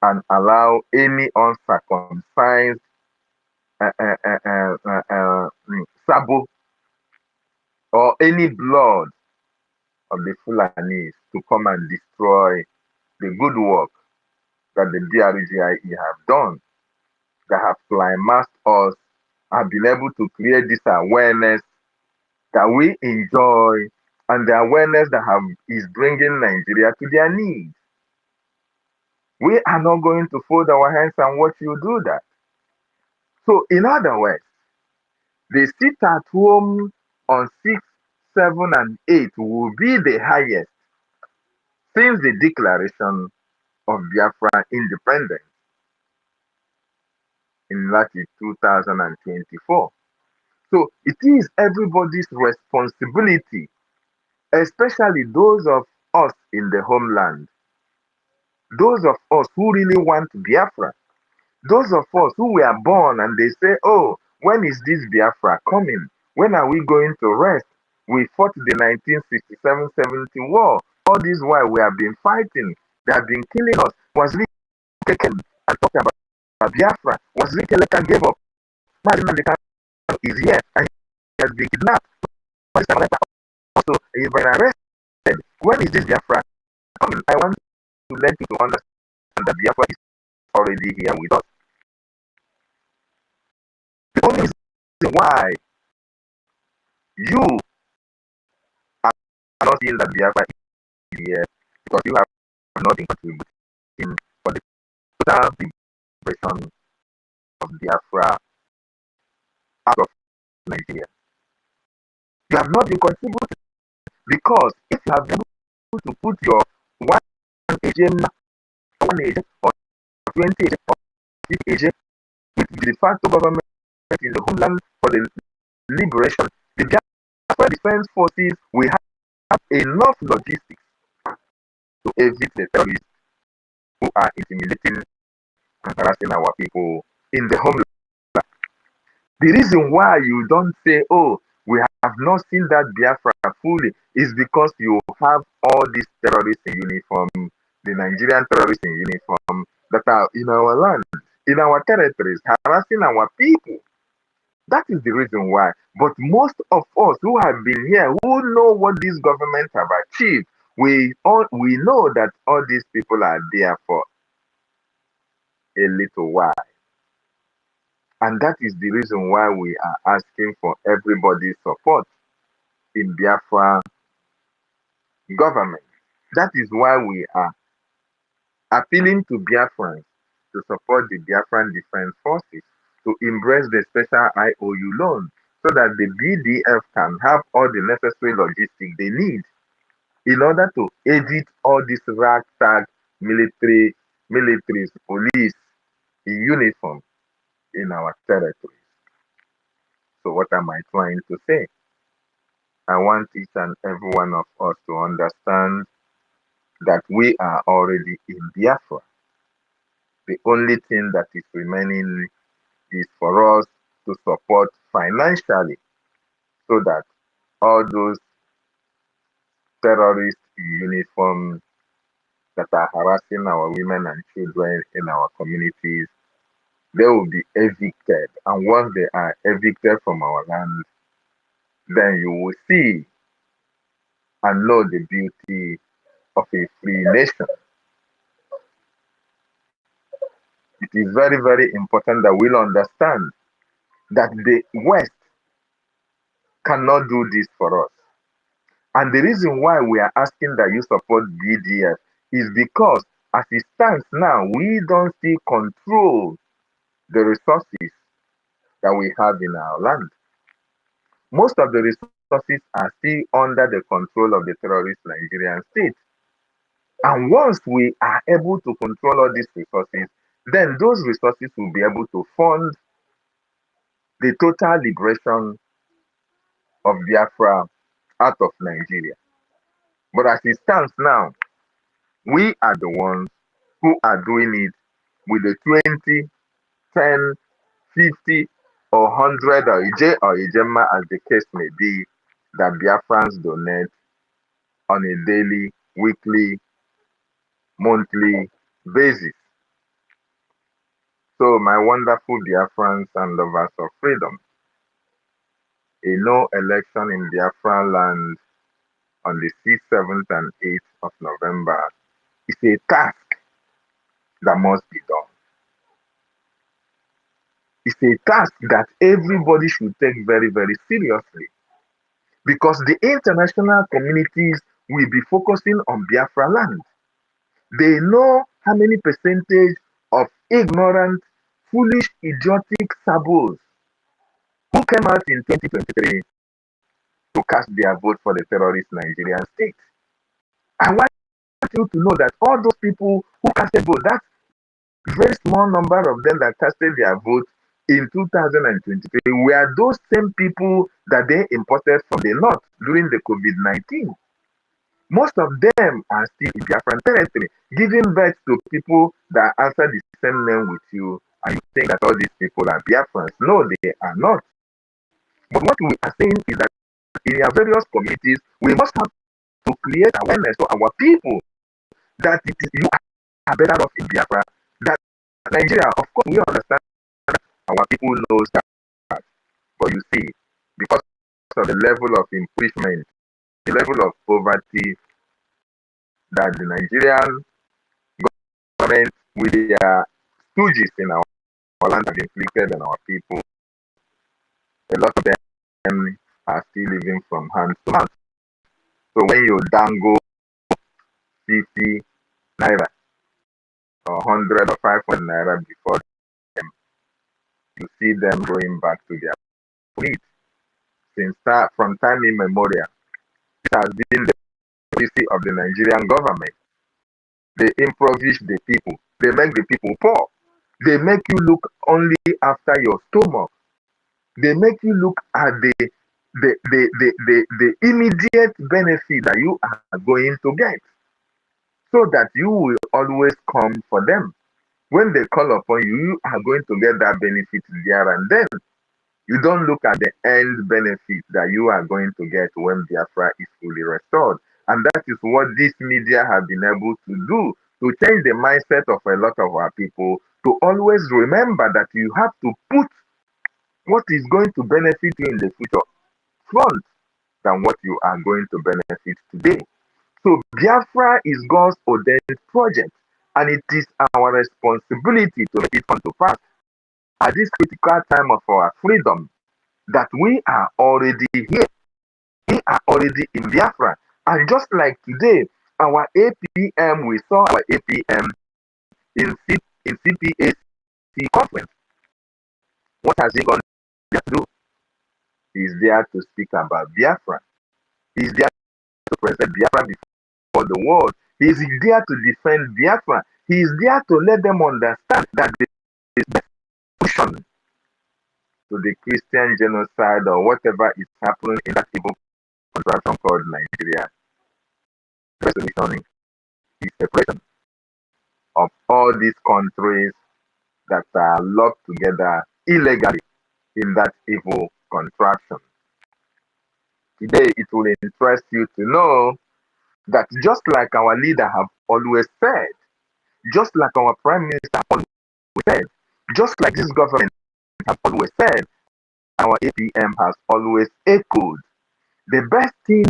Speaker 7: and allow any uncircumcised sabo or any blood of the Fulanis to come and destroy the good work that the BRGIE have done, that have climaxed us, have been able to create this awareness that we enjoy and the awareness that is bringing Nigeria to their knees. We are not going to fold our hands and watch you do that. So, in other words, the sit at home on 6, 7, and 8 will be the highest since the declaration of Biafra independence in that is 2024. So, it is everybody's responsibility, especially those of us in the homeland, those of us who really want Biafra, those of us who were born and they say, oh, when is this Biafra coming? When are we going to rest? We fought the 1967-70 war. All this while we have been fighting. They have been killing us. Was really taken and talked about Biafra? Was really Kelekan gave up? Madam is here and he has been kidnapped. Also, he has been arrested. When is this Biafra coming? I want to let you to understand that Biafra is already here with us. The only reason why you are not seeing that Biafra is here because you have not been contributing for the total liberation of Biafra out of Nigeria. You have not been contributing because if you have been able to put your 1 agent, 1 agent, or 20 agent, or 6 agent with the de facto government in the homeland for the liberation, the Biafra Defense Forces will have enough logistics to evict the terrorists who are intimidating and harassing our people in the homeland. The reason why you don't say, oh, we have not seen that Biafra fully is because you have all these terrorists in uniform, the Nigerian terrorists in uniform that are in our land, in our territories, harassing our people. That is the reason why. But most of us who have been here, who know what these governments have achieved, we know that all these people are there for a little while. And that is the reason why we are asking for everybody's support in Biafra government. That is why we are appealing to Biafrans to support the Biafran Defense Forces, to embrace the special IOU loan so that the BDF can have all the necessary logistics they need in order to edit all these ragtag militaries, police in uniform in our territories. So what am I trying to say? I want each and every one of us to understand that we are already in Biafra. The only thing that is remaining is for us to support financially so that all those terrorists in uniform that are harassing our women and children in our communities, they will be evicted. And once they are evicted from our land, then you will see and know the beauty of a free nation. It is very, very important that we'll understand that the West cannot do this for us. And the reason why we are asking that you support BDF is because as it stands now, we don't still control the resources that we have in our land. Most of the resources are still under the control of the terrorist Nigerian state. And once we are able to control all these resources, then those resources will be able to fund the total liberation of Biafra out of Nigeria. But as it stands now, we are the ones who are doing it with the 20, 10, 50, or 100, or EJ or EJMA, as the case may be, that Biafrans donate on a daily, weekly, monthly basis. So, my wonderful Biafrans and lovers of freedom, a no election in Biafran land on the 6th, 7th, and 8th of November is a task that must be done. It's a task that everybody should take very, very seriously, because the international communities will be focusing on Biafra land. They know how many percentage of ignorant, foolish, idiotic sabos who came out in 2023 to cast their vote for the terrorist Nigerian state. I want you to know that all those people who casted vote, that very small number of them that casted their vote in 2023 were those same people that they imported from the north during the COVID-19. Most of them are still in Biafran territory, giving birth to people that answer the same name with you, and you think that all these people are Biafrans. No, they are not. But what we are saying is that in our various communities, we must have to create awareness to our people that you are better off in Biafra, that Nigeria, of course, we understand that our people knows that. But you see, because of the level of impoverishment, the level of poverty that the Nigerian government with their stooges in our land have inflicted on our people, a lot of them are still living from hand to mouth. So when you dangle 50 naira or 100 or 500 naira before them, you see them going back to their needs. From time immemorial, it has been the policy of the Nigerian government. They impoverish the people. They make the people poor. They make you look only after your stomach. They make you look at the immediate benefit that you are going to get, so that you will always come for them. When they call upon you, you are going to get that benefit there and then. You don't look at the end benefit that you are going to get when Biafra is fully restored. And that is what this media have been able to do, to change the mindset of a lot of our people, to always remember that you have to put what is going to benefit you in the future front than what you are going to benefit today. So Biafra is God's ordained project, and it is our responsibility to make it come to pass at this critical time of our freedom, that we are already here. We are already in Biafra. And just like today, our APM, we saw our APM in CPAC conference. What has he gone there to do? He's there to speak about Biafra. He's there to present Biafra before the world. He's there to defend Biafra. He's there to let them understand that there is no solution to the Christian genocide or whatever is happening in that evil contraction called Nigeria. The solution is separation of all these countries that are locked together illegally in that evil contraction. Today, it will interest you to know that just like our leader have always said, just like our prime minister have always said, just like this government have always said, our APM has always echoed, the best thing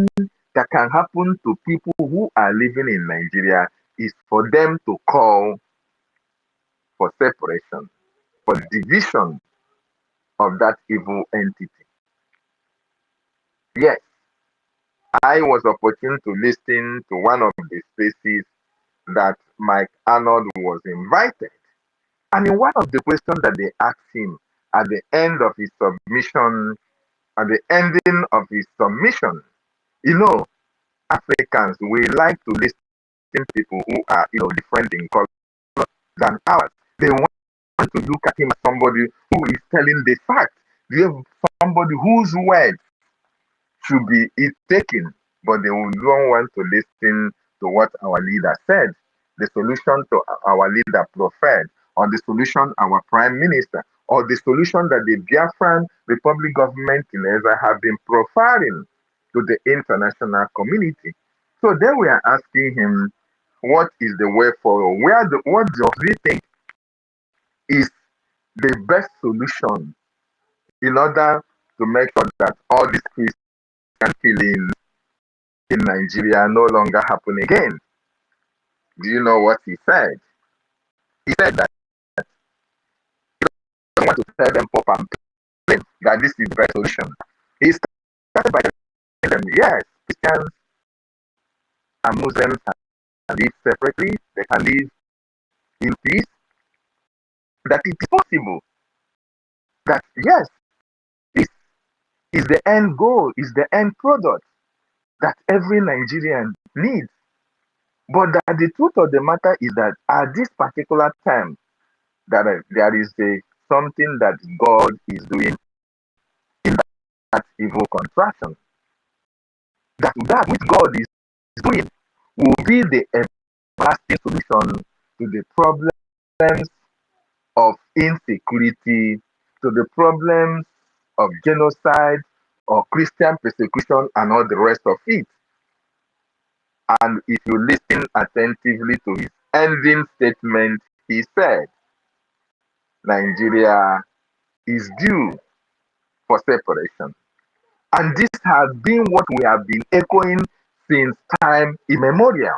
Speaker 7: that can happen to people who are living in Nigeria is for them to call for separation, for division of that evil entity. Yes, I was opportune to listen to one of the spaces that Mike Arnold was invited. And in one of the questions that they asked him at the end of his submission, at the ending of his submission, you know, Africans, we like to listen to people who are, different in color than ours. They want to look at him as somebody who is telling the fact. They have somebody whose word should be taken, but they don't want to listen to what our leader said, the solution to our leader proffered, or the solution our prime minister, or the solution that the Biafran Republic government in Israel have been profiling to the international community. So then we are asking him, what is the way forward? What does he think is the best solution in order to make sure that all these Christian killings in Nigeria no longer happen again? Do you know what he said? He said that he don't want to tell them pop and plain that this is the best solution. He started by telling them, yes, Christians and Muslims can live separately, they can live in peace, that it is possible, that yes, this is the end goal, is the end product that every Nigerian needs. But that the truth of the matter is that at this particular time, that there is something that God is doing in that evil contraction. That which God is doing will be the everlasting solution to the problems of insecurity, to the problems of genocide or Christian persecution and all the rest of it. And if you listen attentively to his ending statement, he said, Nigeria is due for separation. And this has been what we have been echoing since time immemorial.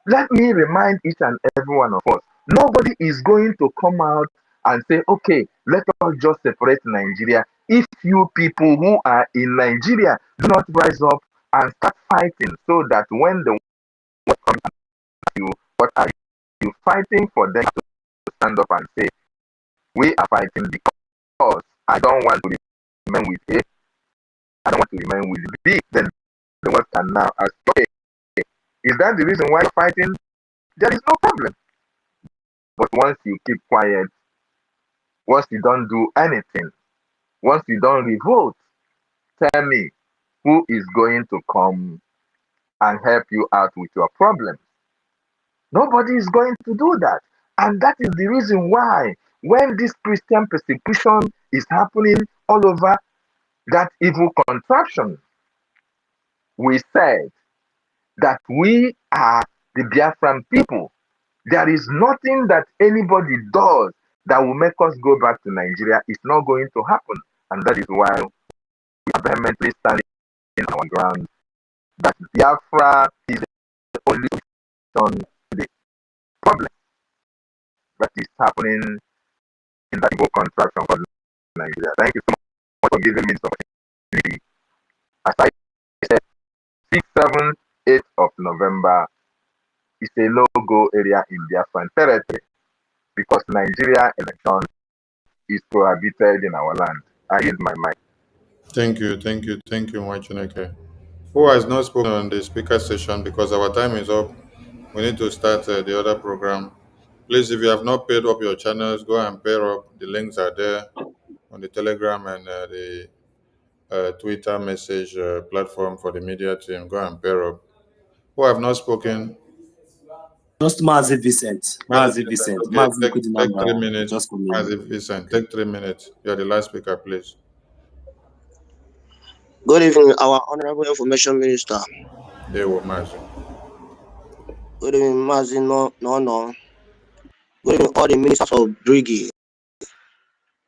Speaker 7: Let me remind each and every one of us, nobody is going to come out and say, okay, let us just separate Nigeria if you people who are in Nigeria do not rise up and start fighting, so that when the war comes at you, what are you fighting for them to stand up and say, we are fighting because I don't want to remain with A, I don't want to remain with B. Then the West can now ask, okay, is that the reason why you're fighting? There is no problem. But once you keep quiet, once you don't do anything, once you don't revolt, tell me who is going to come and help you out with your problems. Nobody is going to do that. And that is the reason why when this Christian persecution is happening all over that evil contraption, we said that we are the Biafran people. There is nothing that anybody does that will make us go back to Nigeria. It's not going to happen. And that is why we are vehemently standing in our ground that Biafra is the only solution to the problem that is happening in that evil contraction called Nigeria. Thank you so much for giving me this opportunity. As I said, 6, 7, 8 of November is a no-go area in Biafran territory because Nigeria election is prohibited in our land. I use my mic.
Speaker 3: Thank you, Mwachineke. Who has not spoken on the speaker session because our time is up? We need to start the other program. Please, if you have not paid up your channels, go and pair up. The links are there on the Telegram and the Twitter message platform for the media team. Go and pair up. Who have not spoken?
Speaker 5: Just Mazi Vincent. Mazi Vincent.
Speaker 3: Okay,
Speaker 5: Mazi
Speaker 3: take 3
Speaker 5: Vincent.
Speaker 3: minutes.
Speaker 5: Just come in.
Speaker 3: Mazi Vincent, take 3 minutes. You are the last speaker, please.
Speaker 8: Good evening, our Honorable Information Minister.
Speaker 3: They were Mazi.
Speaker 5: Good evening, Mazi. No. Good evening, all the ministers of BRGIE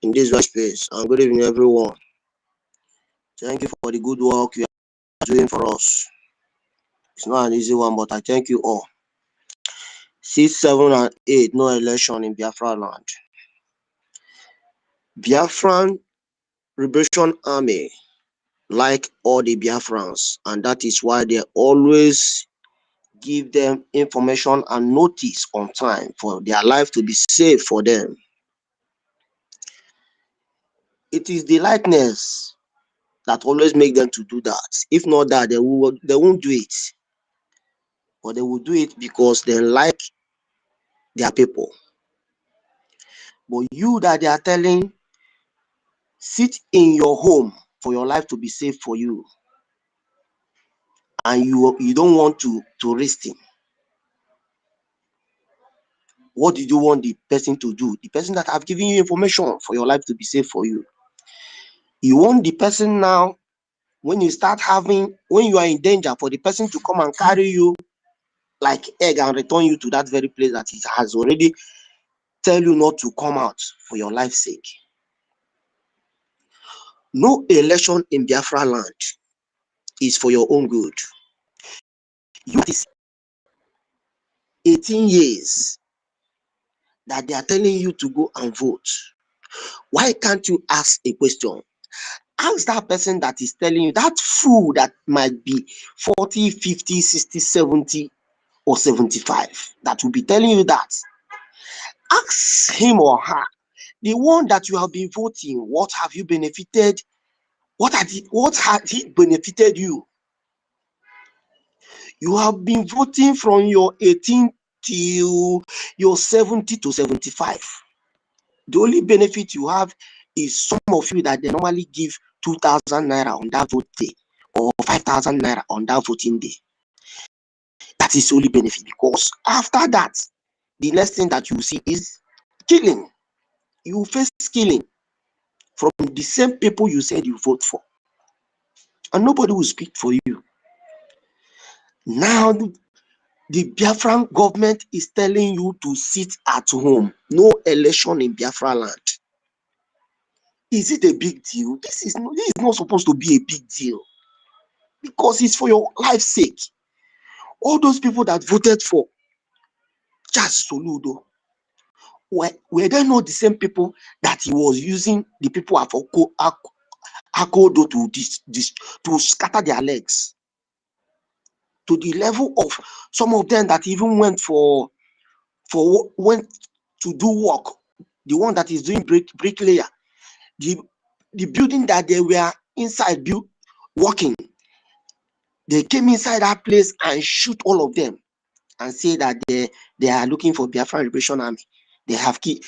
Speaker 5: in this space, and good evening, everyone. Thank you for the good work you are doing for us. It's not an easy one, but I thank you all. 6, 7, and 8, no election in Biafra land. Biafran Liberation Army like all the Biafrans, and that is why they always give them information and notice on time for their life to be safe for them. It is the likeness that always make them to do that. If not that, they won't do it. But they will do it because they like their people. But you that they are telling, sit in your home for your life to be safe for you, and you don't want to risk him. What did you want the person to do? The person that have given you information for your life to be safe for you. You want the person now, when you are in danger, for the person to come and carry you like egg and return you to that very place that it has already tell you not to come out for your life's sake. No election in Biafra land is for your own good. You are 18 years that they are telling you to go and vote. Why can't you ask a question? Ask that person that is telling you, that fool that might be 40, 50, 60, 70, or 75, that will be telling you that. Ask him or her, the one that you have been voting, what have you benefited? What had he benefited you? You have been voting from your 18 till your 70 to 75. The only benefit you have is some of you that they normally give 2,000 naira on that vote day or 5,000 naira on that voting day. That is only benefit, because after that, the next thing that you see is killing. You face killing from the same people you said you vote for, and nobody will speak for you. Now the Biafran government is telling you to sit at home. No election in Biafra land. Is it a big deal? This is not supposed to be a big deal, because it's for your life's sake. All those people that voted for just Soludo, were they not the same people that he was using the people of Akodo to scatter their legs? To the level of some of them that even went went to do work. The one that is doing bricklayer, the building that they were inside working, they came inside that place and shoot all of them and say that they are looking for Biafran Liberation Army. They have killed.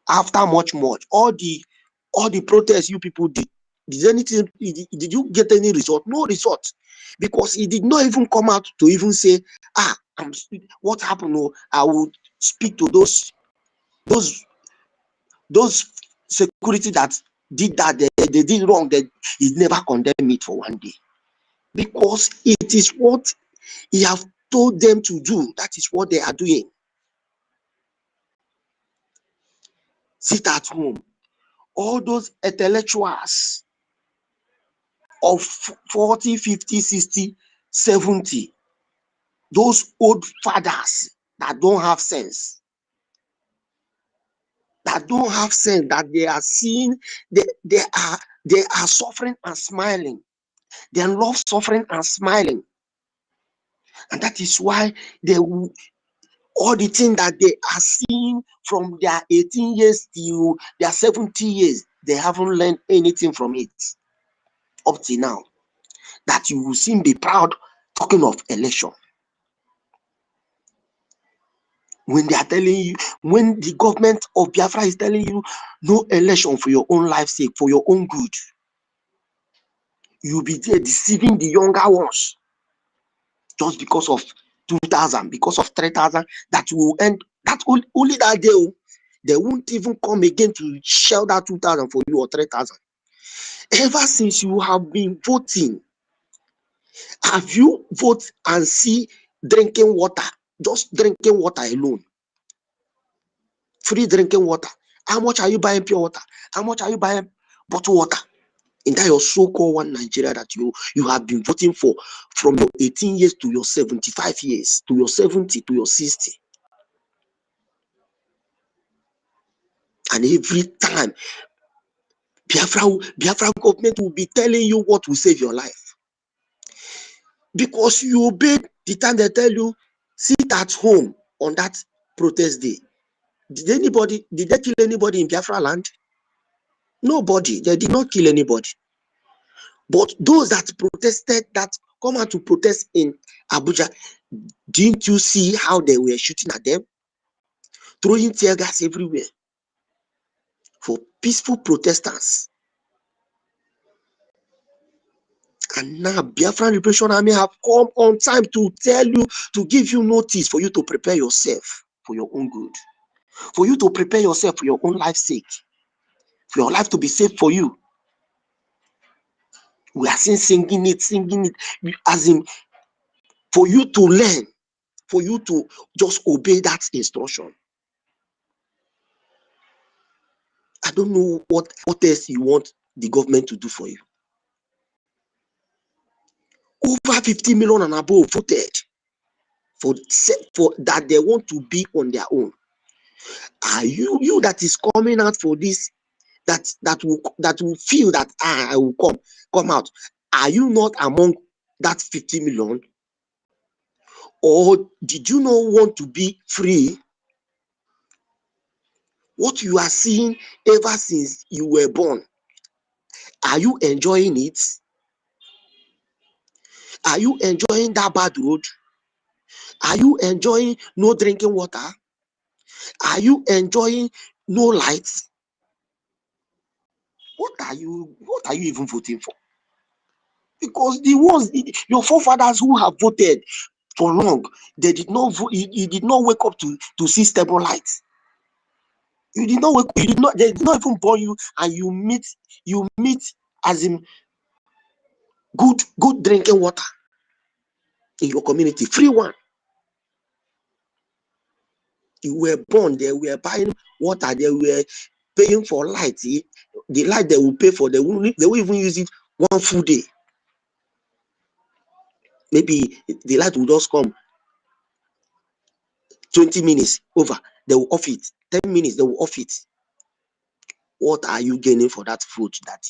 Speaker 5: After much, all the protests you people did you get any result? No result, because he did not even come out to even say, what happened? No, I will speak to those security that did that. They did wrong. He never condemned it for one day, because it is what he have told them to do. That is what they are doing. Sit at home. All those intellectuals of 40, 50, 60, 70, those old fathers that don't have sense, that they are seeing, they are suffering and smiling. They love suffering and smiling. And that is why all the things that they are seeing from their 18 years to their 70 years, they haven't learned anything from it up till now. That you will seem be proud talking of election. When they are telling you, when the government of Biafra is telling you no election for your own life's sake, for your own good, you'll be there deceiving the younger ones just because of 2,000, because of 3,000, that will end. That only that day, they won't even come again to shell that 2,000 for you or 3,000. Ever since you have been voting, Have you voted and see drinking water, just drinking water alone? Free drinking water. How much are you buying pure water? How much are you buying bottled water? In that your so-called one Nigeria that you have been voting for from your 18 years to your 75 years, to your 70, to your 60. And every time, Biafra government will be telling you what will save your life. Because you obeyed the time they tell you, sit at home on that protest day. Did they kill anybody in Biafra land? Nobody. They did not kill anybody. But those that protested, that come out to protest in Abuja, didn't you see how they were shooting at them? Throwing tear gas everywhere for peaceful protesters. And now Biafran Liberation Army have come on time to tell you, to give you notice for you to prepare yourself for your own good. For you to prepare yourself for your own life's sake. For your life to be safe for you. We are singing it, as in for you to learn, for you to just obey that instruction. I don't know what else you want the government to do for you. Over 50 million and above voted for that they want to be on their own. Are you that is coming out for this, that will feel that I will come out? Are you not among that 50 million? Or did you not want to be free? What you are seeing ever since you were born, are you enjoying it? Are you enjoying that bad road? Are you enjoying no drinking water? Are you enjoying no lights? What are you even voting for? Because the ones, your forefathers who have voted for long, they did not vote, you did not wake up to see stable lights. You did not wake, they did not even born you, and you meet as in good drinking water in your community, free one. You were born, they were buying water, they were paying for light. The light they will pay for, they will even use it one full day. Maybe the light will just come 20 minutes over, they will off it. 10 minutes, they will off it. What are you gaining for that food that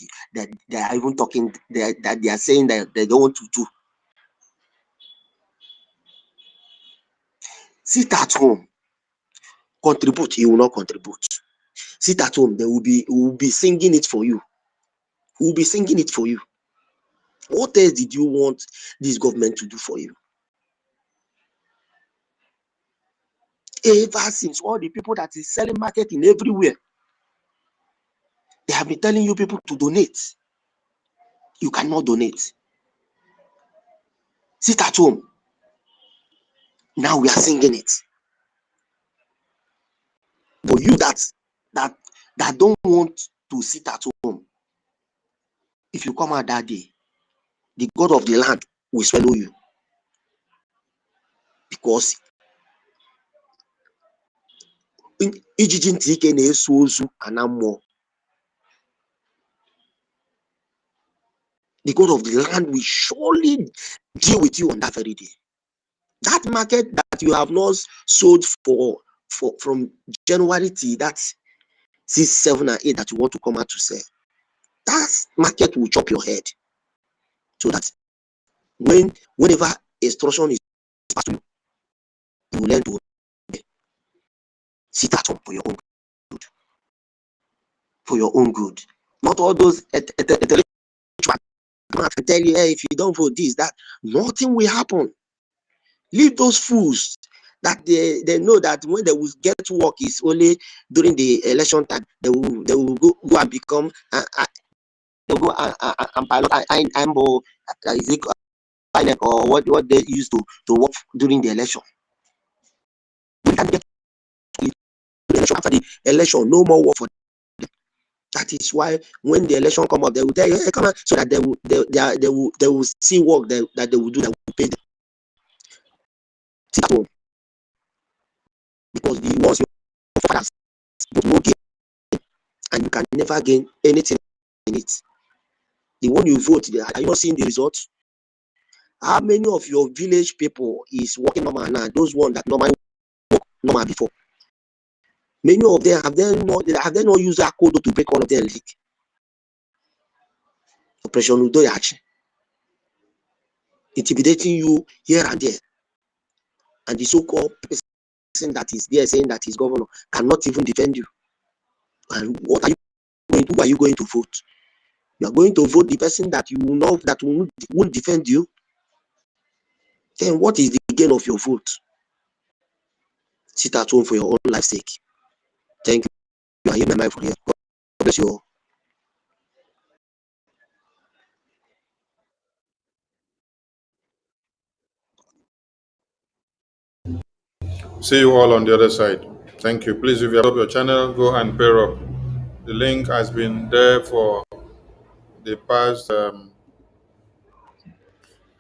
Speaker 5: they are even talking, that they are saying that they don't want to do? Sit at home, contribute, you will not contribute. Sit at home, we will be singing it for you. We will be singing it for you. What else did you want this government to do for you? Ever since, all the people that is selling marketing everywhere, they have been telling you people to donate. You cannot donate. Sit at home. Now we are singing it. But you that don't want to sit at home, if you come out that day, the God of the land will swallow you. Because the God of the land will surely deal with you on that very day. That market that you have not sold for from January to that 6, 7, and 8 that you want to come out to sell, that market will chop your head. So that whenever instruction is passed to you, you will learn to sit at home for your own good. For your own good. Not all those tell you, hey, if you don't vote this, that, nothing will happen. Leave those fools that they know that when they will get to work is only during the election time. They will go and become they'll go and pilot or what they used to work during the election. We can get to the election after the election, no more work for them. That is why when the election come up, they will tell you, hey, come on, so that they will see work that they will do, that will pay them. Sit at home. Because the ones your fathers will gain, and you can never gain anything in it. The one you vote, are you not seeing the results? How many of your village people is working normal now? Those ones that normally work normal before. Many of them have they not used their code to break all of their league. Operation Udoyachi, intimidating you here and there, and the so-called person that is there saying that he's governor cannot even defend you. And what are you going to? Who are you going to vote? You are going to vote the person that you know that won't defend you. Then what is the gain of your vote? Sit at home for your own life's sake. Thank you. You are here, my mind from here. God bless you all.
Speaker 3: See you all on the other side. Thank you. Please, if you have your channel, go and pair up. The link has been there for the past. The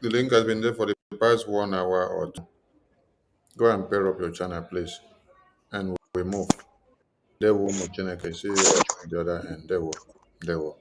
Speaker 3: link has been there for the past 1 hour or two. Go and pair up your channel, please, and we move. There will see you on the other end. There will.